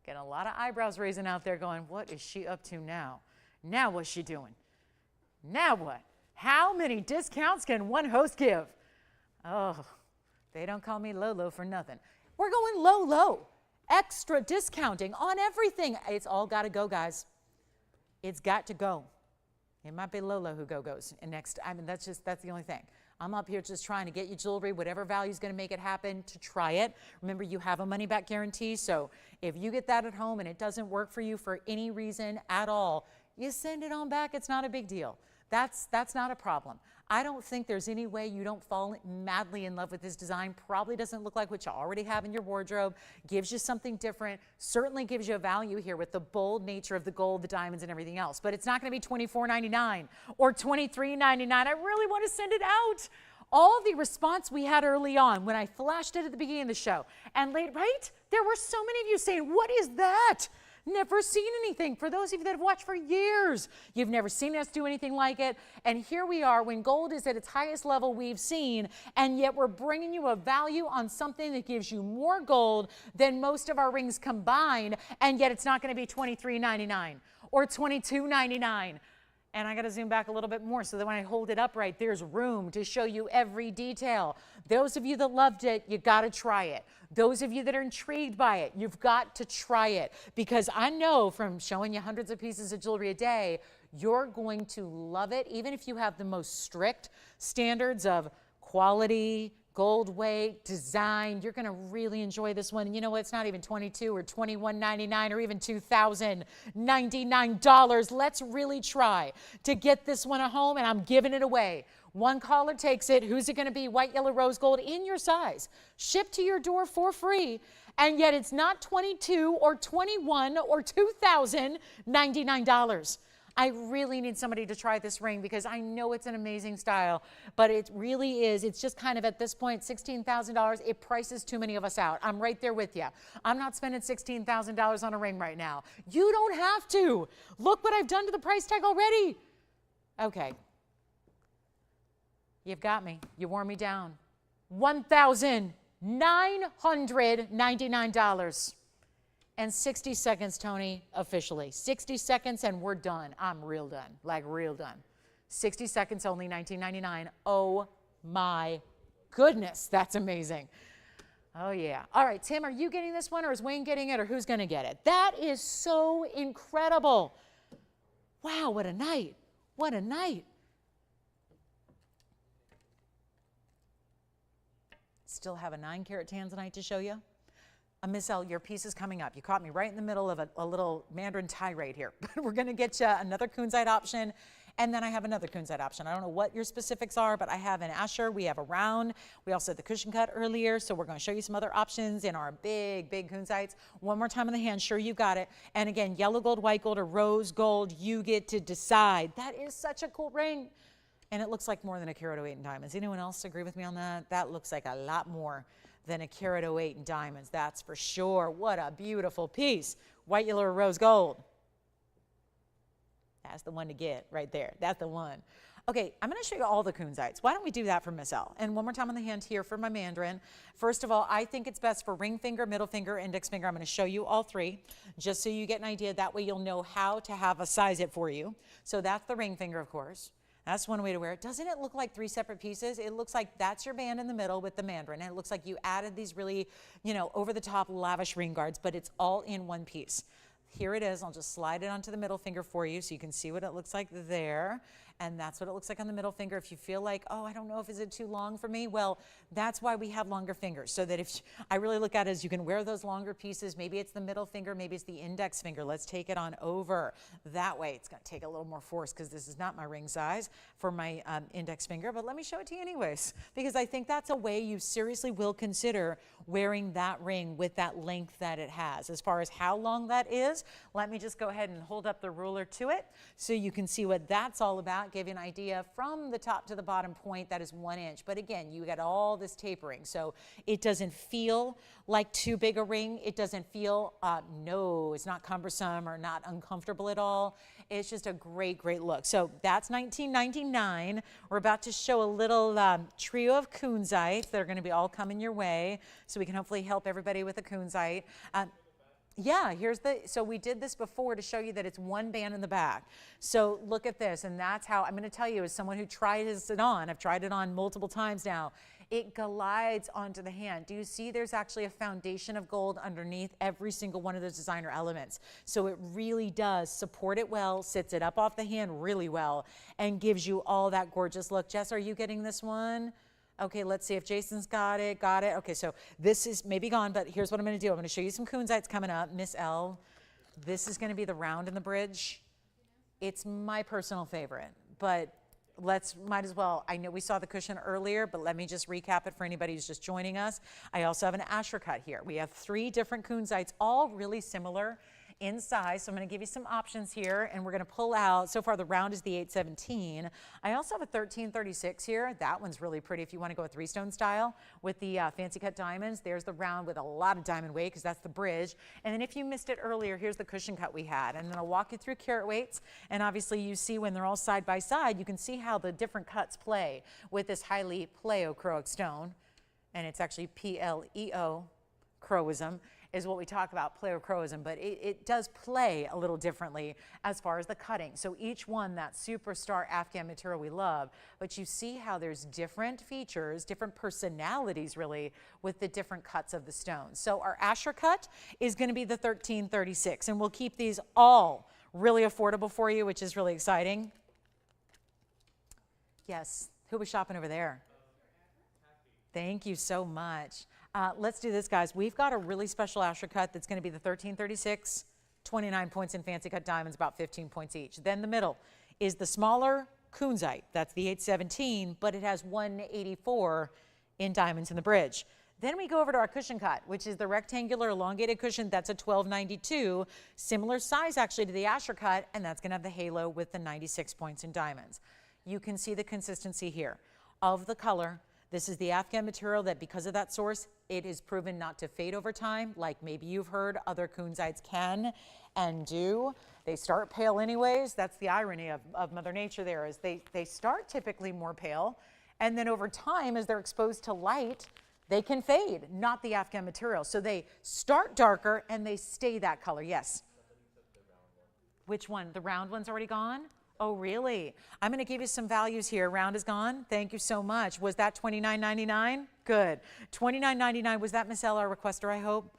A: Getting a lot of eyebrows raising out there going, what is she up to now? Now what's she doing? Now what? How many discounts can one host give? Oh, they don't call me Lolo for nothing. We're going low. Extra discounting on everything. It's all got to go, guys. It's got to go. It might be Lolo who goes. And next, that's the only thing. I'm up here just trying to get you jewelry, whatever value is going to make it happen, to try it. Remember, you have a money-back guarantee, so if you get that at home and it doesn't work for you for any reason at all, you send it on back. It's not a big deal. That's not a problem. I don't think there's any way you don't fall madly in love with this design. Probably doesn't look like what you already have in your wardrobe. Gives you something different. Certainly gives you a value here with the bold nature of the gold, the diamonds, and everything else. But it's not going to be $24.99 or $23.99. I really want to send it out. All of the response we had early on when I flashed it at the beginning of the show. And late, right? There were so many of you saying, what is that? Never seen anything. For those of you that have watched for years, you've never seen us do anything like it. And here we are when gold is at its highest level we've seen, and yet we're bringing you a value on something that gives you more gold than most of our rings combined, and yet it's not going to be $23.99 or $22.99. And I got to zoom back a little bit more so that when I hold it upright, there's room to show you every detail. Those of you that loved it, you got to try it. Those of you that are intrigued by it, you've got to try it. Because I know from showing you hundreds of pieces of jewelry a day, you're going to love it, even if you have the most strict standards of quality, gold weight, design. You're going to really enjoy this one. And you know what? It's not even $22 or $21.99 or even $2,099. Let's really try to get this one at home, and I'm giving it away. One caller takes it. Who's it going to be? White, yellow, rose gold in your size. Shipped to your door for free. And yet it's not $22 or $21 or $2,099. I really need somebody to try this ring because I know it's an amazing style, but it really is. It's just kind of at this point, $16,000. It prices too many of us out. I'm right there with you. I'm not spending $16,000 on a ring right now. You don't have to. Look what I've done to the price tag already. Okay. You've got me. You wore me down. $1,999. And 60 seconds, Tony, officially. 60 seconds and we're done. I'm real done, like real done. 60 seconds, only $19.99. Oh my goodness, that's amazing. Oh yeah. All right, Tim, are you getting this one or is Wayne getting it or who's gonna get it? That is so incredible. Wow, what a night. What a night. Still have a 9-carat tanzanite to show you. Miss L, your piece is coming up. You caught me right in the middle of a little Mandarin tirade here. But we're going to get you another kunzite option, and then I have another kunzite option. I don't know what your specifics are, but I have an Asher. We have a round. We also had the cushion cut earlier, so we're going to show you some other options in our big, big kunzites. One more time on the hand. Sure, you got it. And again, yellow gold, white gold, or rose gold, you get to decide. That is such a cool ring. And it looks like more than a carat 08 in diamonds. Anyone else agree with me on that? That looks like a lot more than a carat 08 in diamonds, that's for sure. What a beautiful piece. White, yellow, or rose gold. That's the one to get right there. That's the one. Okay, I'm going to show you all the kunzites. Why don't we do that for Miss L? And one more time on the hand here for my Mandarin. First of all, I think it's best for ring finger, middle finger, index finger. I'm going to show you all three, just so you get an idea. That way you'll know how to have a size it for you. So that's the ring finger, of course. That's one way to wear it. Doesn't it look like 3 separate pieces? It looks like that's your band in the middle with the Mandarin. And it looks like you added these really, over-the-top lavish ring guards, but it's all in one piece. Here it is. I'll just slide it onto the middle finger for you so you can see what it looks like there. And that's what it looks like on the middle finger. If you feel like, oh, I don't know if is it too long for me, well, that's why we have longer fingers. So that if I really look at it as you can wear those longer pieces, maybe it's the middle finger, maybe it's the index finger. Let's take it on over. That way it's going to take a little more force because this is not my ring size for my index finger, but let me show it to you anyways, because I think that's a way you seriously will consider wearing that ring with that length that it has. As far as how long that is, let me just go ahead and hold up the ruler to it so you can see what that's all about. Give you an idea from the top to the bottom point, that is 1 inch. But again, you got all this tapering, so it doesn't feel like too big a ring. It doesn't feel, no, it's not cumbersome or not uncomfortable at all. It's just a great, great look. So that's $19.99. We're about to show a little trio of kunzites that are going to be all coming your way, so we can hopefully help everybody with a kunzite. Yeah, so we did this before to show you that it's one band in the back. So look at this, and that's how, I'm going to tell you as someone who tried it on, I've tried it on multiple times now, it glides onto the hand. Do you see there's actually a foundation of gold underneath every single one of those designer elements? So it really does support it well, sits it up off the hand really well, and gives you all that gorgeous look. Jess, are you getting this one? Okay, let's see if Jason's got it. Got it. Okay, so this is maybe gone, but here's what I'm going to do. I'm going to show you some kunzites coming up. Miss L, this is going to be the round in the bridge. It's my personal favorite, but might as well. I know we saw the cushion earlier, but let me just recap it for anybody who's just joining us. I also have an Asher cut here. We have 3 different kunzites, all really similar in size. So I'm going to give you some options here, and we're going to pull out, so far the round is the 817. I also have a 1336 here. That one's really pretty if you want to go a 3-stone style with the fancy cut diamonds. There's the round with a lot of diamond weight because that's the bridge. And then if you missed it earlier, here's the cushion cut we had. And then I'll walk you through carat weights. And obviously you see when they're all side by side, you can see how the different cuts play with this highly pleochroic stone. And it's actually P-L-E-O, croism is what we talk about, pleochroism, but it does play a little differently as far as the cutting. So each one, that superstar Afghan material we love, but you see how there's different features, different personalities really, with the different cuts of the stones. So our Asher cut is gonna be the 1336, and we'll keep these all really affordable for you, which is really exciting. Yes, who was shopping over there? Thank you so much. Let's do this, guys. We've got a really special Asher cut that's going to be the 1336, 29 points in fancy cut diamonds, about 15 points each. Then the middle is the smaller kunzite. That's the 817, but it has 184 in diamonds in the bridge. Then we go over to our cushion cut, which is the rectangular elongated cushion. That's a 1292, similar size actually to the Asher cut, and that's going to have the halo with the 96 points in diamonds. You can see the consistency here of the color. This is the Afghan material that, because of that source, it is proven not to fade over time, like maybe you've heard other kunzites can and do. They start pale anyways. That's the irony of Mother Nature there, is they start typically more pale, and then over time, as they're exposed to light, they can fade, not the Afghan material. So they start darker and they stay that color. Yes? Which one? The round one's already gone? Oh, really? I'm going to give you some values here. Round is gone. Thank you so much. Was that $29.99? Good. $29.99. Was that Miss L, our requester, I hope?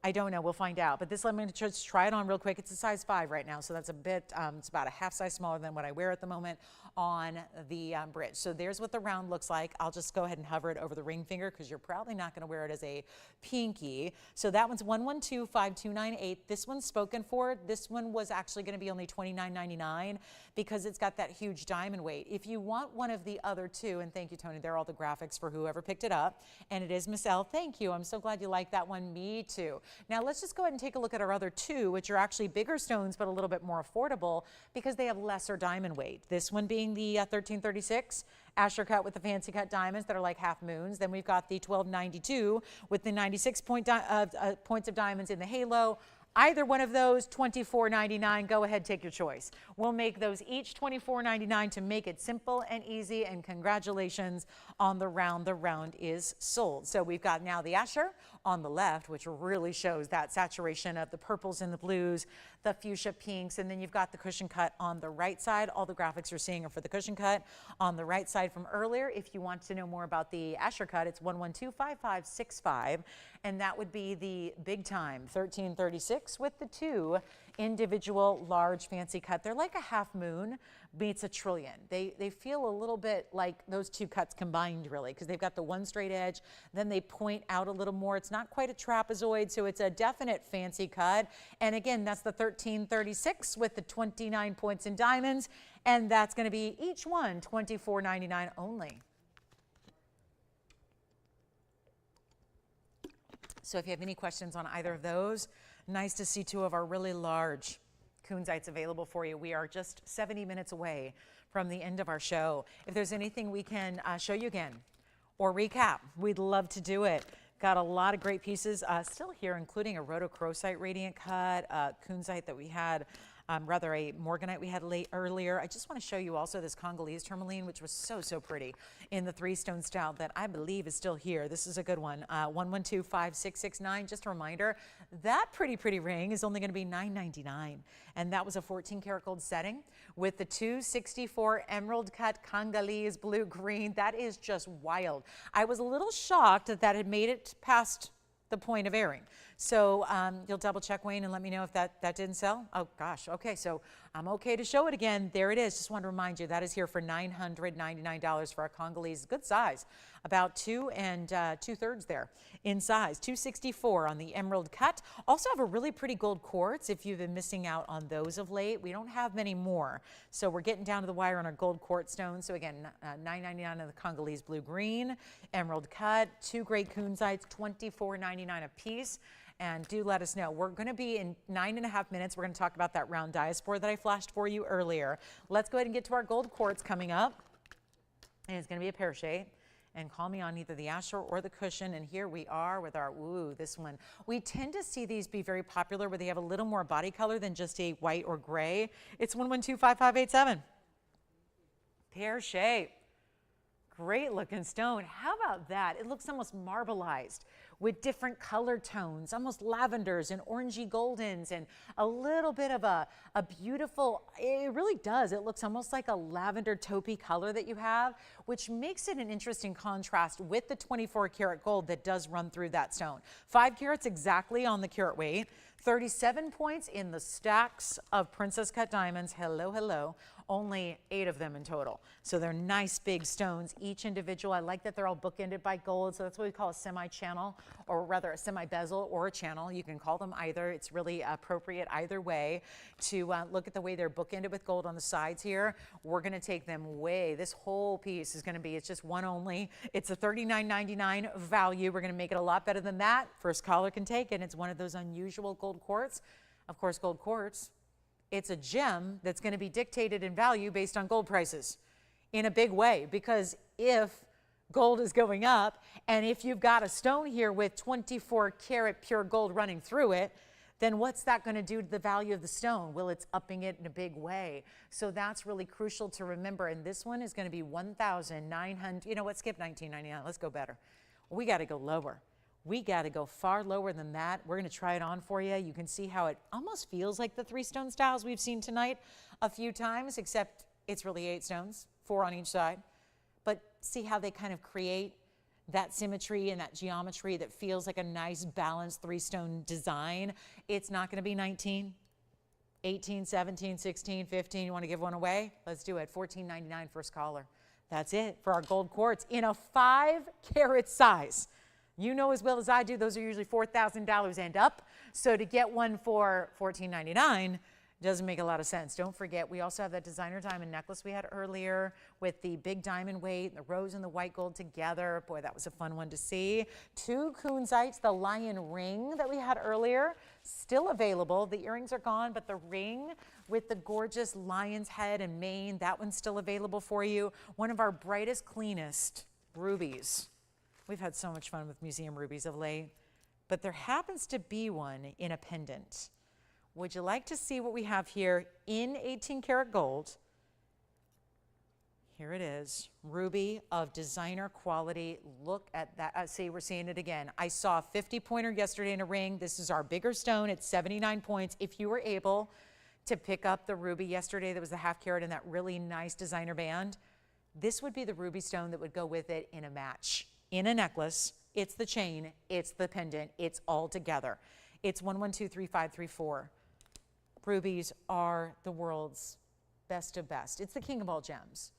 A: I don't know. We'll find out. But this, I'm going to just try it on real quick. It's a size 5 right now, so that's a bit, it's about a half size smaller than what I wear at the moment on the bridge. So there's what the round looks like. I'll just go ahead and hover it over the ring finger because you're probably not going to wear it as a pinky. So that one's 1125298. This one's spoken for. This one was actually going to be only $29.99 because it's got that huge diamond weight. If you want one of the other two, and thank you, Tony, there are all the graphics for whoever picked it up, and it is Miss L. Thank you. I'm so glad you like that one. Me too. Now let's just go ahead and take a look at our other two, which are actually bigger stones, but a little bit more affordable because they have lesser diamond weight. This one being the 1336 Asher cut with the fancy cut diamonds that are like half moons. Then we've got the 1292 with the 96 points of diamonds in the halo. Either one of those, $24.99. Go ahead, take your choice. We'll make those each $24.99 to make it simple and easy, and congratulations on the round. The round is sold. So we've got now the Asher on the left, which really shows that saturation of the purples and the blues, the fuchsia pinks, and then you've got the cushion cut on the right side. All the graphics you're seeing are for the cushion cut on the right side from earlier. If you want to know more about the Asher cut, it's 1125565, and that would be the big time 1336 with the two individual large fancy cut. They're like a half moon meets a trillion. They feel a little bit like those two cuts combined, really, because they've got the one straight edge, then they point out a little more. It's not quite a trapezoid, so it's a definite fancy cut. And again, that's the 1336 with the 29 points in diamonds, and that's going to be each one $24.99 only. So if you have any questions on either of those, nice to see two of our really large kunzites available for you. We are just 70 minutes away from the end of our show. If there's anything we can show you again or recap, we'd love to do it. Got a lot of great pieces still here, including a rhodochrosite radiant cut, kunzite that we had, rather a morganite we had earlier. I just want to show you also this Congolese tourmaline, which was so pretty in the 3-stone style that I believe is still here. This is a good one, 1125669. Just a reminder, that pretty ring is only going to be $9.99, and that was a 14 karat gold setting with the 264 emerald cut Congolese blue green. That is just wild. I was a little shocked that that had made it past the point of airing. So you'll double check, Wayne, and let me know if that didn't sell. Oh gosh, okay, so I'm okay to show it again. There it is. Just want to remind you that is here for $999 for a Congolese, good size, about 2 2/3 there in size. 264 on the emerald cut. Also have a really pretty gold quartz if you've been missing out on those of late. We don't have many more, so we're getting down to the wire on our gold quartz stones. So again, $9.99 on the Congolese blue green, emerald cut, two great kunzites, $24.99 a piece. And do let us know. We're going to be in 9.5 minutes. We're going to talk about that round diaspora that I flashed for you earlier. Let's go ahead and get to our gold quartz coming up. And it's going to be a pear shape. And call me on either the Asher or the cushion. And here we are with our, ooh, this one. We tend to see these be very popular where they have a little more body color than just a white or gray. It's 1125587. Pear shape. Great looking stone. How about that? It looks almost marbleized with different color tones, almost lavenders and orangey goldens, and a little bit of a beautiful, it really does. It looks almost like a lavender taupey color that you have, which makes it an interesting contrast with the 24 karat gold that does run through that stone. 5 carats exactly on the carat weight, 37 points in the stacks of princess cut diamonds. Hello, hello. Only 8 of them in total. So they're nice big stones, each individual. I like that they're all bookended by gold. So that's what we call a semi-channel, or rather a semi-bezel or a channel. You can call them either. It's really appropriate either way to look at the way they're bookended with gold on the sides here. We're going to take them way. This whole piece is going to be, it's just one only. It's a $39.99 value. We're going to make it a lot better than that. First caller can take it. It's one of those unusual gold quartz. Of course, gold quartz, it's a gem that's going to be dictated in value based on gold prices in a big way, because if gold is going up and if you've got a stone here with 24 karat pure gold running through it, then what's that going to do to the value of the stone? Well, it's upping it in a big way. So that's really crucial to remember. And this one is going to be $1,900. You know what? Skip $19.99. Let's go better. We got to go lower. We got to go far lower than that. We're going to try it on for you. You can see how it almost feels like the 3-stone styles we've seen tonight a few times, except it's really 8 stones, 4 on each side. But see how they kind of create that symmetry and that geometry that feels like a nice balanced 3-stone design. It's not going to be 19, 18, 17, 16, 15. You want to give one away? Let's do it. $14.99 first caller. That's it for our gold quartz in a 5-carat size. You know as well as I do, those are usually $4,000 and up. So to get one for $14.99 doesn't make a lot of sense. Don't forget, we also have that designer diamond necklace we had earlier with the big diamond weight, the rose and the white gold together. Boy, that was a fun one to see. 2 kunzites, the lion ring that we had earlier, still available. The earrings are gone, but the ring with the gorgeous lion's head and mane, that one's still available for you. One of our brightest, cleanest rubies. We've had so much fun with museum rubies of late, but there happens to be one in a pendant. Would you like to see what we have here in 18 karat gold? Here it is, ruby of designer quality. Look at that. See, we're seeing it again. I saw a 50-pointer yesterday in a ring. This is our bigger stone. It's 79 points. If you were able to pick up the ruby yesterday, that was the half carat in that really nice designer band, this would be the ruby stone that would go with it in a match, in a necklace. It's the chain, it's the pendant, it's all together. It's 1123534. Rubies are the world's best of best. It's the king of all gems.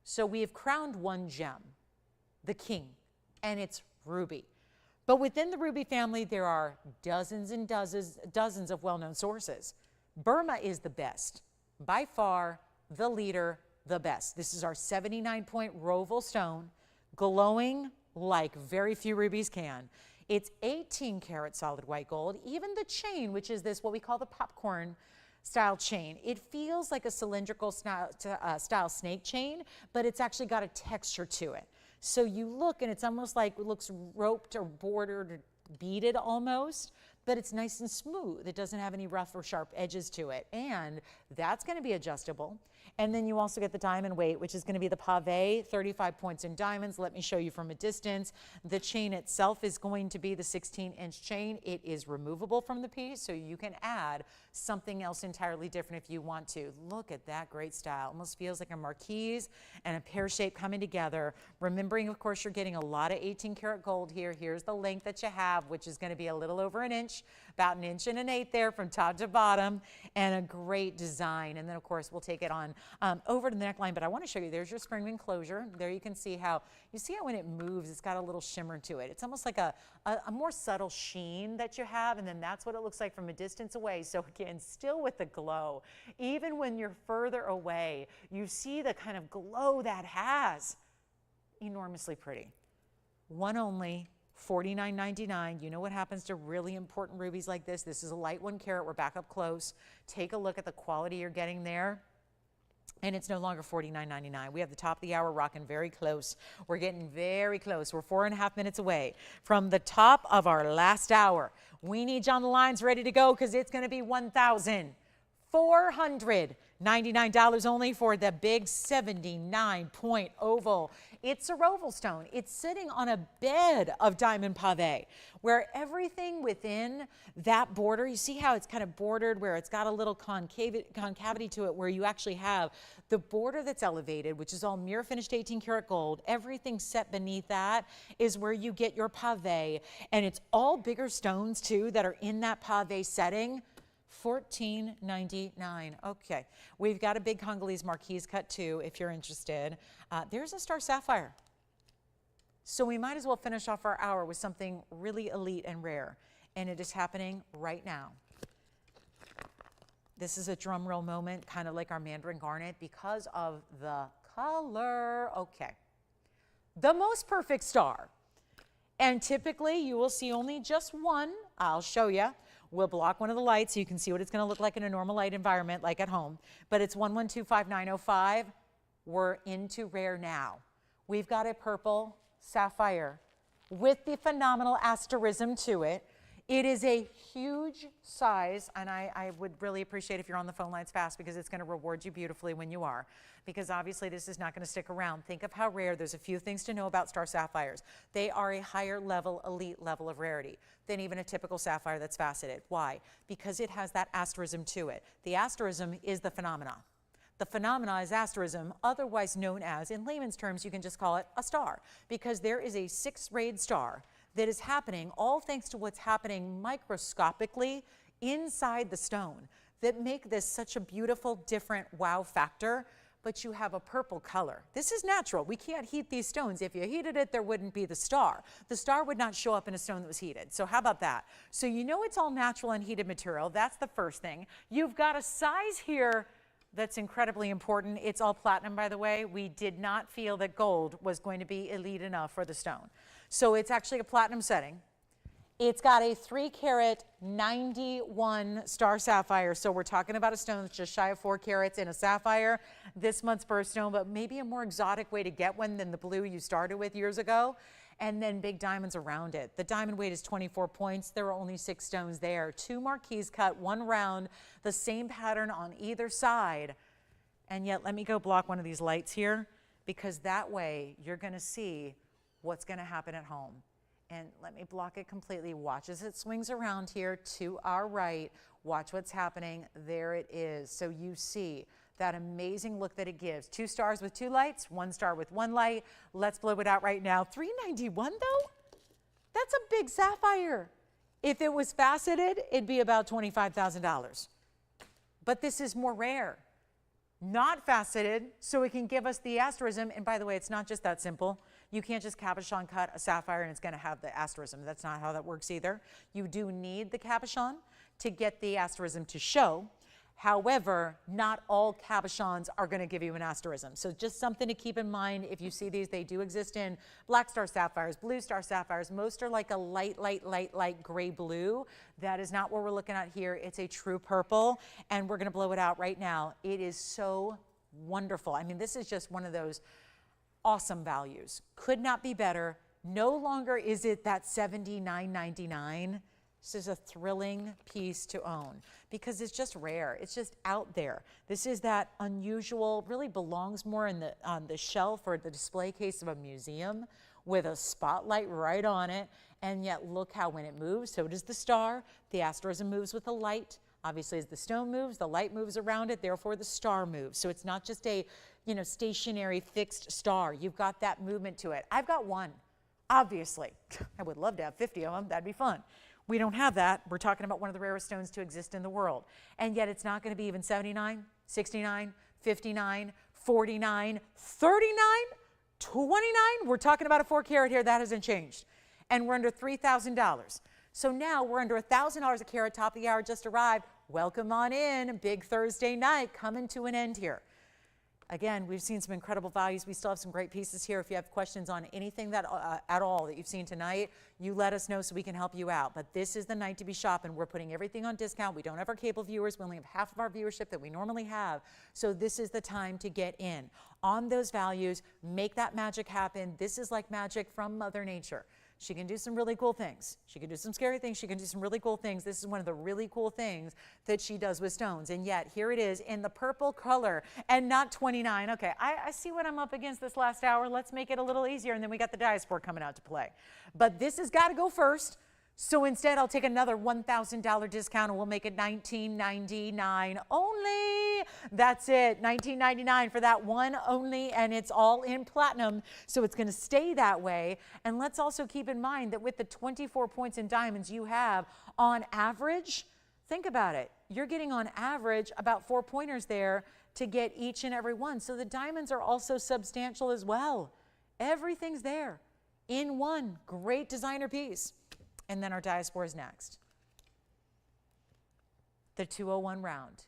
A: So we have crowned one gem, the king, and it's ruby. But within the ruby family, there are dozens and dozens of well-known sources. Burma is the best, by far the leader, the best. This is our 79-point Roval stone, glowing like very few rubies can. It's 18 karat solid white gold. Even the chain, which is this, what we call the popcorn style chain, it feels like a cylindrical style snake chain, but it's actually got a texture to it. So you look and it's almost like, it looks roped or bordered or beaded almost, but it's nice and smooth. It doesn't have any rough or sharp edges to it. And that's going to be adjustable. And then you also get the diamond weight, which is going to be the pave, 35 points in diamonds. Let me show you from a distance. The chain itself is going to be the 16-inch chain. It is removable from the piece, so you can add something else entirely different if you want to. Look at that great style. Almost feels like a marquise and a pear shape coming together. Remembering, of course, you're getting a lot of 18 karat gold here. Here's the length that you have, which is going to be a little over an inch, about an inch and an eighth there from top to bottom, and a great design. And then, of course, we'll take it on over to the neckline, but I want to show you, there's your spring enclosure. There you can see how when it moves, it's got a little shimmer to it. It's almost like a more subtle sheen that you have, and then that's what it looks like from a distance away. So again, still with the glow. Even when you're further away, you see the kind of glow that has. Enormously pretty. One only, $49.99. You know what happens to really important rubies like this? This is a light 1 carat. We're back up close. Take a look at the quality you're getting there. And it's no longer $49.99. We have the top of the hour rocking very close. We're getting very close. We're 4.5 minutes away from the top of our last hour. We need you on the lines ready to go because it's going to be $1,499 only for the big 79-point oval. It's a Roval stone. It's sitting on a bed of diamond pave where everything within that border, you see how it's kind of bordered where it's got a little concavity to it where you actually have the border that's elevated, which is all mirror finished 18 karat gold. Everything set beneath that is where you get your pave. And it's all bigger stones too that are in that pave setting. $14.99. Okay, we've got a big Congolese marquise cut too, if you're interested. There's a star sapphire. So we might as well finish off our hour with something really elite and rare, and it is happening right now. This is a drum roll moment, kind of like our mandarin garnet, because of the color. Okay, the most perfect star. And typically you will see only just one. I'll show you. We'll block one of the lights so you can see what it's going to look like in a normal light environment, like at home. But it's 1125905. We're into rare now. We've got a purple sapphire with the phenomenal asterism to it. It is a huge size, and I would really appreciate if you're on the phone lines fast because it's going to reward you beautifully when you are, because obviously this is not going to stick around. Think of how rare. There's a few things to know about star sapphires. They are a higher level, elite level of rarity than even a typical sapphire that's faceted. Why? Because it has that asterism to it. The asterism is the phenomena. The phenomena is asterism, otherwise known as, in layman's terms, you can just call it a star, because there is a 6-rayed star that is happening, all thanks to what's happening microscopically inside the stone, that make this such a beautiful, different wow factor. But you have a purple color. This is natural. We can't heat these stones. If you heated it, there wouldn't be the star. The star would not show up in a stone that was heated. So how about that? So you know it's all natural and heated material. That's the first thing. You've got a size here that's incredibly important. It's all platinum, by the way. We did not feel that gold was going to be elite enough for the stone. So it's actually a platinum setting. It's got a 3-carat 91 star sapphire. So we're talking about a stone that's just shy of 4 carats in a sapphire. This month's birthstone, but maybe a more exotic way to get one than the blue you started with years ago. And then big diamonds around it. The diamond weight is 24 points. There are only 6 stones there. 2 marquise cut, 1 round, the same pattern on either side. And yet, let me go block one of these lights here, because that way you're going to see what's going to happen at home. And let me block it completely. Watch as it swings around here to our right. Watch what's happening. There it is. So you see that amazing look that it gives. 2 stars with 2 lights, 1 star with 1 light. Let's blow it out right now. $391 though? That's a big sapphire. If it was faceted, it'd be about $25,000. But this is more rare. Not faceted, so it can give us the asterism. And by the way, it's not just that simple. You can't just cabochon cut a sapphire and it's going to have the asterism. That's not how that works either. You do need the cabochon to get the asterism to show. However, not all cabochons are going to give you an asterism. So just something to keep in mind. If you see these, they do exist in black star sapphires, blue star sapphires. Most are like a light gray blue. That is not what we're looking at here. It's a true purple, and we're going to blow it out right now. It is so wonderful. I mean, this is just one of those awesome values. Could not be better. No longer is it that $79.99. This is a thrilling piece to own because it's just rare. It's just out there. This is that unusual, really belongs more in on the shelf or the display case of a museum with a spotlight right on it. And yet look how when it moves, so does the star. The asterism moves with the light. Obviously, as the stone moves, the light moves around it, therefore the star moves. So it's not just a, stationary fixed star. You've got that movement to it. I've got one, obviously. I would love to have 50 of them. That'd be fun. We don't have that. We're talking about one of the rarest stones to exist in the world. And yet it's not going to be even 79, 69, 59, 49, 39, 29. We're talking about a 4-carat here. That hasn't changed. And we're under $3,000. So now we're under $1,000 a carat. Top of the hour just arrived. Welcome on in. Big Thursday night coming to an end here. Again, we've seen some incredible values. We still have some great pieces here. If you have questions on anything that at all that you've seen tonight, you let us know so we can help you out. But this is the night to be shopping. We're putting everything on discount. We don't have our cable viewers. We only have half of our viewership that we normally have. So this is the time to get in on those values. Make that magic happen. This is like magic from Mother Nature. She can do some really cool things. She can do some scary things. She can do some really cool things. This is one of the really cool things that she does with stones. And yet, here it is in the purple color and not 29. Okay, I see what I'm up against this last hour. Let's make it a little easier. And then we got the diaspora coming out to play. But this has got to go first. So instead, I'll take another $1,000 discount and we'll make it $19.99 only. That's it, $19.99 for that one only, and it's all in platinum, so it's going to stay that way. And let's also keep in mind that with the 24 points in diamonds you have on average, think about it, you're getting on average about 4 pointers there to get each and every one. So the diamonds are also substantial as well. Everything's there in one great designer piece. And then our diaspora is next. The 201 round.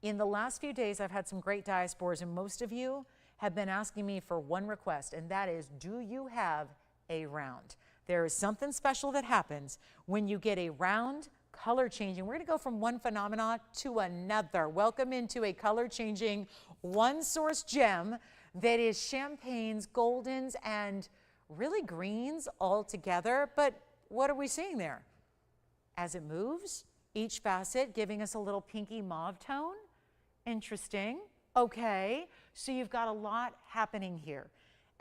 A: In the last few days, I've had some great diasporas, and most of you have been asking me for one request, and that is, do you have a round? There is something special that happens when you get a round color changing. We're going to go from one phenomena to another. Welcome into a color changing one source gem that is champagnes, goldens, and really greens all together. But what are we seeing there? As it moves, each facet giving us a little pinky mauve tone. Interesting. Okay, so you've got a lot happening here.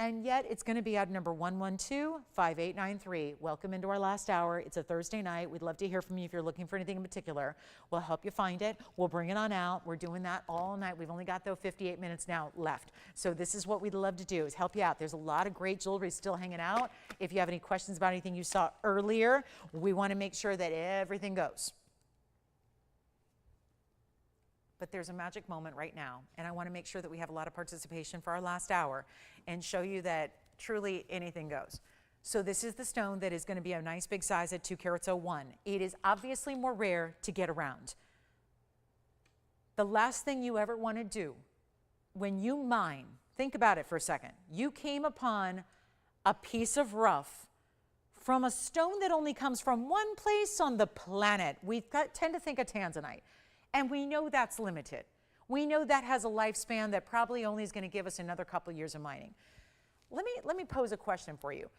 A: And yet it's going to be at number 112-5893. Welcome into our last hour. It's a Thursday night. We'd love to hear from you if you're looking for anything in particular. We'll help you find it. We'll bring it on out. We're doing that all night. We've only got, though, 58 minutes now left. So this is what we'd love to do, is help you out. There's a lot of great jewelry still hanging out. If you have any questions about anything you saw earlier, we want to make sure that everything goes. But there's a magic moment right now, and I want to make sure that we have a lot of participation for our last hour and show you that truly anything goes. So this is the stone that is going to be a nice big size at 2 carats 01. It is obviously more rare to get around. The last thing you ever want to do when you mine, think about it for a second. You came upon a piece of rough from a stone that only comes from one place on the planet. We tend to think of tanzanite. And we know that's limited. We know that has a lifespan that probably only is going to give us another couple years of mining. Let me pose a question for you.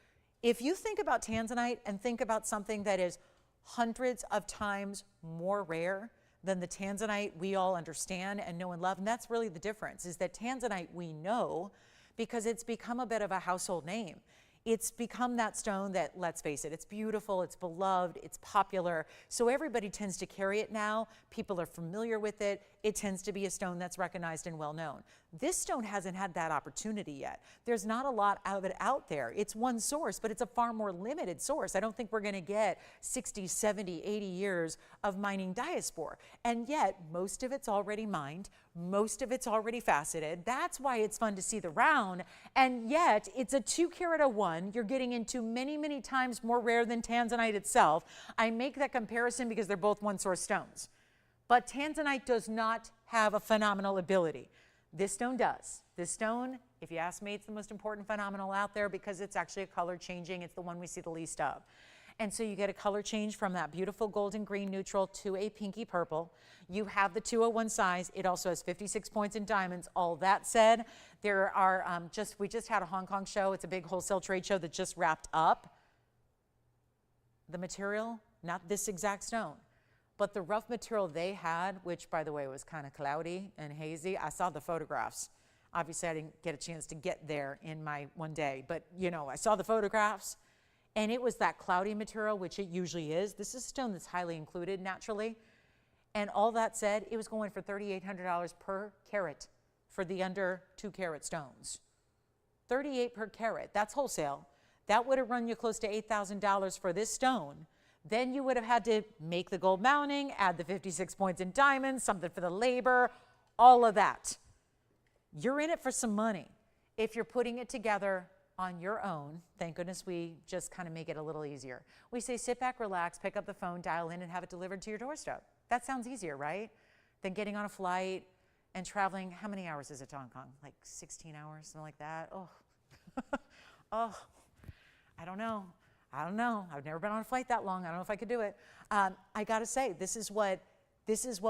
A: If you think about tanzanite and think about something that is hundreds of times more rare than the tanzanite we all understand and know and love, and that's really the difference, is that tanzanite we know because it's become a bit of a household name. It's become that stone that, let's face it, it's beautiful, it's beloved, it's popular. So everybody tends to carry it now. People are familiar with it. It tends to be a stone that's recognized and well known. This stone hasn't had that opportunity yet. There's not a lot of it out there. It's one source, but it's a far more limited source. I don't think we're going to get 60, 70, 80 years of mining diaspora. And yet, most of it's already mined. Most of it's already faceted. That's why it's fun to see the round. And yet, it's a 2 carat 01. You're getting into many, many times more rare than tanzanite itself. I make that comparison because they're both one source stones. But tanzanite does not have a phenomenal ability. This stone does. This stone, if you ask me, it's the most important phenomenal out there because it's actually a color changing. It's the one we see the least of. And so you get a color change from that beautiful golden green neutral to a pinky purple. You have the 201 size. It also has 56 points in diamonds. All that said, there are we just had a Hong Kong show. It's a big wholesale trade show that just wrapped up. The material, not this exact stone, but the rough material they had, which by the way was kind of cloudy and hazy. I saw the photographs. Obviously I didn't get a chance to get there in my one day, but you know, I saw the photographs. And it was that cloudy material, which it usually is. This is a stone that's highly included naturally. And all that said, it was going for $3,800 per carat for the under 2 carat stones. $38 per carat, that's wholesale. That would have run you close to $8,000 for this stone. Then you would have had to make the gold mounting, add the 56 points in diamonds, something for the labor, all of that. You're in it for some money. If you're putting it together on your own, thank goodness we just kind of make it a little easier. We say sit back, relax, pick up the phone, dial in, and have it delivered to your doorstep. That sounds easier, right? Than getting on a flight and traveling. How many hours is it to Hong Kong? Like 16 hours, something like that? Oh, oh, I don't know. I've never been on a flight that long. I don't know if I could do it. I got to say, this is what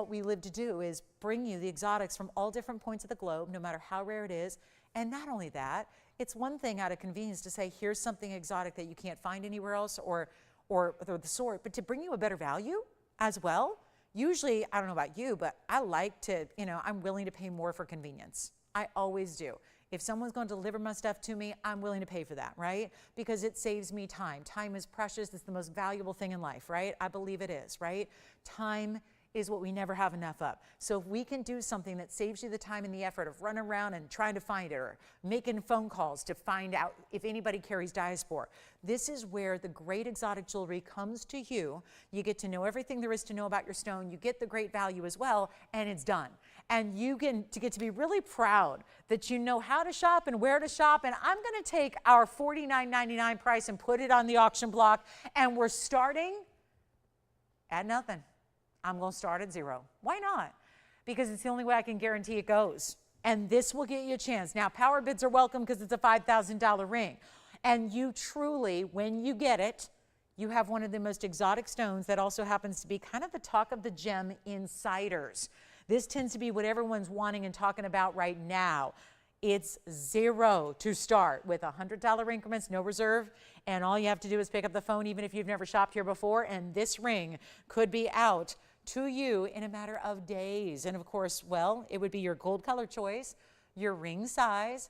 A: we live to do, is bring you the exotics from all different points of the globe, no matter how rare it is. And not only that, it's one thing out of convenience to say, here's something exotic that you can't find anywhere else or the sort, but to bring you a better value as well. Usually, I don't know about you, but I like to, I'm willing to pay more for convenience. I always do. If someone's going to deliver my stuff to me, I'm willing to pay for that, right? Because it saves me time. Time is precious. It's the most valuable thing in life, right? I believe it is, right? Time is what we never have enough of. So if we can do something that saves you the time and the effort of running around and trying to find it or making phone calls to find out if anybody carries diaspora, this is where the great exotic jewelry comes to you. You get to know everything there is to know about your stone. You get the great value as well, and it's done. And you get to be really proud that you know how to shop and where to shop. And I'm going to take our $49.99 price and put it on the auction block, and we're starting at nothing. I'm going to start at $0. Why not? Because it's the only way I can guarantee it goes. And this will get you a chance. Now, power bids are welcome because it's a $5,000 ring. And you truly, when you get it, you have one of the most exotic stones that also happens to be kind of the talk of the gem insiders. This tends to be what everyone's wanting and talking about right now. It's $0 to start with $100 increments, no reserve, and all you have to do is pick up the phone even if you've never shopped here before, and this ring could be out to you in a matter of days. And of course, well, it would be your gold color choice, your ring size,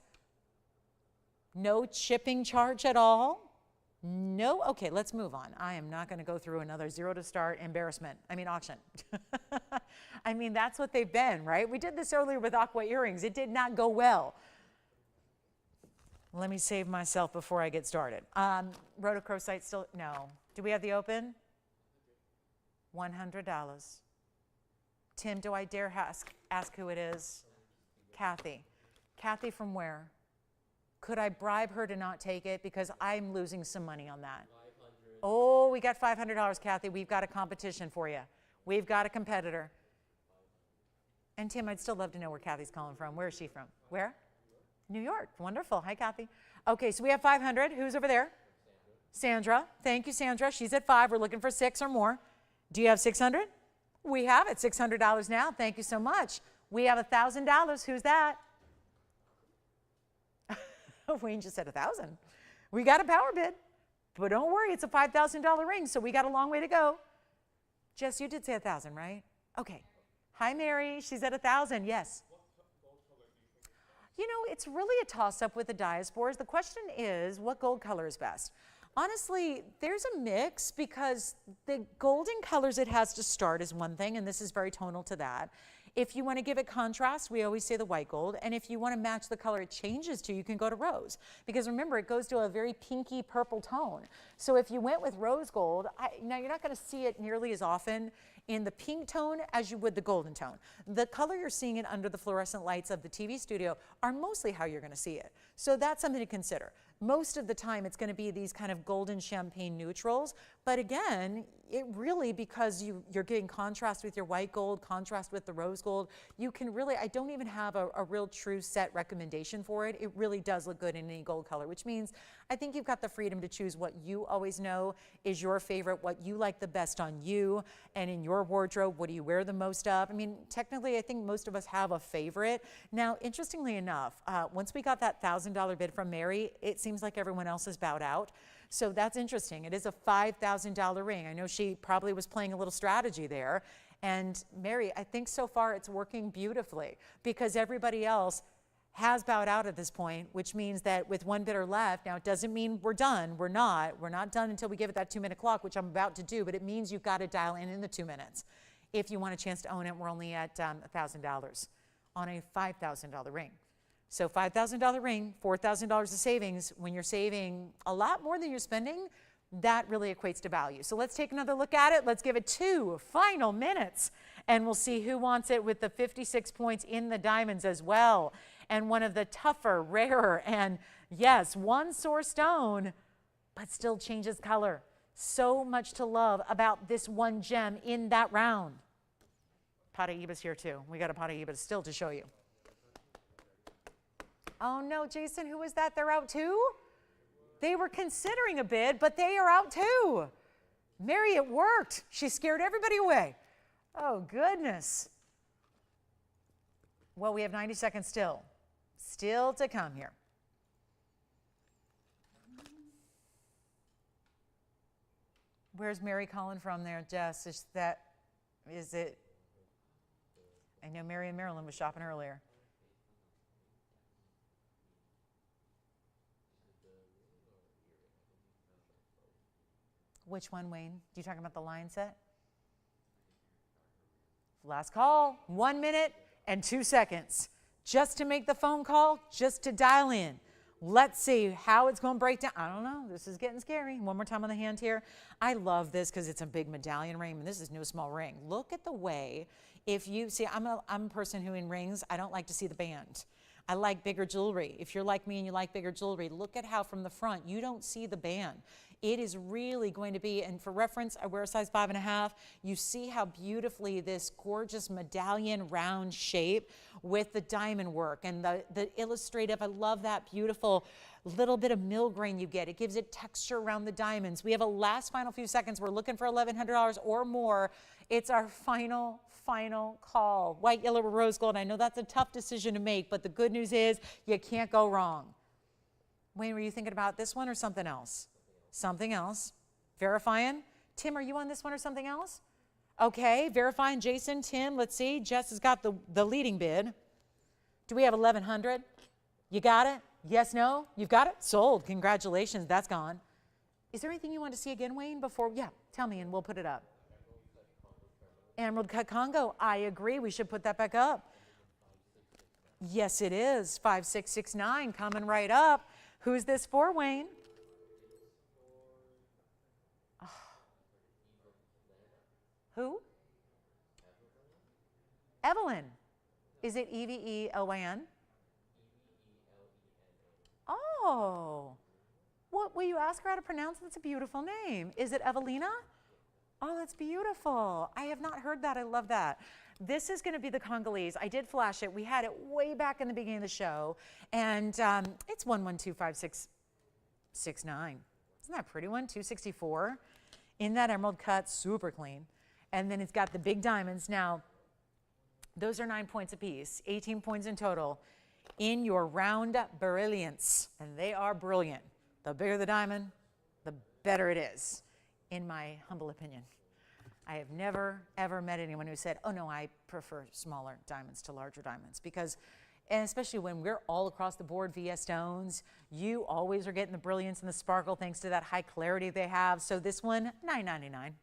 A: No chipping charge at all? No? Okay, let's move on. I am not going to go through another zero to start auction. I mean, that's what they've been, right? We did this earlier with aqua earrings. It did not go well. Let me save myself before I get started. Rhodochrosite still, no. Do we have the open? $100. Tim, do I dare ask who it is? Kathy. Kathy from where? Could I bribe her to not take it? Because I'm losing some money on that.
B: 500.
A: Oh, we got $500, Kathy. We've got a competition for you. We've got a competitor. And Tim, I'd still love to know where Kathy's calling from. Where is she from? Where? New York. Wonderful. Hi, Kathy. Okay, so we have 500. Who's over there? Sandra. Thank you, Sandra. She's at 5. We're looking for 6 or more. Do you have 600? We have it. $600 now. Thank you so much. We have $1,000. Who's that? Wayne just said 1,000. We got a power bid, but don't worry, it's a $5,000 ring, so we got a long way to go. Jess, you did say 1,000, right? Okay. Hi, Mary. She's at 1,000. Yes. You know, it's really a toss-up with the diaspores. The question is, what gold color is best? Honestly, there's a mix because the golden colors it has to start is one thing, and this is very tonal to that. If you want to give it contrast, we always say the white gold. And if you want to match the color it changes to, you can go to rose. Because remember, it goes to a very pinky purple tone. So if you went with rose gold, now you're not going to see it nearly as often in the pink tone as you would the golden tone. The color you're seeing it under the fluorescent lights of the TV studio are mostly how you're going to see it. So that's something to consider. Most of the time, it's going to be these kind of golden champagne neutrals. But again, it really, because you're getting contrast with your white gold, contrast with the rose gold, you can really, I don't even have a real true set recommendation for it. It really does look good in any gold color, which means I think you've got the freedom to choose what you always know is your favorite, what you like the best on you, and in your wardrobe, what do you wear the most of? I mean, technically, I think most of us have a favorite. Now, interestingly enough, once we got that $1,000 bid from Mary, it seems like everyone else has bowed out. So that's interesting. It is a $5,000 ring. I know she probably was playing a little strategy there. And Mary, I think so far it's working beautifully because everybody else has bowed out at this point, which means that with one bidder left, now it doesn't mean we're done. We're not done until we give it that 2-minute clock, which I'm about to do, but it means you've got to dial in the 2 minutes. If you want a chance to own it, we're only at $1,000 on a $5,000 ring. So $5,000 ring, $4,000 of savings. When you're saving a lot more than you're spending, that really equates to value. So let's take another look at it. Let's give it 2 final minutes, and we'll see who wants it with the 56 points in the diamonds as well. And one of the tougher, rarer, and yes, one source stone, but still changes color. So much to love about this one gem in that round. Paraiba's here too. We got a Paraiba still to show you. Oh no, Jason, who was that? They're out too? They were considering a bid, but they are out too. Mary, it worked. She scared everybody away. Oh goodness. Well, we have 90 seconds still. Still to come here. Where's Mary calling from there, Jess? Is it? I know Mary and Marilyn was shopping earlier. Which one, Wayne? You talking about the line set? Last call, 1 minute and 2 seconds. Just to make the phone call, just to dial in. Let's see how it's going to break down. I don't know. This is getting scary. One more time on the hand here. I love this because it's a big medallion ring, and this is no small ring. Look at the way, if you see, I'm a person who in rings, I don't like to see the band. I like bigger jewelry. If you're like me and you like bigger jewelry, look at how from the front you don't see the band. It is really going to be, and for reference, I wear a size 5.5. You see how beautifully this gorgeous medallion round shape with the diamond work and the illustrative. I love that beautiful little bit of mill grain you get. It gives it texture around the diamonds. We have a last final few seconds. We're looking for $1,100 or more. It's our final call. White, yellow, or rose gold. I know that's a tough decision to make, but the good news is you can't go wrong. Wayne, were you thinking about this one or something else? Something else. Verifying. Tim, are you on this one or something else? Okay, verifying. Jason, Tim, let's see. Jess has got the leading bid. Do we have 1,100? You got it? Yes, no? You've got it? Sold. Congratulations. That's gone. Is there anything you want to see again, Wayne, before? Yeah, tell me and we'll put it up. Emerald cut Congo. I agree. We should put that back up. Yes, it is. 5669 coming right up. Who's this for, Wayne? Oh. Who? Evelyn. Is it Evelyn? Oh. What will you ask her how to pronounce it? That's a beautiful name. Is it Evelina? Oh, that's beautiful. I have not heard that. I love that. This is going to be the Congolese. I did flash it. We had it way back in the beginning of the show. And it's 112569. Isn't that a pretty one? 264. In that emerald cut, super clean. And then it's got the big diamonds. Now, those are 9 points apiece, 18 points in total in your round brilliance. And they are brilliant. The bigger the diamond, the better it is, in my humble opinion. I have never, ever met anyone who said, oh no, I prefer smaller diamonds to larger diamonds, because, and especially when we're all across the board via stones, you always are getting the brilliance and the sparkle thanks to that high clarity they have. So this one, $9.99.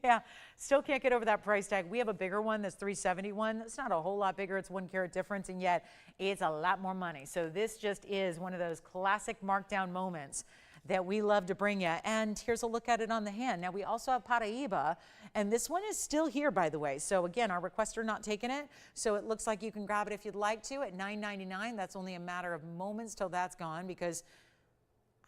A: Yeah, still can't get over that price tag. We have a bigger one that's $371. It's not a whole lot bigger. It's 1 carat difference, and yet it's a lot more money. So this just is one of those classic markdown moments that we love to bring you. And here's a look at it on the hand. Now we also have Paraíba, and this one is still here, by the way. So again, our requester not taking it. So it looks like you can grab it if you'd like to at $9.99. That's only a matter of moments till that's gone, because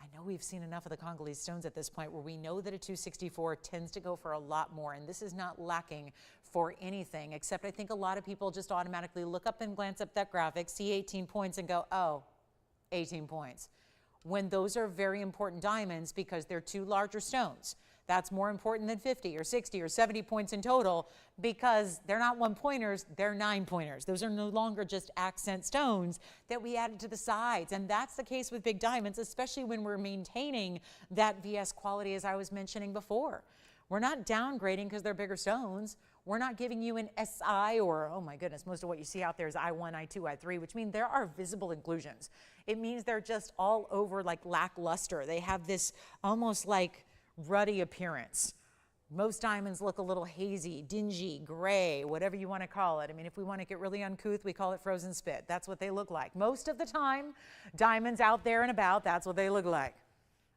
A: I know we've seen enough of the Congolese stones at this point where we know that a 264 tends to go for a lot more, and this is not lacking for anything, except I think a lot of people just automatically look up and glance up that graphic, see 18 points and go, oh, 18 points. When those are very important diamonds because they're 2 larger stones. That's more important than 50 or 60 or 70 points in total, because they're not 1-pointers, they're 9-pointers. Those are no longer just accent stones that we added to the sides. And that's the case with big diamonds, especially when we're maintaining that VS quality as I was mentioning before. We're not downgrading because they're bigger stones. We're not giving you an SI or, oh my goodness, most of what you see out there is I1, I2, I3, which means there are visible inclusions. It means they're just all over like lackluster. They have this almost like ruddy appearance. Most diamonds look a little hazy, dingy, gray, whatever you want to call it. I mean, if we want to get really uncouth, we call it frozen spit. That's what they look like. Most of the time, diamonds out there and about, that's what they look like.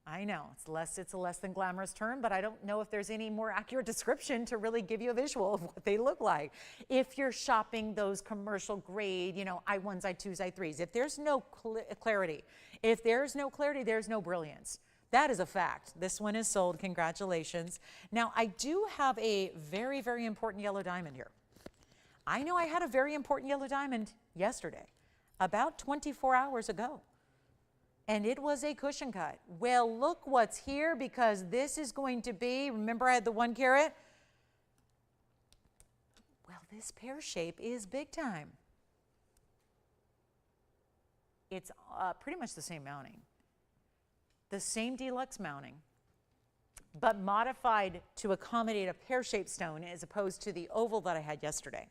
A: I know, it's a less than glamorous term, but I don't know if there's any more accurate description to really give you a visual of what they look like. If you're shopping those commercial grade, you know, I1s, I2s, I3s, if there's no clarity, there's no brilliance. That is a fact. This one is sold. Congratulations. Now, I do have a very, very important yellow diamond here. I know I had a very important yellow diamond yesterday, about 24 hours ago. And it was a cushion cut. Well, look what's here, because this is going to be, remember I had the 1 carat? Well, this pear shape is big time. It's pretty much the same mounting. The same deluxe mounting, but modified to accommodate a pear-shaped stone as opposed to the oval that I had yesterday.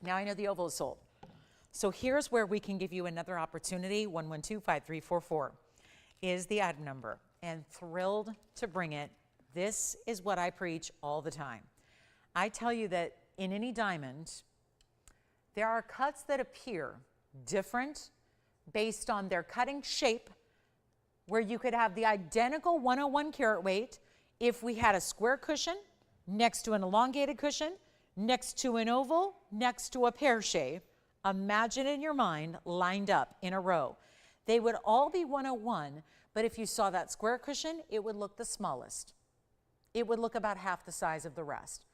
A: Now I know the oval is sold. So here's where we can give you another opportunity. 112-5344 is the item number, and thrilled to bring it. This is what I preach all the time. I tell you that in any diamond, there are cuts that appear different based on their cutting shape, where you could have the identical 101 carat weight if we had a square cushion next to an elongated cushion, next to an oval, next to a pear shape. Imagine in your mind lined up in a row. They would all be 101, but if you saw that square cushion, it would look the smallest. It would look about half the size of the rest.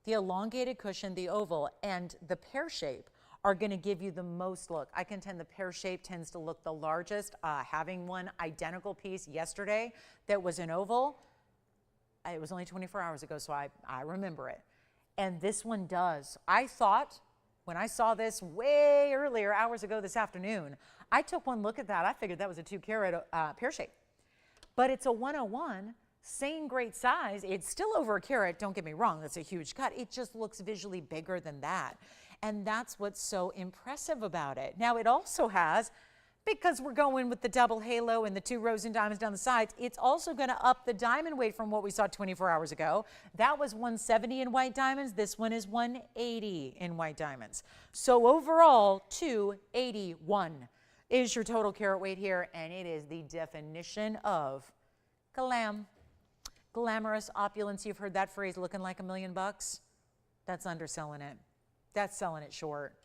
A: The elongated cushion, the oval, and the pear shape are going to give you the most look. I contend the pear shape tends to look the largest. Having one identical piece yesterday that was an oval, it was only 24 hours ago, so I remember it. And this one does. I thought, when I saw this way earlier, hours ago this afternoon, I took one look at that. I figured that was a 2 carat pear shape. But it's a 101, same great size. It's still over a carat, don't get me wrong, that's a huge cut. It just looks visually bigger than that. And that's what's so impressive about it. Now, it also has, because we're going with the double halo and the 2 rows and diamonds down the sides, it's also going to up the diamond weight from what we saw 24 hours ago. That was 170 in white diamonds. This one is 180 in white diamonds. So overall, 281 is your total carat weight here, and it is the definition of glam. Glamorous opulence. You've heard that phrase, looking like $1 million. That's underselling it. That's selling it short.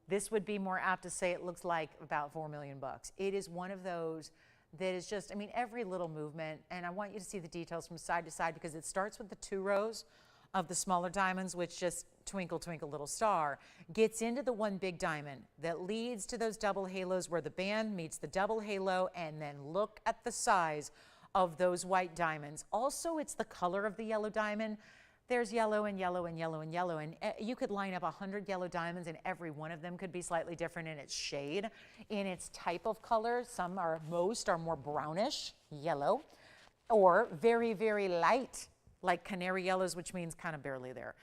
A: This would be more apt to say it looks like about $4 million. It is one of those that is just, I mean, every little movement, and I want you to see the details from side to side, because it starts with the 2 rows of the smaller diamonds, which just twinkle, twinkle, little star, gets into the 1 big diamond that leads to those double halos where the band meets the double halo, and then look at the size of those white diamonds. Also, it's the color of the yellow diamond. There's yellow and yellow and yellow and yellow, and you could line up 100 yellow diamonds, and every one of them could be slightly different in its shade, in its type of color. Most are more brownish yellow, or very, very light, like canary yellows, which means kind of barely there.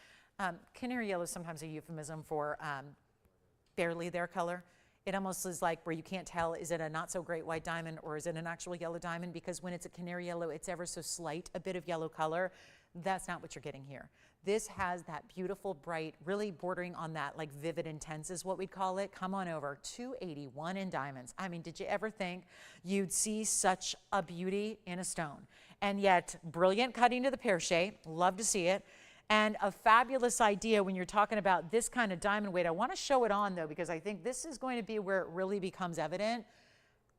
A: Canary yellow is sometimes a euphemism for barely there color. It almost is like where you can't tell, is it a not so great white diamond or is it an actual yellow diamond? Because when it's a canary yellow, it's ever so slight, a bit of yellow color. That's not what you're getting here. This has that beautiful, bright, really bordering on that, like vivid intense is what we'd call it. Come on over, 281 in diamonds. I mean, did you ever think you'd see such a beauty in a stone? And yet, brilliant cutting to the pear shape, love to see it. And a fabulous idea when you're talking about this kind of diamond weight. I want to show it on, though, because I think this is going to be where it really becomes evident.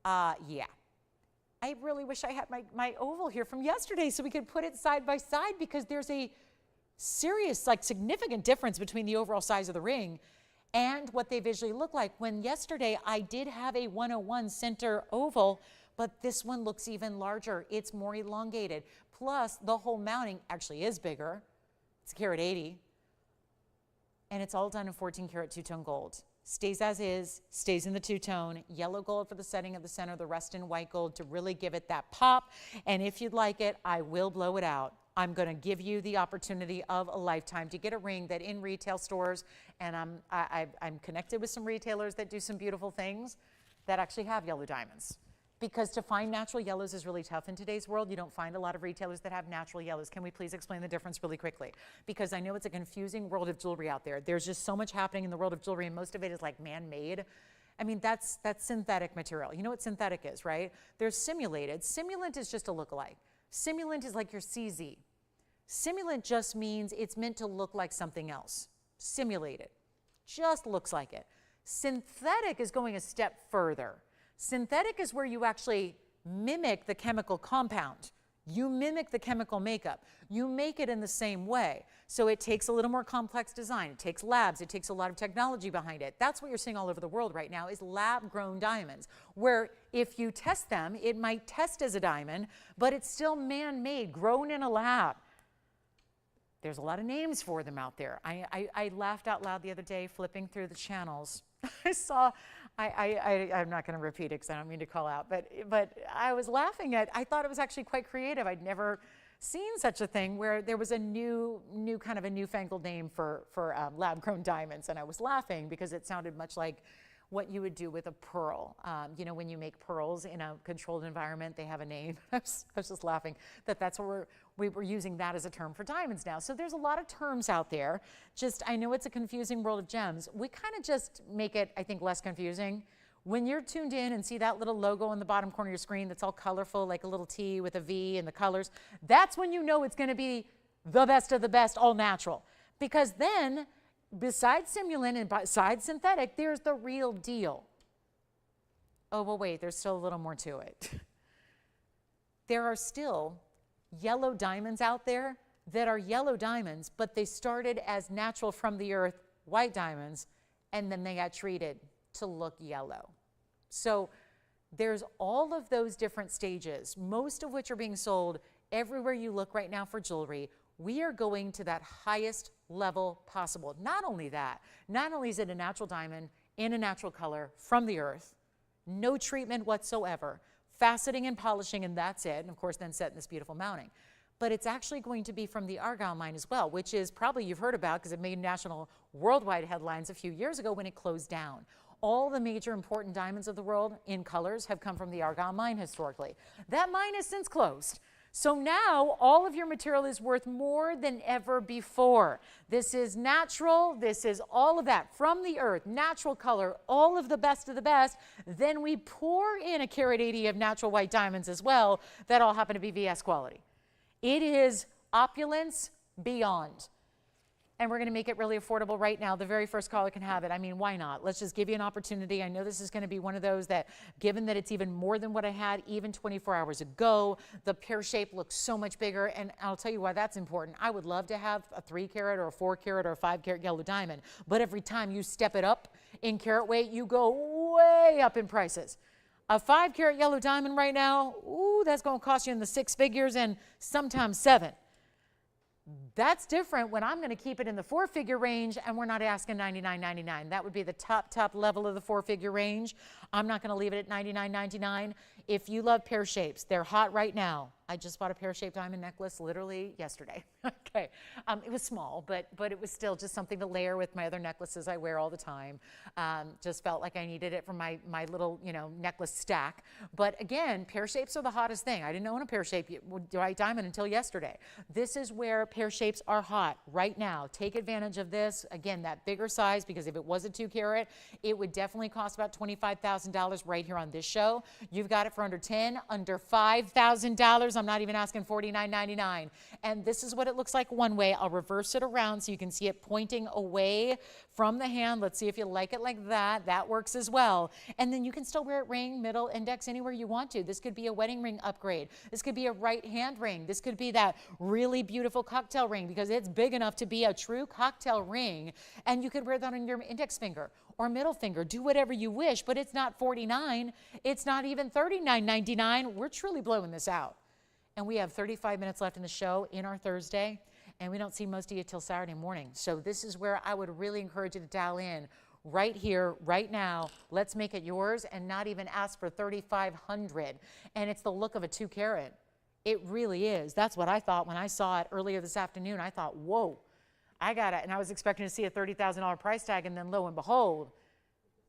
A: Yeah. I really wish I had my oval here from yesterday so we could put it side by side, because there's a serious, like significant difference between the overall size of the ring and what they visually look like. When yesterday I did have a 101 center oval, but this one looks even larger. It's more elongated. Plus, the whole mounting actually is bigger. It's carat 80. And it's all done in 14 karat two-tone gold. Stays as is, stays in the two-tone, yellow gold for the setting of the center, the rest in white gold to really give it that pop. And if you'd like it, I will blow it out. I'm going to give you the opportunity of a lifetime to get a ring that in retail stores, and I'm connected with some retailers that do some beautiful things that actually have yellow diamonds. Because to find natural yellows is really tough in today's world. You don't find a lot of retailers that have natural yellows. Can we please explain the difference really quickly? Because I know it's a confusing world of jewelry out there. There's just so much happening in the world of jewelry, and most of it is like man-made. I mean, that's synthetic material. You know what synthetic is, right? There's simulated. Simulant is just a lookalike. Simulant is like your CZ. Simulant just means it's meant to look like something else. Simulated. Just looks like it. Synthetic is going a step further. Synthetic is where you actually mimic the chemical compound. You mimic the chemical makeup. You make it in the same way. So it takes a little more complex design. It takes labs. It takes a lot of technology behind it. That's what you're seeing all over the world right now is lab-grown diamonds, where if you test them, it might test as a diamond, but it's still man-made, grown in a lab. There's a lot of names for them out there. I laughed out loud the other day flipping through the channels. I'm not going to repeat it because I don't mean to call out, but I was laughing I thought it was actually quite creative. I'd never seen such a thing where there was a new kind of a newfangled name for lab-grown diamonds, and I was laughing because it sounded much like what you would do with a pearl. You know, when you make pearls in a controlled environment, they have a name. I was just laughing that's what we were using that as a term for diamonds now. So there's a lot of terms out there. Just, I know it's a confusing world of gems. We kind of just make it, I think, less confusing. When you're tuned in and see that little logo on the bottom corner of your screen that's all colorful, like a little T with a V and the colors, that's when you know it's going to be the best of the best, all natural. Because then, besides simulant and besides synthetic, there's the real deal. Oh, well, wait, there's still a little more to it. There are still yellow diamonds out there that are yellow diamonds, but they started as natural from the earth white diamonds, and then they got treated to look yellow. So there's all of those different stages, most of which are being sold everywhere you look right now for jewelry. We are going to that highest level possible. Not only that, not only is it a natural diamond in a natural color from the earth, no treatment whatsoever, faceting and polishing, and that's it, and of course then set in this beautiful mounting. but it's actually going to be from the Argyle mine as well, which is probably you've heard about because it made national worldwide headlines a few years ago when it closed down. All the major important diamonds of the world in colors have come from the Argyle mine historically. That mine has since closed. So now all of your material is worth more than ever before. This is natural. This is all of that from the earth, natural color, all of the best of the best. Then we pour in a carat 80 of natural white diamonds as well that all happen to be VS quality. It is opulence beyond. And we're going to make it really affordable right now. The very first caller can have it. I mean, why not? Let's just give you an opportunity. I know this is going to be one of those that, given that it's even more than what I had even 24 hours ago, the pear shape looks so much bigger. And I'll tell you why that's important. I would love to have a 3 carat or a 4 carat or a 5 carat yellow diamond. But every time you step it up in carat weight, you go way up in prices. A 5 carat yellow diamond right now, ooh, that's going to cost you in the 6 figures and sometimes 7. That's different when I'm going to keep it in the 4-figure range and we're not asking $99.99. That would be the top level of the 4-figure range. I'm not going to leave it at $99.99. If you love pear shapes, they're hot right now. I just bought a pear-shaped diamond necklace literally yesterday. Okay, it was small, but it was still just something to layer with my other necklaces I wear all the time. Just felt like I needed it for my little necklace stack. But again, pear shapes are the hottest thing. I didn't own a pear-shaped white diamond until yesterday. This is where pear shapes are hot right now. Take advantage of this. Again, that bigger size, because if it was a 2 carat, it would definitely cost about $25,000 right here on this show. You've got it for under 10, under $5,000. I'm not even asking $49.99. And this is what it looks like one way. I'll reverse it around so you can see it pointing away from the hand. Let's see if you like it like that. That works as well. And then you can still wear it ring, middle, index, anywhere you want to. This could be a wedding ring upgrade. This could be a right hand ring. This could be that really beautiful cocktail ring because it's big enough to be a true cocktail ring. And you could wear that on your index finger or middle finger. Do whatever you wish, but it's not $49. It's not even $39.99. We're truly blowing this out. And we have 35 minutes left in the show in our Thursday, and we don't see most of you till Saturday morning. So this is where I would really encourage you to dial in right here, right now. Let's make it yours and not even ask for $3,500. And it's the look of a 2 carat. It really is. That's what I thought when I saw it earlier this afternoon. I thought, whoa, I got it. And I was expecting to see a $30,000 price tag, and then lo and behold,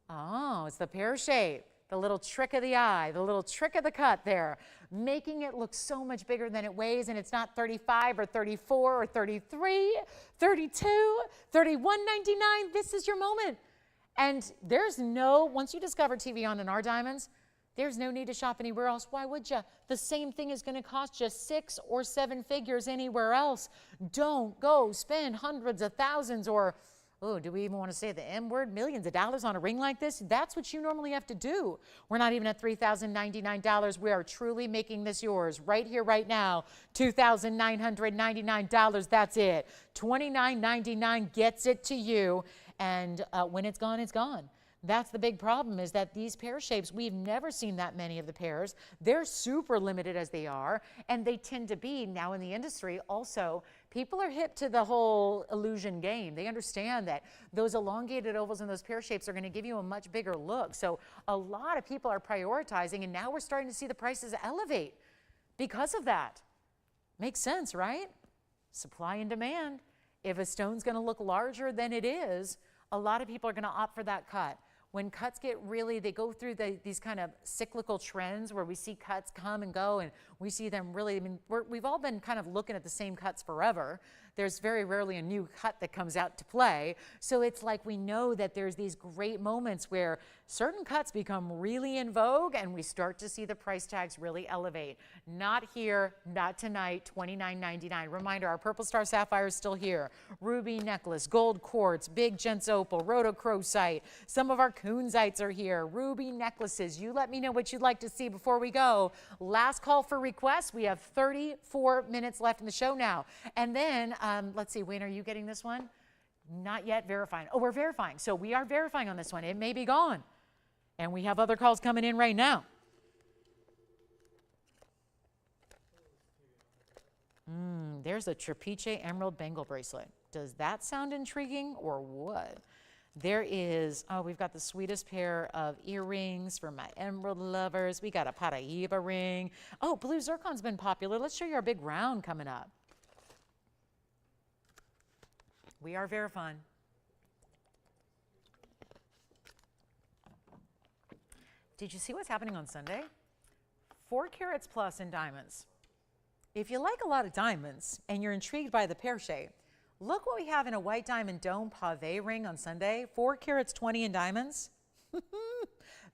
A: oh, it's the pear shape. The little trick of the eye, the little trick of the cut there, making it look so much bigger than it weighs, and it's not 35 or 34 or 33, 32, 31.99. This is your moment. And there's no, once you discover TVON and our diamonds, there's no need to shop anywhere else. Why would you? The same thing is going to cost you 6 or 7 figures anywhere else. Don't go spend hundreds of thousands or, oh, do we even want to say the M word? Millions of dollars on a ring like this? That's what you normally have to do. We're not even at $3,099. We are truly making this yours right here, right now. $2,999. That's it. $29.99 gets it to you. And when it's gone, it's gone. That's the big problem, is that these pear shapes, we've never seen that many of the pears. They're super limited as they are, and they tend to be, now in the industry also, people are hip to the whole illusion game. They understand that those elongated ovals and those pear shapes are going to give you a much bigger look. So a lot of people are prioritizing, and now we're starting to see the prices elevate because of that. Makes sense, right? Supply and demand. If a stone's going to look larger than it is, a lot of people are going to opt for that cut. When cuts get really, they go through these kind of cyclical trends where we see cuts come and go, and we see them really, I mean, we've all been kind of looking at the same cuts forever. There's very rarely a new cut that comes out to play. So it's like we know that there's these great moments where certain cuts become really in vogue and we start to see the price tags really elevate. Not here, not tonight, $29.99. Reminder, our Purple Star Sapphire is still here. Ruby necklace, gold quartz, big gents opal, rhodochrosite. Some of our kunzites are here. Ruby necklaces. You let me know what you'd like to see before we go. Last call for requests. We have 34 minutes left in the show now. And then, let's see, Wayne, are you getting this one? Not yet verifying. Oh, we're verifying. So we are verifying on this one. It may be gone. And we have other calls coming in right now. There's a Trapiche Emerald Bangle Bracelet. Does that sound intriguing or what? There is, oh, we've got the sweetest pair of earrings for my emerald lovers. We got a Paraíba ring. Oh, blue zircon's been popular. Let's show you our big round coming up. We are very fun. Did you see what's happening on Sunday? 4 carats plus in diamonds. If you like a lot of diamonds and you're intrigued by the pear shape, look what we have in a white diamond dome pave ring on Sunday. 4 carats 20 in diamonds.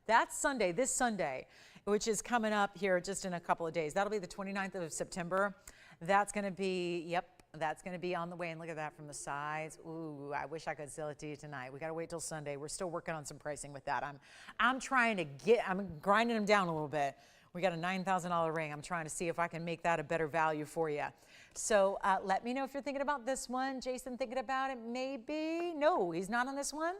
A: That's Sunday, this Sunday, which is coming up here just in a couple of days. That'll be the 29th of September. That's going to be, yep, that's going to be on the way. And look at that from the sides. Ooh, I wish I could sell it to you tonight. We got to wait till Sunday. We're still working on some pricing with that. I'm grinding them down a little bit. We got a $9,000 ring. I'm trying to see if I can make that a better value for you. So let me know if you're thinking about this one. Jason thinking about it? Maybe. No, he's not on this one.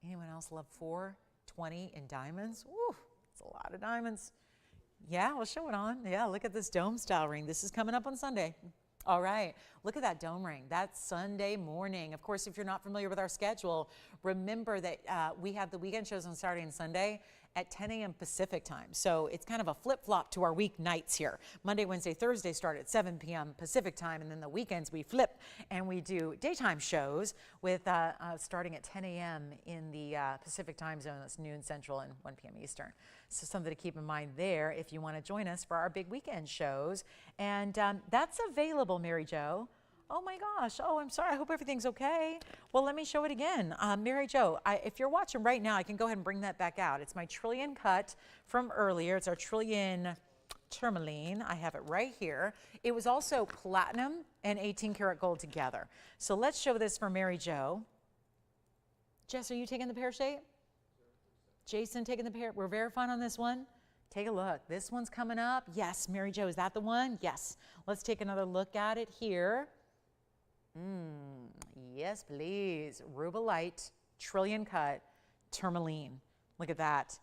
A: Anyone else love 420 in diamonds? Woo, it's a lot of diamonds. Yeah, we'll show it on. Yeah, look at this dome style ring. This is coming up on Sunday. All right, look at that dome ring. That's Sunday morning. Of course, if you're not familiar with our schedule, remember that we have the weekend shows on Saturday and Sunday at 10 a.m. Pacific time. So it's kind of a flip-flop to our weeknights here. Monday, Wednesday, Thursday start at 7 p.m. Pacific time, and then the weekends we flip and we do daytime shows with starting at 10 a.m. in the Pacific time zone. That's noon Central and 1 p.m. Eastern. So something to keep in mind there if you want to join us for our big weekend shows. And that's available, Mary Jo. Oh my gosh, oh, I'm sorry, I hope everything's okay. Well, let me show it again. Mary Jo, if you're watching right now, I can go ahead and bring that back out. It's my trillion cut from earlier. It's our trillion tourmaline. I have it right here. It was also platinum and 18 karat gold together. So let's show this for Mary Jo. Jess, are you taking the pear shape? Jason taking the pear? We're verifying on this one. Take a look. This one's coming up. Yes, Mary Jo, is that the one? Yes. Let's take another look at it here. Yes, please. Rubelite, trillion cut, tourmaline. Look at that.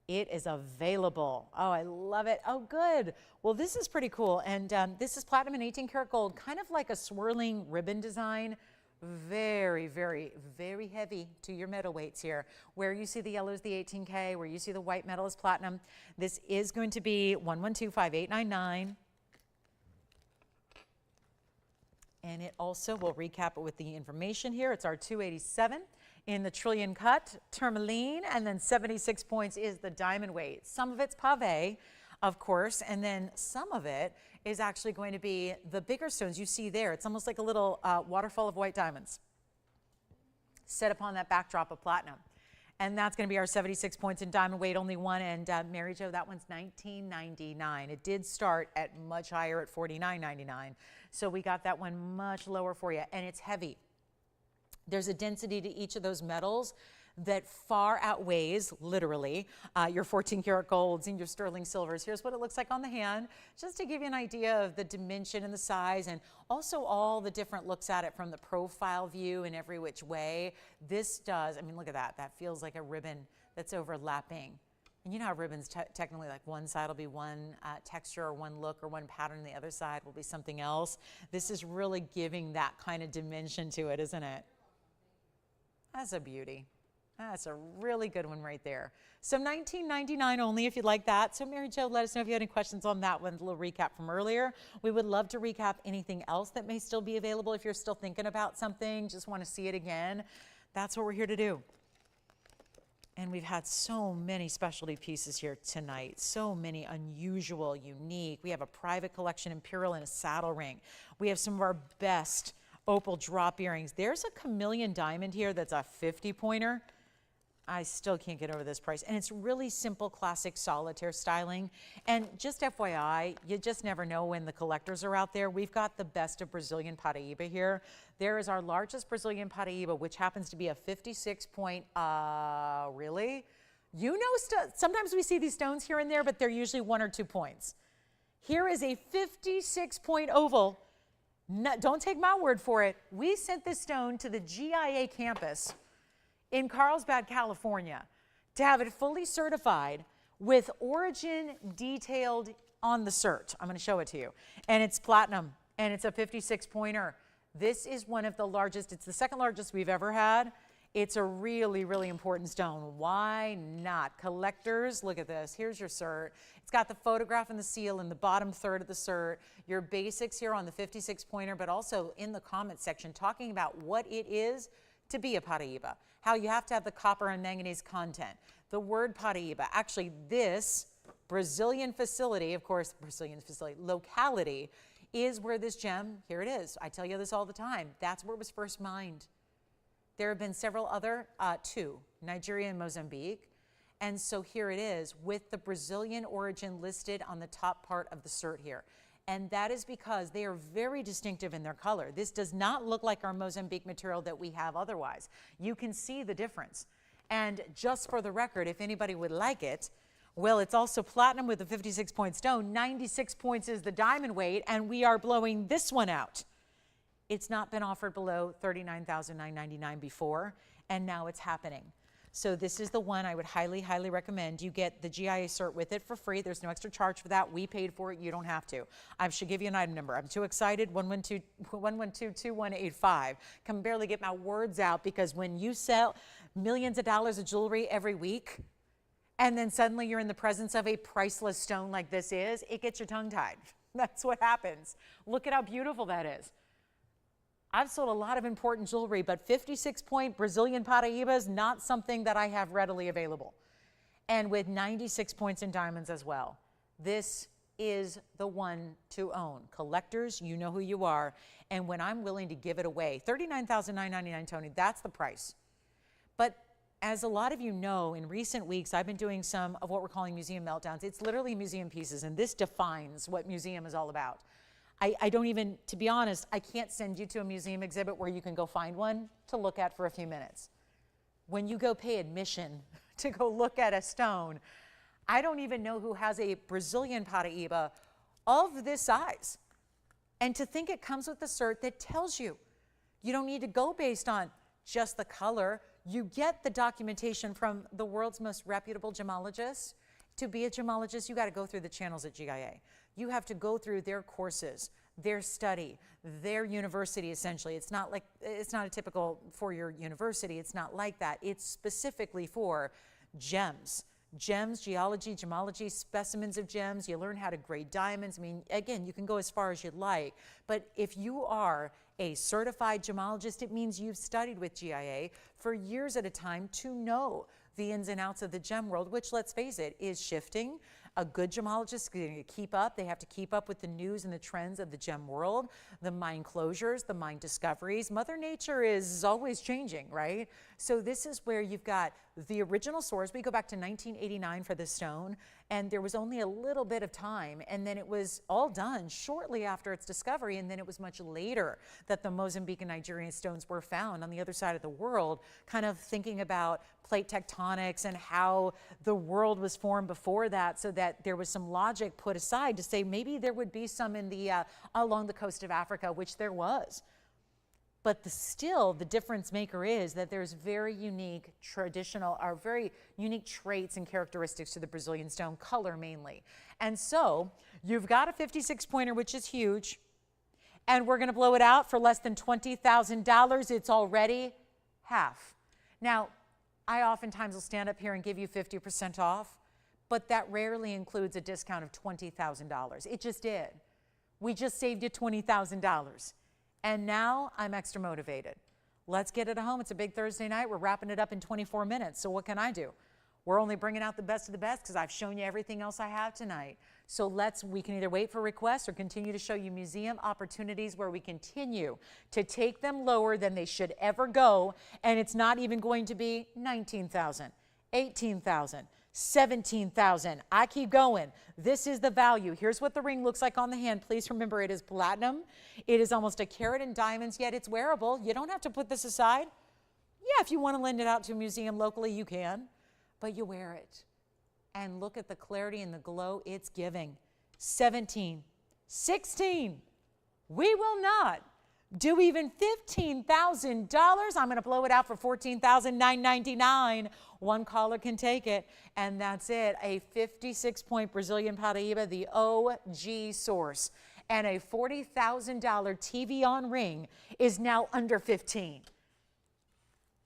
A: It is available. Oh, I love it. Oh, good. Well, this is pretty cool. And this is platinum and 18 karat gold, kind of like a swirling ribbon design. Very, very, very heavy to your metal weights here. Where you see the yellow is the 18K, where you see the white metal is platinum. This is going to be 1125899. And it also, we'll recap it with the information here. It's our 287 in the trillion cut tourmaline, and then 76 points is the diamond weight. Some of it's pave, of course, and then some of it is actually going to be the bigger stones you see there. It's almost like a little waterfall of white diamonds set upon that backdrop of platinum. And that's going to be our 76 points in diamond weight, only one. And Mary Jo, that one's $19.99. It did start at much higher at $49.99. So we got that one much lower for you. And it's heavy. There's a density to each of those metals that far outweighs, literally, your 14 karat golds and your sterling silvers. Here's what it looks like on the hand, just to give you an idea of the dimension and the size, and also all the different looks at it from the profile view in every which way. This does, I mean, look at that. That feels like a ribbon that's overlapping. And you know how ribbons technically, like one side will be one texture or one look or one pattern, and the other side will be something else. This is really giving that kind of dimension to it, isn't it? That's a beauty. That's a really good one right there. So $19.99 only if you'd like that. So Mary Jo, let us know if you had any questions on that one, a little recap from earlier. We would love to recap anything else that may still be available if you're still thinking about something, just want to see it again. That's what we're here to do. And we've had so many specialty pieces here tonight, so many unusual, unique. We have a private collection imperial and a saddle ring. We have some of our best opal drop earrings. There's a chameleon diamond here that's a 50-pointer. I still can't get over this price. And it's really simple, classic solitaire styling. And just FYI, you just never know when the collectors are out there. We've got the best of Brazilian Paraíba here. There is our largest Brazilian Paraíba, which happens to be a 56-point, really? You know, sometimes we see these stones here and there, but they're usually 1 or 2 points. Here is a 56-point oval. No, don't take my word for it. We sent this stone to the GIA campus in Carlsbad, California, to have it fully certified with origin detailed on the cert. I'm going to show it to you. And it's platinum, and it's a 56-pointer. This is one of the largest, it's the second largest we've ever had. It's a really, really important stone. Why not? Collectors, look at this. Here's your cert. It's got the photograph and the seal in the bottom third of the cert. Your basics here on the 56 pointer, but also in the comment section talking about what it is to be a Paraíba, how you have to have the copper and manganese content. The word Paraíba, actually this Brazilian facility, of course, Brazilian facility, locality, is where this gem, here it is. I tell you this all the time. That's where it was first mined. There have been several other, two, Nigeria and Mozambique. And so here it is with the Brazilian origin listed on the top part of the cert here. And that is because they are very distinctive in their color. This does not look like our Mozambique material that we have otherwise. You can see the difference. And just for the record, if anybody would like it, well, it's also platinum with a 56-point stone. 96 points is the diamond weight, and we are blowing this one out. It's not been offered below $39,999 before, and now it's happening. So this is the one I would highly, highly recommend. You get the GIA cert with it for free. There's no extra charge for that. We paid for it. You don't have to. I should give you an item number. I'm too excited. 112-2185. Can barely get my words out because when you sell millions of dollars of jewelry every week, and then suddenly you're in the presence of a priceless stone like this is, it gets your tongue tied. That's what happens. Look at how beautiful that is. I've sold a lot of important jewelry, but 56-point Brazilian Paraíba is not something that I have readily available. And with 96 points in diamonds as well. This is the one to own. Collectors, you know who you are. And when I'm willing to give it away, $39,999, Tony, that's the price. But as a lot of you know, in recent weeks, I've been doing some of what we're calling museum meltdowns. It's literally museum pieces, and this defines what museum is all about. I don't even, to be honest, I can't send you to a museum exhibit where you can go find one to look at for a few minutes. When you go pay admission to go look at a stone, I don't even know who has a Brazilian Paraíba of this size. And to think it comes with a cert that tells you. You don't need to go based on just the color. You get the documentation from the world's most reputable gemologists. To be a gemologist, you got to go through the channels at GIA. You have to go through their courses, their study, their university, essentially. It's not a typical four-year university. It's not like that. It's specifically for gems. Gems, geology, gemology, specimens of gems. You learn how to grade diamonds. I mean, again, you can go as far as you'd like. But if you are a certified gemologist, it means you've studied with GIA for years at a time to know the ins and outs of the gem world, which, let's face it, is shifting. A good gemologist is going to keep up. They have to keep up with the news and the trends of the gem world, the mine closures, the mine discoveries. Mother Nature is always changing, right? So this is where you've got the original source. We go back to 1989 for this stone, and there was only a little bit of time, and then it was all done shortly after its discovery, and then it was much later that the Mozambique and Nigerian stones were found on the other side of the world, kind of thinking about plate tectonics and how the world was formed before that, so that there was some logic put aside to say maybe there would be some in the along the coast of Africa, which there was. But still, the difference maker is that there's very unique traditional, or very unique traits and characteristics to the Brazilian stone, color mainly. And so you've got a 56-pointer, which is huge, and we're going to blow it out for less than $20,000. It's already half. Now, I oftentimes will stand up here and give you 50% off, but that rarely includes a discount of $20,000. It just did. We just saved you $20,000. And now I'm extra motivated. Let's get it home. It's a big Thursday night. We're wrapping it up in 24 minutes. So what can I do? We're only bringing out the best of the best because I've shown you everything else I have tonight. So we can either wait for requests or continue to show you museum opportunities where we continue to take them lower than they should ever go. And it's not even going to be $19,000, $18,000, $17,000. I keep going. This is the value. Here's what the ring looks like on the hand. Please remember, it is platinum. It is almost a carat in diamonds, yet it's wearable. You don't have to put this aside. Yeah, if you want to lend it out to a museum locally, you can, but you wear it. And look at the clarity and the glow it's giving. 17, 16. We will not do even $15,000. I'm going to blow it out for $14,999. One caller can take it, and that's it. A 56-point Brazilian Paraíba, the OG source. and a $40,000 TVON ring is now under 15.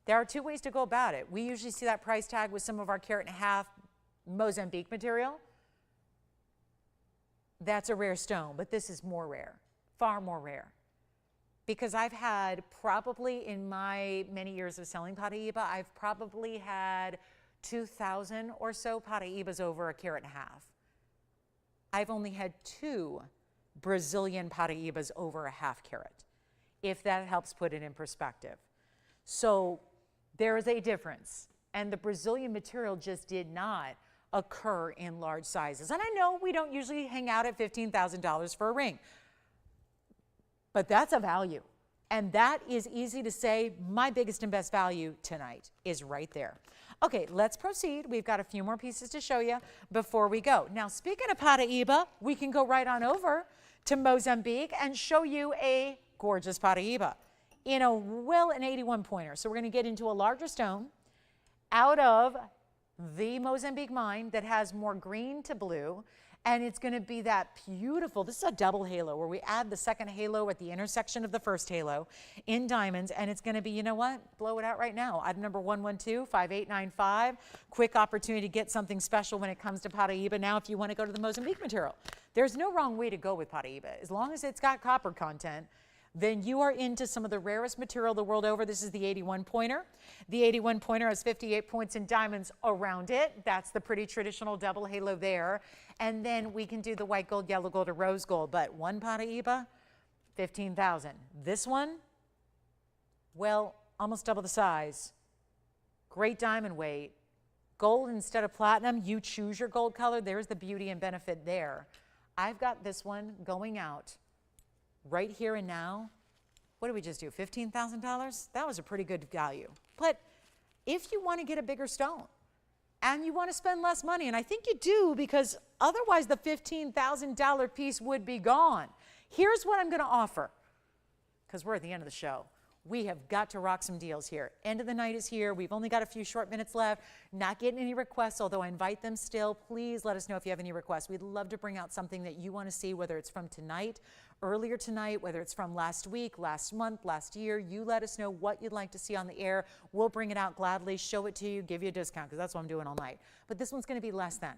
A: There are two ways to go about it. We usually see that price tag with some of our 1.5 carat Mozambique material. That's a rare stone, but this is more rare, far more rare. Because I've had probably in my many years of selling Paraíba, I've probably had 2,000 or so Paraíbas over 1.5 carats. I've only had 2 Brazilian Paraíbas over 1/2 carat, if that helps put it in perspective. So there is a difference, and the Brazilian material just did not occur in large sizes. And I know we don't usually hang out at $15,000 for a ring, but that's a value. And that is easy to say. My biggest and best value tonight is right there. Okay, let's proceed. We've got a few more pieces to show you before we go. Now, speaking of Paraíba, we can go right on over to Mozambique and show you a gorgeous Paraíba in an 81 pointer. So we're going to get into a larger stone out of the Mozambique mine that has more green to blue, and it's going to be that beautiful, this is a double halo where we add the second halo at the intersection of the first halo in diamonds, and it's going to be, you know what, blow it out right now. Item number 112-5895. Quick opportunity to get something special when it comes to Paraíba. Now, if you want to go to the Mozambique material, there's no wrong way to go with Paraíba. As long as it's got copper content, then you are into some of the rarest material the world over. This is the 81 pointer. The 81 pointer has 58 points in diamonds around it. That's the pretty traditional double halo there. And then we can do the white gold, yellow gold, or rose gold. But one Paraíba, 15,000. This one, well, almost double the size. Great diamond weight. Gold instead of platinum. You choose your gold color. There's the beauty and benefit there. I've got this one going out right here and now. What did we just do, $15,000? That was a pretty good value. But if you want to get a bigger stone and you want to spend less money, and I think you do, because otherwise the $15,000 piece would be gone. Here's what I'm going to offer, because we're at the end of the show. We have got to rock some deals here. End of the night is here. We've only got a few short minutes left. Not getting any requests, although I invite them still. Please let us know if you have any requests. We'd love to bring out something that you want to see, whether it's from tonight, earlier tonight, whether it's from last week, last month, last year. You let us know what you'd like to see on the air. We'll bring it out gladly, show it to you, give you a discount, because that's what I'm doing all night. But this one's going to be less than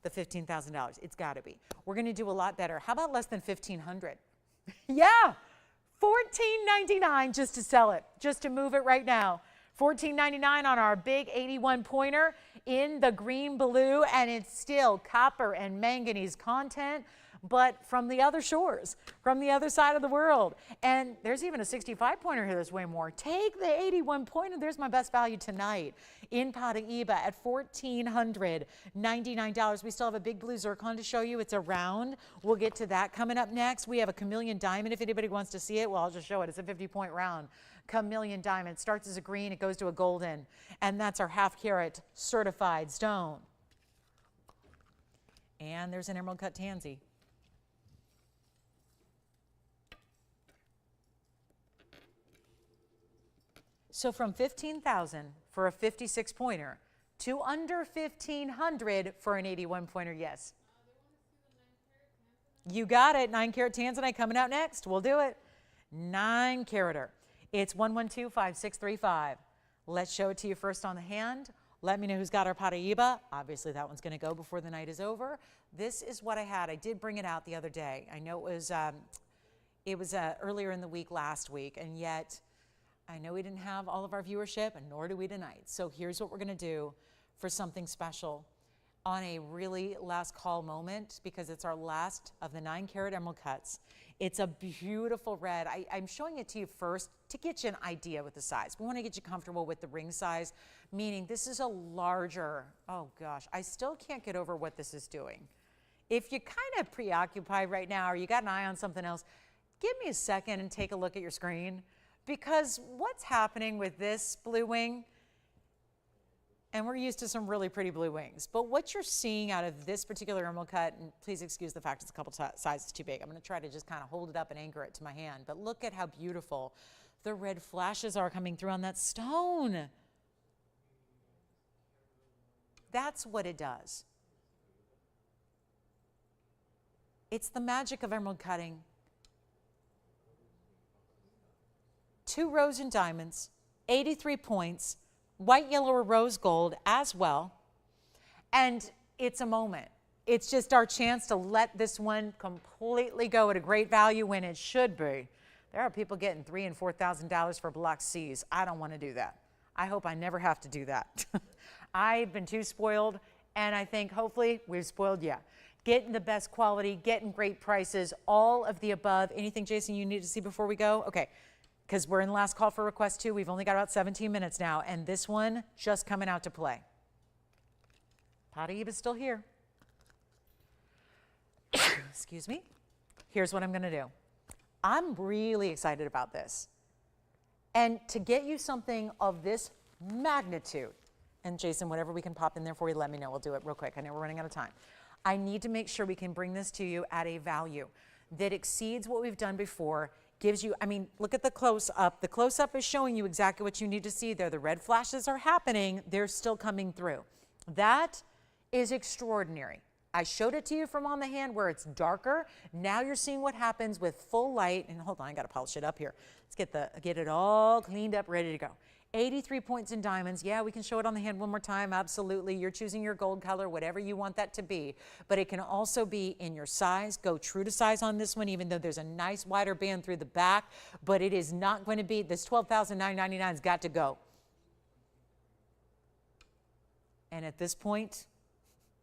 A: the $15,000. It's got to be. We're going to do a lot better. How about less than $1,500? Yeah. $14.99 just to sell it, just to move it right now. $14.99 on our big 81 pointer in the green blue, and it's still copper and manganese content, but from the other shores, from the other side of the world. And there's even a 65 pointer here that's way more. Take the 81 pointer. There's my best value tonight in Paraíba at $1,499. We still have a big blue zircon to show you. It's a round. We'll get to that coming up next. We have a chameleon diamond. If anybody wants to see it, well, I'll just show it. It's a 50-point round. Chameleon diamond. Starts as a green. It goes to a golden. And that's our 1/2 carat certified stone. And there's an emerald cut tansy. So from $15,000 for a 56 pointer to under $1,500 for an 81 pointer, yes. You got it. 9 carat tanzanite coming out next. We'll do it. 9 carater. It's 112-5635. Let's show it to you first on the hand. Let me know who's got our Paraíba. Obviously, that one's going to go before the night is over. This is what I had. I did bring it out the other day. I know it was earlier in the week last week, and yet I know we didn't have all of our viewership, and nor do we tonight. So here's what we're going to do for something special on a really last call moment, because it's our last of the 9 carat emerald cuts. It's a beautiful red. I'm showing it to you first to get you an idea with the size. We want to get you comfortable with the ring size, meaning this is a larger, oh gosh, I still can't get over what this is doing. If you're kind of preoccupied right now, or you got an eye on something else, give me a second and take a look at your screen. Because what's happening with this blue wing, and we're used to some really pretty blue wings, but what you're seeing out of this particular emerald cut, and please excuse the fact it's a couple sizes too big. I'm going to try to just kind of hold it up and anchor it to my hand, but look at how beautiful the red flashes are coming through on that stone. That's what it does. It's the magic of emerald cutting. 2 rows in diamonds, 83 points, white, yellow, or rose gold as well. And it's a moment. It's just our chance to let this one completely go at a great value when it should be. There are people getting $3,000 and $4,000 for block C's. I don't want to do that. I hope I never have to do that. I've been too spoiled, and I think hopefully we've spoiled you. Getting the best quality, getting great prices, all of the above. Anything, Jason, you need to see before we go? Okay, because we're in the last call for request too. We've only got about 17 minutes now, and this one just coming out to play. Patty is still here. Excuse me. Here's what I'm going to do. I'm really excited about this. And to get you something of this magnitude, and Jason, whatever we can pop in there for you, let me know. We'll do it real quick. I know we're running out of time. I need to make sure we can bring this to you at a value that exceeds what we've done before, gives you, I mean, look at the close-up. The close-up is showing you exactly what you need to see there. The red flashes are happening. They're still coming through. That is extraordinary. I showed it to you from on the hand where it's darker. Now you're seeing what happens with full light. And hold on, I got to polish it up here. Let's get it all cleaned up, ready to go. 83 points in diamonds. Yeah, we can show it on the hand one more time. Absolutely. You're choosing your gold color, whatever you want that to be. But it can also be in your size. Go true to size on this one, even though there's a nice wider band through the back. But it is not going to be, this $12,999 has got to go. And at this point,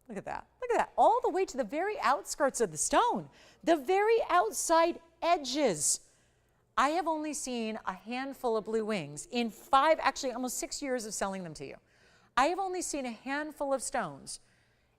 A: look at that. Look at that. All the way to the very outskirts of the stone. The very outside edges. I have only seen a handful of blue wings in 5, actually almost 6 years of selling them to you. I have only seen a handful of stones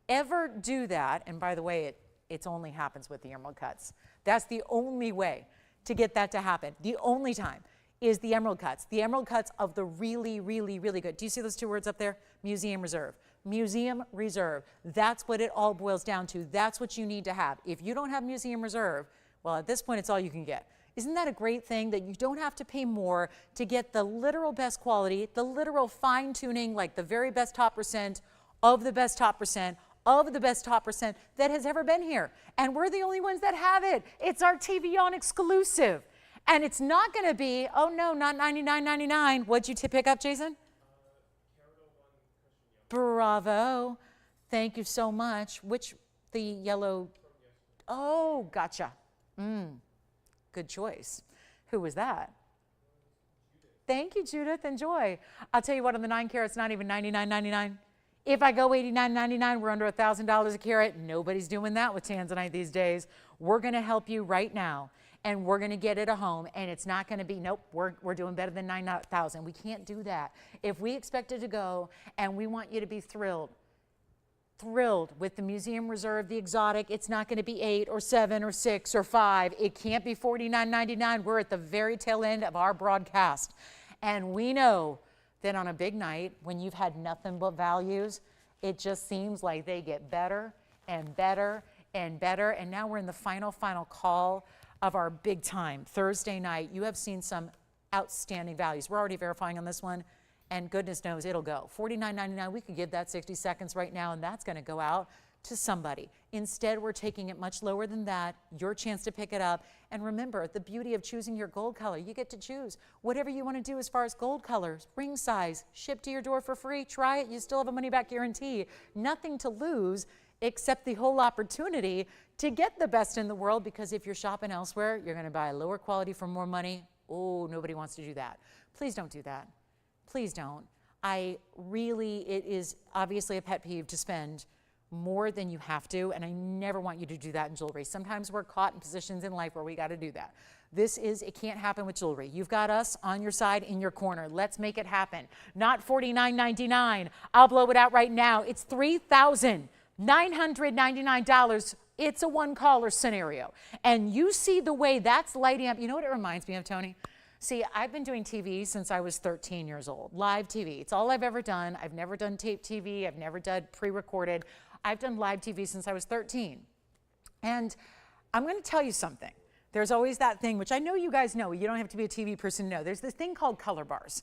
A: ever do that. And by the way, it only happens with the emerald cuts. That's the only way to get that to happen. The only time is the emerald cuts. The emerald cuts of the really, really, really good. Do you see those 2 words up there? Museum reserve. Museum reserve. That's what it all boils down to. That's what you need to have. If you don't have museum reserve, well, at this point, it's all you can get. Isn't that a great thing that you don't have to pay more to get the literal best quality, the literal fine tuning, like the very best top percent of the best top percent of the best top percent that has ever been here. And we're the only ones that have it. It's our TVON exclusive. And it's not going to be, oh no, not $99.99. What'd you pick up, Jason? Bravo. Thank you so much. Which, the yellow? Oh, gotcha. Good choice. Who was that? Thank you, Judith. Enjoy. I'll tell you what, on the 9 carats, not even $99.99. If I go $89.99, we're under $1,000 a carat. Nobody's doing that with tanzanite these days. We're going to help you right now, and we're going to get it a home, and it's not going to be, nope, we're doing better than $9,000. We can't do that. If we expect it to go, and we want you to be thrilled with the museum reserve, the exotic, it's not going to be 8 or 7 or 6 or 5. It can't be $49.99. We're at the very tail end of our broadcast. And we know that on a big night, when you've had nothing but values, it just seems like they get better and better and better. And now we're in the final call of our big time Thursday night. You have seen some outstanding values. We're already verifying on this one. And goodness knows it'll go. $49.99, we could give that 60 seconds right now, and that's going to go out to somebody. Instead, we're taking it much lower than that, your chance to pick it up. And remember, the beauty of choosing your gold color, you get to choose whatever you want to do as far as gold colors, ring size, shipped to your door for free. Try it. You still have a money-back guarantee. Nothing to lose except the whole opportunity to get the best in the world, because if you're shopping elsewhere, you're going to buy lower quality for more money. Oh, nobody wants to do that. Please don't do that. Please don't. It is obviously a pet peeve to spend more than you have to, and I never want you to do that in jewelry. Sometimes we're caught in positions in life where we got to do that. It can't happen with jewelry. You've got us on your side, in your corner. Let's make it happen. Not $49.99. I'll blow it out right now. It's $3,999. It's a one-caller scenario. And you see the way that's lighting up. You know what it reminds me of, Tony? See, I've been doing TV since I was 13 years old, live TV. It's all I've ever done. I've never done tape TV. I've never done pre-recorded. I've done live TV since I was 13. And I'm going to tell you something. There's always that thing, which I know you guys know. You don't have to be a TV person to know. There's this thing called color bars.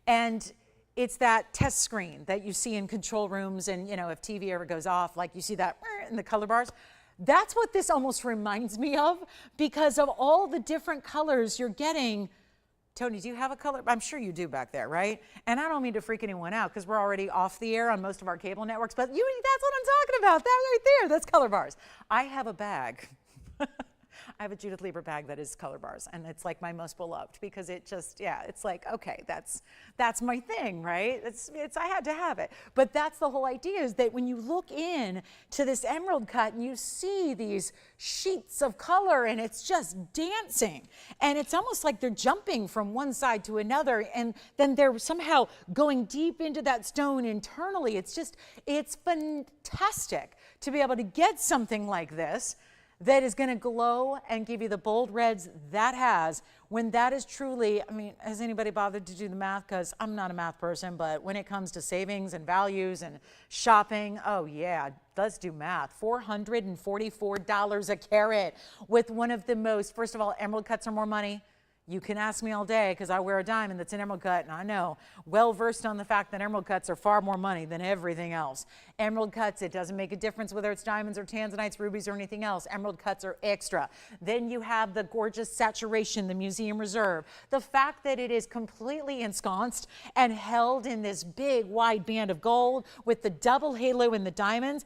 A: And it's that test screen that you see in control rooms. And, you know, if TV ever goes off, like you see that in the color bars. That's what this almost reminds me of because of all the different colors you're getting. Tony, do you have a color? I'm sure you do back there, right? And I don't mean to freak anyone out because we're already off the air on most of our cable networks, but that's what I'm talking about. That right there, that's color bars. I have a bag. I have a Judith Lieber bag that is color bars, and it's like my most beloved because it just, yeah, it's like, okay, that's my thing, right? I had to have it. But that's the whole idea, is that when you look in to this emerald cut and you see these sheets of color and it's just dancing, and it's almost like they're jumping from one side to another, and then they're somehow going deep into that stone internally. It's fantastic to be able to get something like this that is going to glow and give you the bold reds that has, when that is truly, I mean, has anybody bothered to do the math? Because I'm not a math person, but when it comes to savings and values and shopping, oh yeah, let's do math. $444 a carat with one of the most, first of all, emerald cuts are more money. You can ask me all day because I wear a diamond that's an emerald cut, and I know, well versed on the fact that emerald cuts are far more money than everything else. Emerald cuts, it doesn't make a difference whether it's diamonds or tanzanites, rubies, or anything else. Emerald cuts are extra. Then you have the gorgeous saturation, the museum reserve. The fact that it is completely ensconced and held in this big wide band of gold with the double halo in the diamonds.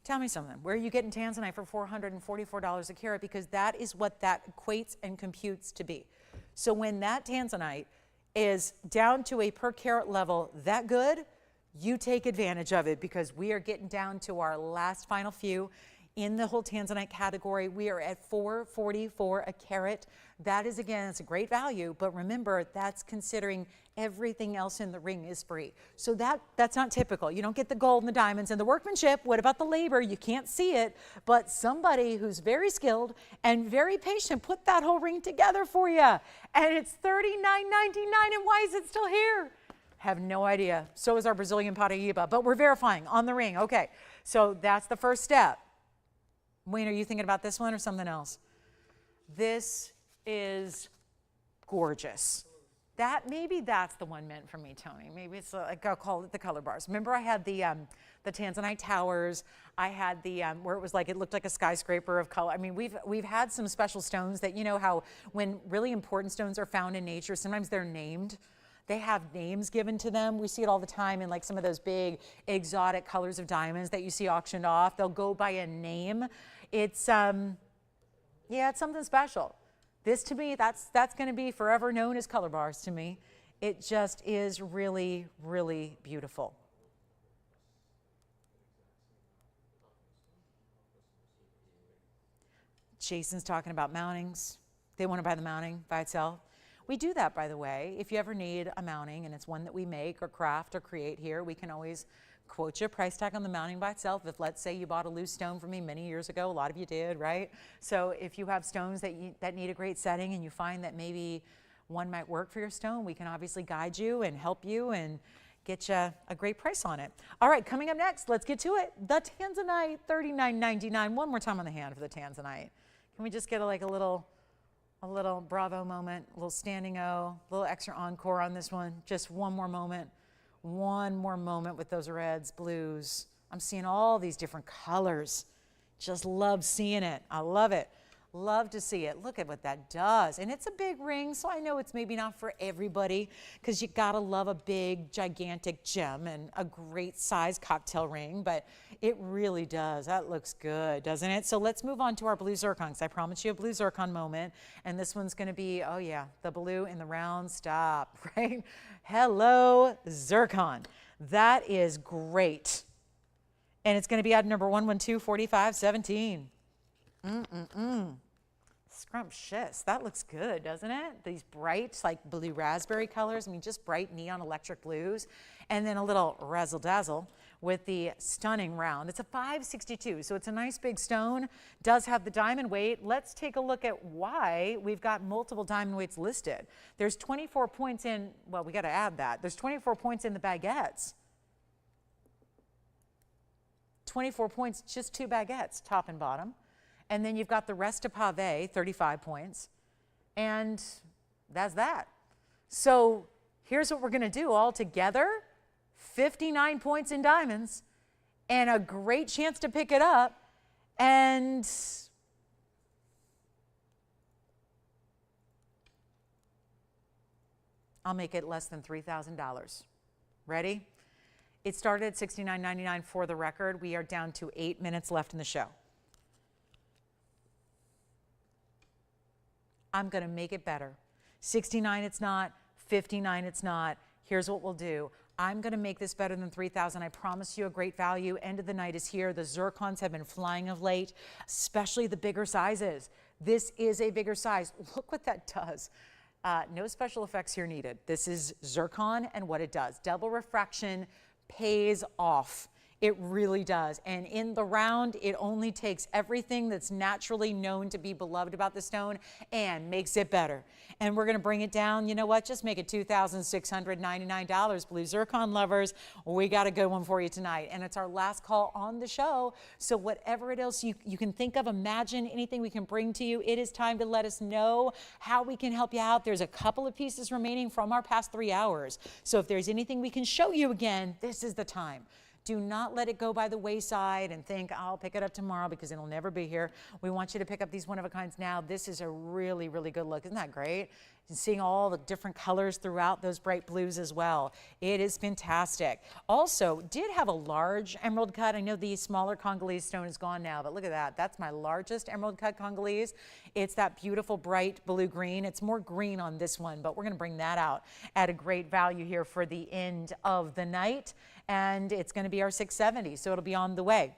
A: Tell me something. Where are you getting tanzanite for $444 a carat? Because that is what that equates and computes to be. So when that tanzanite is down to a per carat level that good, you take advantage of it, because we are getting down to our last final few in the whole tanzanite category. We are at $444 a carat. That is, again, it's a great value, but remember, that's considering everything else in the ring is free. So that's not typical. You don't get the gold and the diamonds and the workmanship. What about the labor? You can't see it, but somebody who's very skilled and very patient put that whole ring together for you. And it's $39.99, and why is it still here? Have no idea. So is our Brazilian Paraíba, but we're verifying on the ring. Okay, so that's the first step. Wayne, are you thinking about this one or something else? This is gorgeous. Maybe that's the one meant for me, Tony. Maybe it's like, I'll call it the color bars. Remember, I had the tanzanite towers. I had the where it was like, it looked like a skyscraper of color. I mean, we've had some special stones that, you know how when really important stones are found in nature, sometimes they're named. They have names given to them. We see it all the time in like some of those big exotic colors of diamonds that you see auctioned off. They'll go by a name. It's yeah, it's something special. This, to me, that's going to be forever known as color bars to me. It just is really, really beautiful. Jason's talking about mountings. They want to buy the mounting by itself. We do that, by the way. If you ever need a mounting and it's one that we make or craft or create here, we can always quote you a price tag on the mounting by itself. If, let's say, you bought a loose stone from me many years ago, a lot of you did, right? So if you have stones that need a great setting and you find that maybe one might work for your stone, we can obviously guide you and help you and get you a great price on it. All right, coming up next, let's get to it. The Tanzanite, $39.99. One more time on the hand for the Tanzanite. Can we just get a little bravo moment, a little standing O, a little extra encore on this one? Just one more moment. One more moment with those reds, blues. I'm seeing all these different colors. Just love seeing it. I love it. Love to see it. Look at what that does. And it's a big ring, so I know it's maybe not for everybody, because you gotta love a big, gigantic gem and a great size cocktail ring, but it really does. That looks good, doesn't it? So let's move on to our blue zircon, because I promised you a blue zircon moment, and this one's gonna be, oh yeah, the blue in the round stop, right? Hello, zircon. That is great. And it's gonna be item number 1124517. Scrumptious. That looks good, doesn't it? These bright, like blue raspberry colors. I mean, just bright neon electric blues. And then a little razzle dazzle with the stunning round. It's a 562, so it's a nice big stone. Does have the diamond weight. Let's take a look at why we've got multiple diamond weights listed. There's 24 points in, well, we got to add that. There's 24 points in the baguettes. 24 points, just 2 baguettes, top and bottom. And then you've got the rest of pave, 35 points. And that's that. So here's what we're going to do all together. 59 points in diamonds and a great chance to pick it up. And I'll make it less than $3,000. Ready? It started at $69.99 for the record. We are down to 8 minutes left in the show. I'm going to make it better. 69 it's not, 59 it's not. Here's what we'll do. I'm going to make this better than 3,000. I promise you a great value. End of the night is here. The zircons have been flying of late, especially the bigger sizes. This is a bigger size. Look what that does. No special effects here needed. This is zircon and what it does. Double refraction pays off. It really does. And in the round, it only takes everything that's naturally known to be beloved about the stone and makes it better. And we're going to bring it down. You know what? Just make it $2,699. Blue zircon lovers, we got a good one for you tonight. And it's our last call on the show. So whatever it else you can think of, imagine anything we can bring to you, it is time to let us know how we can help you out. There's a couple of pieces remaining from our past 3 hours. So if there's anything we can show you again, this is the time. Do not let it go by the wayside and think, I'll pick it up tomorrow because it'll never be here. We want you to pick up these one-of-a-kinds now. This is a really, really good look. Isn't that great? And seeing all the different colors throughout, those bright blues as well. It is fantastic. Also, did have a large emerald cut. I know the smaller Congolese stone is gone now, but look at that. That's my largest emerald cut Congolese. It's that beautiful bright blue green. It's more green on this one, but we're going to bring that out at a great value here for the end of the night. And it's going to be our 670, so it'll be on the way.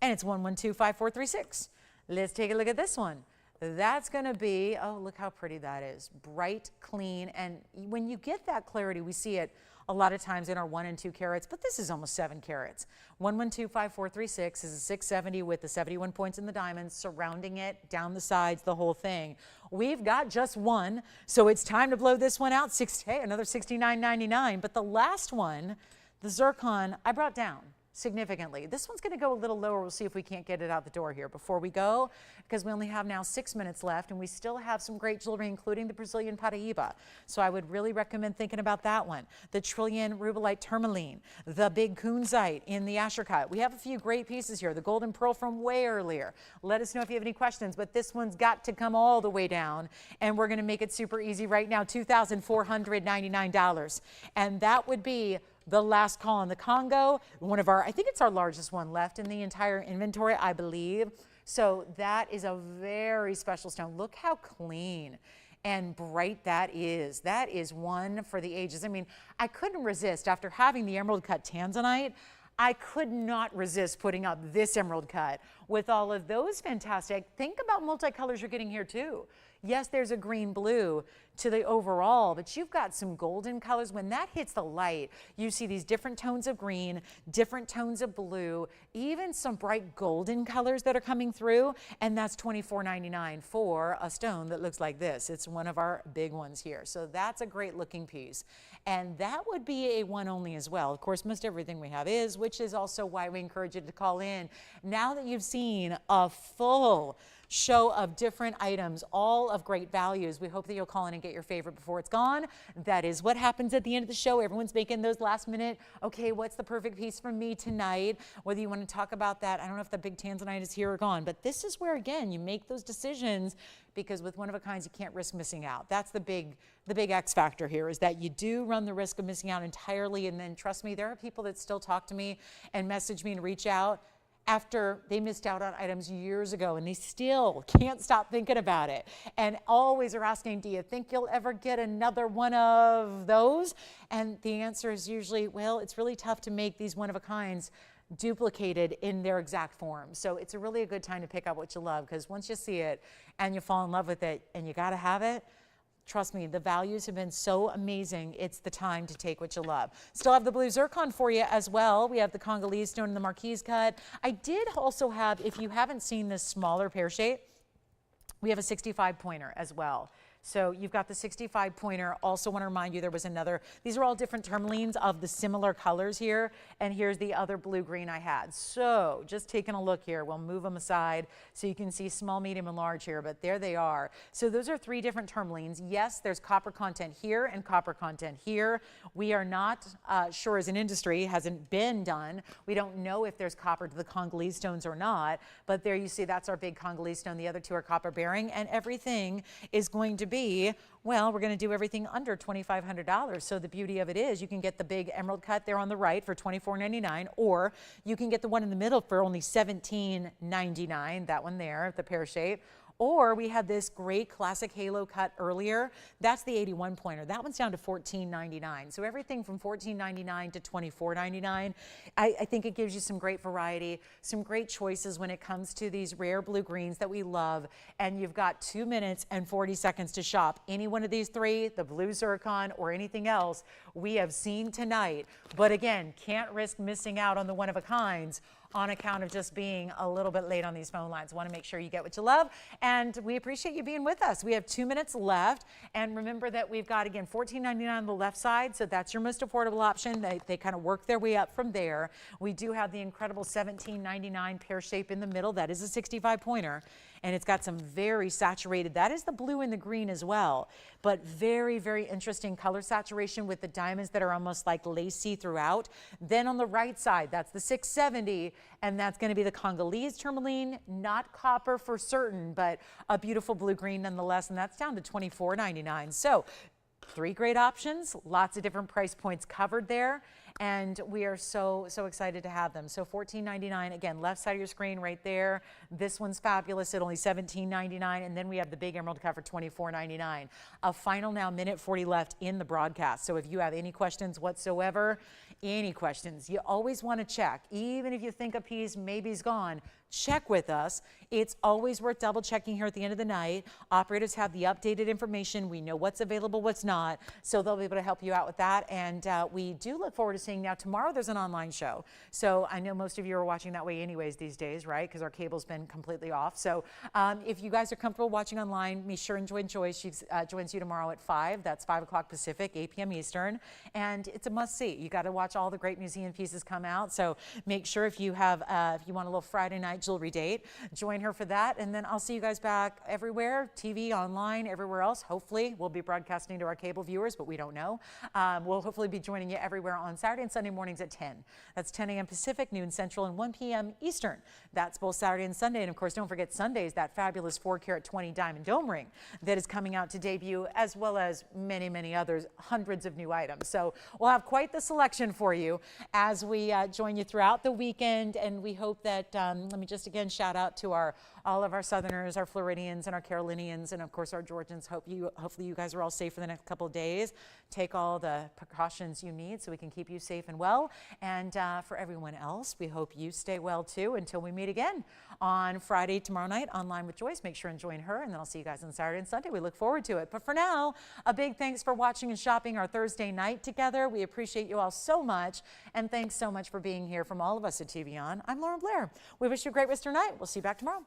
A: And it's 1125436. Let's take a look at this one. That's going to be, oh, look how pretty that is. Bright, clean, and when you get that clarity, we see it a lot of times in our 1 and 2 carats, but this is almost 7 carats. 1125436 is a 670 with the 71 points in the diamonds surrounding it, down the sides, the whole thing. We've got just one, so it's time to blow this one out. Hey, another $69.99, but the last one, the zircon, I brought down significantly. This one's going to go a little lower. We'll see if we can't get it out the door here before we go, because we only have now 6 minutes left, and we still have some great jewelry, including the Brazilian Paraíba. So I would really recommend thinking about that one. The Trillion Rubellite Tourmaline, the big Kunzite in the Asher cut. We have a few great pieces here. The Golden Pearl from way earlier. Let us know if you have any questions, but this one's got to come all the way down, and we're going to make it super easy right now, $2,499. And that would be the last call in the Congo, one of our, I think it's our largest one left in the entire inventory, I believe. So that is a very special stone. Look how clean and bright that is. That is one for the ages. I mean, I couldn't resist after having the emerald cut tanzanite. I could not resist putting up this emerald cut with all of those fantastic. Think about multicolors you're getting here too. Yes, there's a green blue to the overall, but you've got some golden colors. When that hits the light, you see these different tones of green, different tones of blue, even some bright golden colors that are coming through, and that's $24.99 for a stone that looks like this. It's one of our big ones here. So that's a great looking piece. And that would be a one only as well. Of course, most everything we have is, which is also why we encourage you to call in. Now that you've seen a full show of different items, all of great values, we hope that you'll call in and get your favorite before it's gone. That is what happens at the end of the show. Everyone's making those last minute, okay, what's the perfect piece for me tonight? Whether you want to talk about that, I don't know if the big tanzanite is here or gone, but this is where, again, you make those decisions, because with one of a kinds, you can't risk missing out. That's the big X factor here, is that you do run the risk of missing out entirely. And then trust me, there are people that still talk to me and message me and reach out after they missed out on items years ago, and they still can't stop thinking about it, and always are asking, do you think you'll ever get another one of those? And the answer is usually, well, it's really tough to make these one-of-a-kinds duplicated in their exact form. So it's really a good time to pick up what you love, because once you see it and you fall in love with it and you got to have it, trust me, the values have been so amazing. It's the time to take what you love. Still have the blue zircon for you as well. We have the Congolese stone and the Marquise cut. I did also have, if you haven't seen this smaller pear shape, we have a 65 pointer as well. So you've got the 65 pointer. Also want to remind you there was another, these are all different tourmalines of the similar colors here. And here's the other blue-green I had. So just taking a look here, we'll move them aside so you can see small, medium, and large here, but there they are. So those are 3 different tourmalines. Yes, there's copper content here and copper content here. We are not sure as an industry, hasn't been done. We don't know if there's copper to the Congolese stones or not, but there you see that's our big Congolese stone. The other 2 are copper bearing, and everything is going to be, well, we're going to do everything under $2,500. So the beauty of it is you can get the big emerald cut there on the right for $24.99, or you can get the one in the middle for only $17.99, that one there, the pear shape. Or we had this great classic halo cut earlier. That's the 81 pointer. That one's down to $14.99. So everything from $14.99 to $24.99. I think it gives you some great variety, some great choices when it comes to these rare blue greens that we love. And you've got 2 minutes and 40 seconds to shop. Any one of these 3, the blue zircon or anything else we have seen tonight. But again, can't risk missing out on the one-of-a-kinds on account of just being a little bit late on these phone lines. Want to make sure you get what you love, and we appreciate you being with us. We have 2 minutes left, and remember that we've got, again, $14.99 on the left side, so that's your most affordable option. They kind of work their way up from there. We do have the incredible $17.99 pear shape in the middle. That is a 65 pointer, and it's got some very saturated, that is the blue and the green as well, but very, very interesting color saturation with the diamonds that are almost like lacy throughout. Then on the right side, that's the 670, and that's going to be the Congolese tourmaline, not copper for certain, but a beautiful blue-green nonetheless, and that's down to $24.99. So 3 great options, lots of different price points covered there, and we are so excited to have them. So $14.99, again, left side of your screen right there. This one's fabulous at only $17.99, and then we have the big emerald cut for $24.99. A final now, minute 40 left in the broadcast. So if you have any questions whatsoever, any questions, you always want to check. Even if you think a piece maybe is gone, check with us. It's always worth double checking here at the end of the night. Operators have the updated information. We know what's available, what's not, so they'll be able to help you out with that. And we do look forward to seeing, now tomorrow there's an online show. So I know most of you are watching that way anyways these days, right? Because our cable's been completely off. So if you guys are comfortable watching online, be sure and join Joyce. She joins you tomorrow at 5. That's 5 o'clock Pacific, 8 p.m. Eastern. And it's a must see. You got to watch all the great museum pieces come out. So make sure if you have, if you want a little Friday night jewelry date, join her for that. And then I'll see you guys back everywhere, TV, online, everywhere else. Hopefully we'll be broadcasting to our cable viewers, but we don't know. We'll hopefully be joining you everywhere on Saturday and Sunday mornings at 10. That's 10 a.m. Pacific, noon Central, and 1 p.m. Eastern. That's both Saturday and Sunday. And of course, don't forget Sundays, that fabulous 4-carat 20 diamond dome ring that is coming out to debut, as well as many, many others, hundreds of new items. So we'll have quite the selection for you as we join you throughout the weekend. And we hope that, let me just again shout out to all of our Southerners, our Floridians, and our Carolinians, and of course our Georgians. Hopefully you guys are all safe for the next couple of days. Take all the precautions you need so we can keep you safe and well. And for everyone else, we hope you stay well too until we meet again on Friday tomorrow night online with Joyce. Make sure and join her, and then I'll see you guys on Saturday and Sunday. We look forward to it. But for now, a big thanks for watching and shopping our Thursday night together. We appreciate you all so much, and thanks so much for being here from all of us at TVON. I'm Lauren Blair. We wish you a great rest of your night. We'll see you back tomorrow.